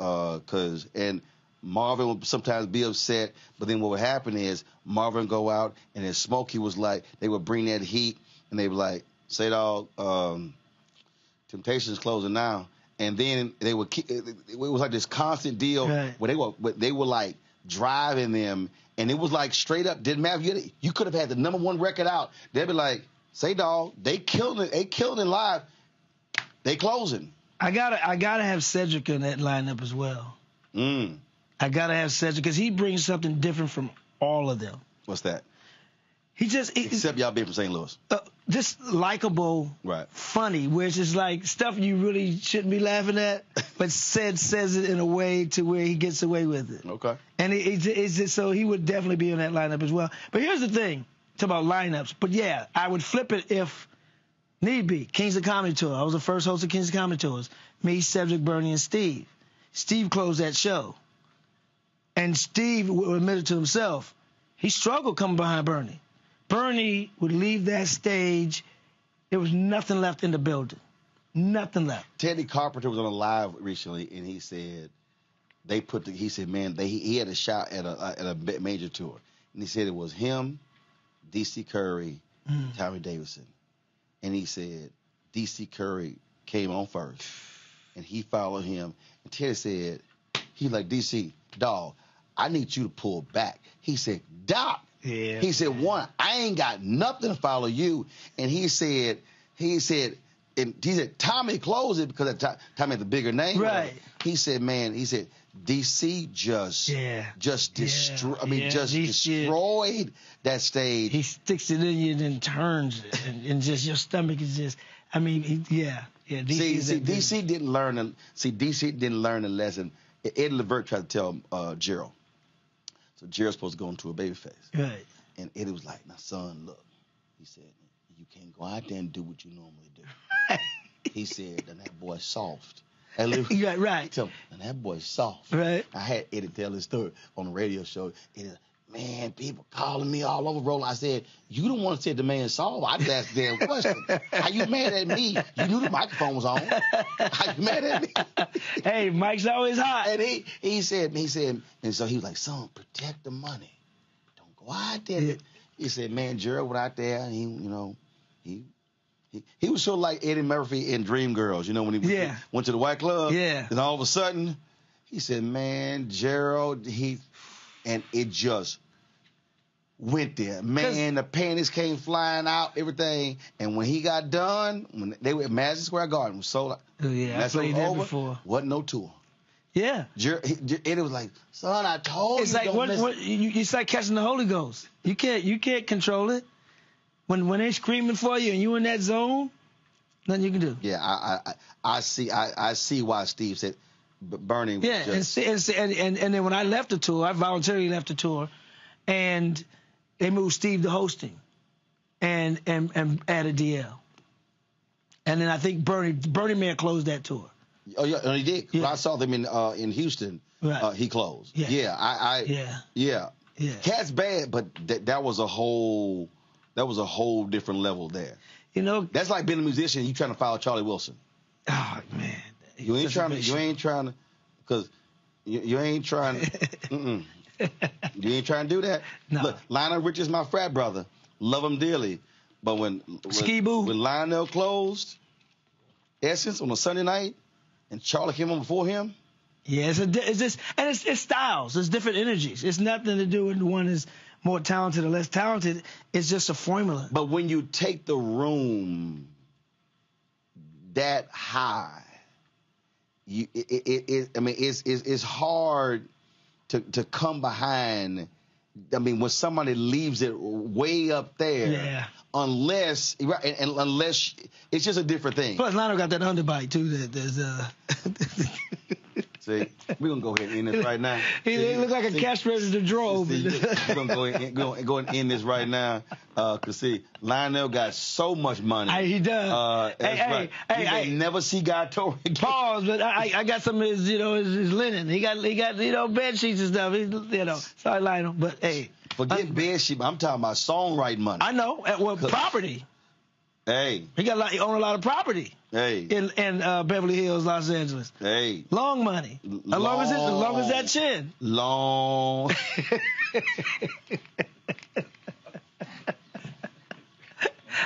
and Marvin would sometimes be upset, but then what would happen is Marvin would go out, and then Smokey was like, they would bring that heat, and they would like, say dog, Temptation's closing now, and then they would it was like this constant deal where they were like driving them, and it was like straight up, didn't matter. You could have had the #1 record out. They'd be like, say dog, they killed it live. They closing. I gotta have Cedric in that lineup as well. I gotta have Cedric because he brings something different from all of them. What's that? Except y'all being from St. Louis. Just likable, funny, where it's just like stuff you really shouldn't be laughing at, but says it in a way to where he gets away with it. Okay. And so he would definitely be in that lineup as well. But here's the thing, talk about lineups. But yeah, I would flip it if need be. Kings of Comedy Tour. I was the first host of Kings of Comedy Tours. Me, Cedric, Bernie, and Steve. Steve closed that show. And Steve admitted to himself, he struggled coming behind Bernie. Bernie would leave that stage. There was nothing left in the building. Nothing left. Teddy Carpenter was on a live recently, and he said he had a shot at a major tour. And he said it was him, D.C. Curry, Tommy Davidson. And he said D.C. Curry came on first, and he followed him. And Teddy said, he's like, D.C., dog, I need you to pull back. He said, Doc. Yeah. He said, one, I ain't got nothing to follow you. And he said, Tommy closed it because Tommy had the bigger name. Right. He said, DC destroyed that stage. He sticks it in you and then turns it, and just your stomach is just, DC didn't learn the lesson. Ed Levert tried to tell Gerald. So Gerald's supposed to go into a baby face. Right. And Eddie was like, now, son, look. He said, you can't go out there and do what you normally do. He said, and that boy's soft. Yeah, right. And that boy's soft. Right. I had Eddie tell his story on the radio show. Eddie, man, people calling me all over Roland. I said, you don't want to say the man soft. I just asked the damn question. How you mad at me? You knew the microphone was on. How you mad at me? Hey, Mike's always hot. And he said, and so he was like, son, protect the money. Don't go out there. Yeah. He said, man, Gerald went out there and he was sort of like Eddie Murphy in Dreamgirls, when he went to the White Club. Yeah. And all of a sudden, he said, man, Gerald, and it just went there. Man, the panties came flying out, everything. And when he got done, when they were at Madison Square Garden, was sold out. Oh, yeah, I played that before. Wasn't no tour. Yeah. Eddie was like, son, I told you. It's like it's like catching the Holy Ghost. You can't control it. When they screaming for you and you in that zone, nothing you can do. Yeah, I see why Steve said Bernie was just... and then when I left the tour, I voluntarily left the tour, and they moved Steve to hosting, and added DL, and then I think Bernie may have closed that tour. Oh yeah, and he did. Yeah. When I saw them in Houston, he closed. Yeah. Cat's bad, but that was a whole different level there. That's like being a musician. You trying to follow Charlie Wilson. Oh man, you ain't trying to, because you ain't trying to. You ain't trying to do that. No. Look, Lionel Richie's my frat brother. Love him dearly, but when Lionel closed Essence on a Sunday night, and Charlie came on before him. Yeah, it's styles. It's different energies. It's nothing to do with one is more talented or less talented. It's just a formula. But when you take the room that high it's hard to come behind. I mean, when somebody leaves it way up there, unless unless it's just a different thing. Plus, Lionel got that underbite too. That there's See, we're gonna go ahead and end this right now. He look like a cash register drove. We're gonna go ahead and end this right now. Cause see, Lionel got so much money. He does. You may never see Guy Torrey again. Pause, but I got some of his, his linen. He got bed sheets and stuff. Sorry, Lionel, but hey. Forget bed sheets. I'm talking about songwriting money. I know. Well, property. Hey. He own a lot of property. Hey. In Beverly Hills, Los Angeles. Hey. Long money. As long as that chin. Long.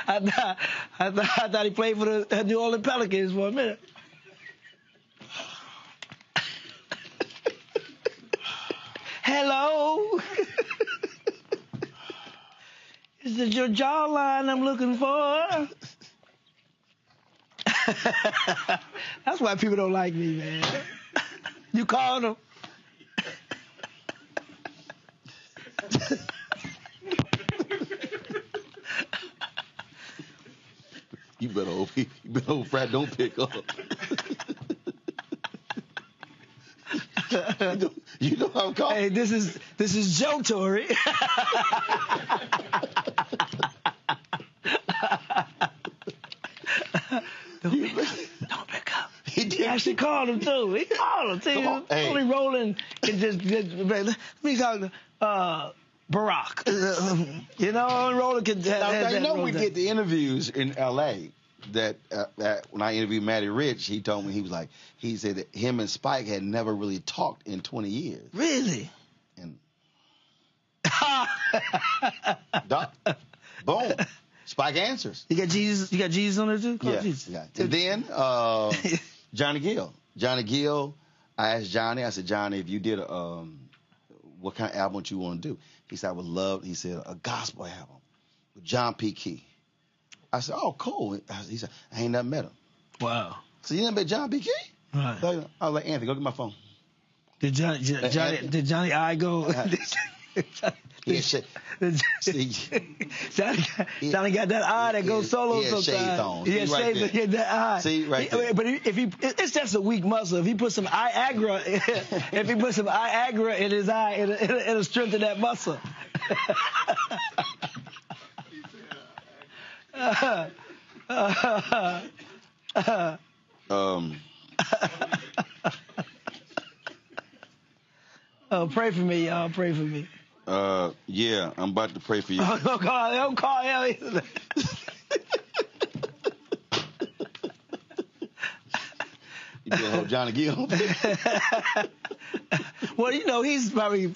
I thought he played for the New Orleans Pelicans for a minute. Hello. Is it your jawline I'm looking for? That's why people don't like me, man. You called them. You better hope Frat don't pick up. You know how I'm calling? Hey, this is Joe Torry. Don't pick up. He actually called him too. He called him. See, only Roland can just let me talk to Barack. Roland can. We get the interviews in L.A. that when I interviewed Matty Rich, he told me he said that him and Spike had never really talked in 20 years. Really? And boom, Spike answers. You got Jesus on there too? Yeah. And then Johnny Gill. I asked Johnny. I said, Johnny, if you did what kind of album would you want to do? He said, I would love. He said a gospel album with John P. Key. I said, oh, cool. He said, I ain't never met him. Wow. So you never met John P. Key? Right. I was like, Anthony, go get my phone. Did Johnny I go? Johnny got that eye that goes solo sometimes. Shades on. He had shades on that eye. See, right there. But it's just a weak muscle. If he put some Viagra in his eye, it'll strengthen that muscle. Pray for me, y'all. Pray for me. Yeah, I'm about to pray for you. Don't call him. You better hope Johnny Gill. Well, he's probably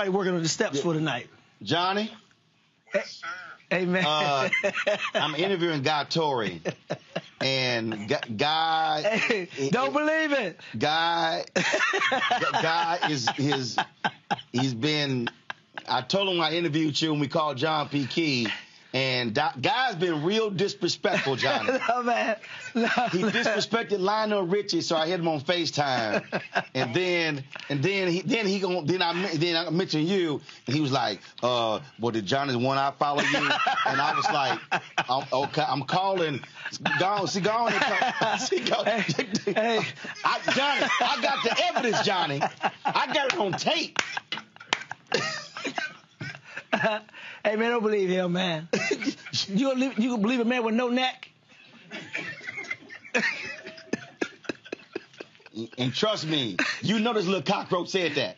working on the steps for tonight. Johnny. Hey, man. I'm interviewing Guy Torrey. And Guy... Hey, don't believe it. Guy he's been... I told him I interviewed you when we called John P. Key. And Guy's been real disrespectful, Johnny. No, man. No, he disrespected Lionel Richie, so I hit him on FaceTime. And then I mentioned you, and he was like, well, did Johnny want I follow you? And I was like, okay, I'm calling. Go on. Johnny, I got the evidence, Johnny. I got it on tape. Hey, man, don't believe him, man. You gonna believe a man with no neck? And trust me, this little cockroach said that.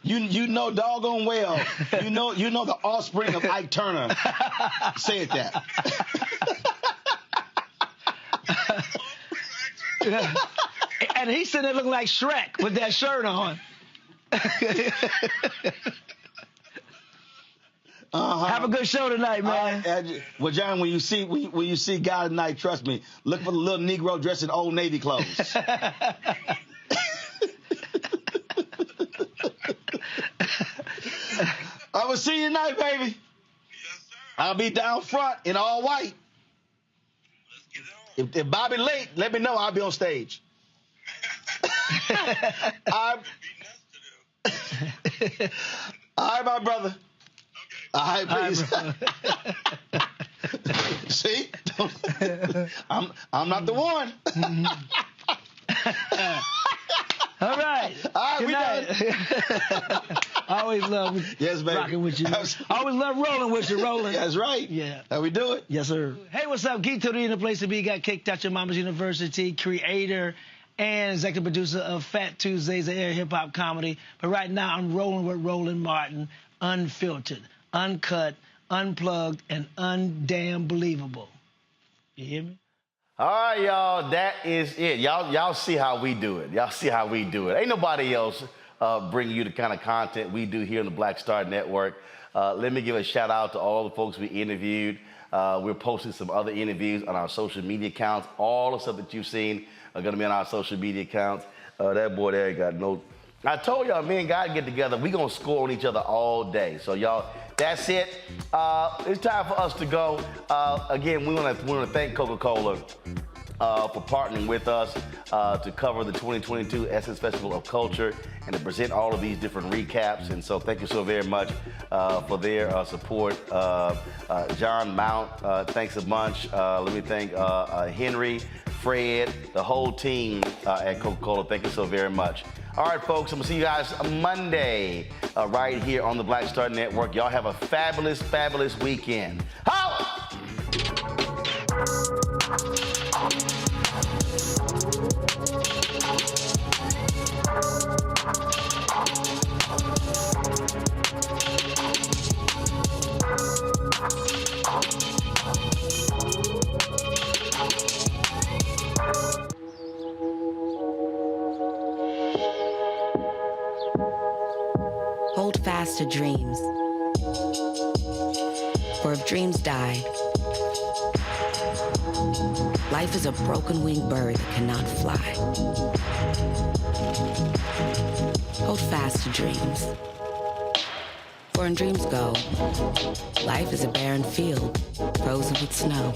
you know doggone well, you know the offspring of Ike Turner said that. And he's sitting there looking like Shrek with that shirt on. Have a good show tonight, man. Well, John, when you see Guy tonight, trust me, look for the little Negro dressed in Old Navy clothes. I will see you tonight, baby. Yes, sir. I'll be down front in all white. Let's get it on. If Bobby late, let me know. I'll be on stage. All right, my brother. All right, please. See? I'm not the one. All right. All right, we done. I always love rocking with you. I always love rolling with you, Roland. That's right. Yeah. How we do it? Yes, sir. Hey, what's up? Guy Torrey in the place to be. Got kicked out your mama's university, creator and executive producer of Fat Tuesdays, an air hip-hop comedy. But right now, I'm rolling with Roland Martin, unfiltered, uncut, unplugged, and undamn believable. You hear me? All right, y'all, that is it. Y'all see how we do it. Y'all see how we do it. Ain't nobody else bring you the kind of content we do here on the Black Star Network. Let me give a shout out to all the folks we interviewed. We're posting some other interviews on our social media accounts. All the stuff that you've seen are gonna be on our social media accounts. That boy there got no... I told y'all, me and Guy get together, we gonna score on each other all day. So y'all, that's it. It's time for us to go. Again, we wanna thank Coca-Cola for partnering with us to cover the 2022 Essence Festival of Culture and to present all of these different recaps. And so thank you so very much for their support. John Mount, thanks a bunch. Let me thank Henry, Fred, the whole team at Coca-Cola. Thank you so very much. All right, folks, I'm gonna see you guys Monday right here on the Black Star Network. Y'all have a fabulous, fabulous weekend. Holla! Hold fast to dreams. For if dreams die, life is a broken-winged bird that cannot fly. Hold fast to dreams. For when dreams go, life is a barren field, frozen with snow.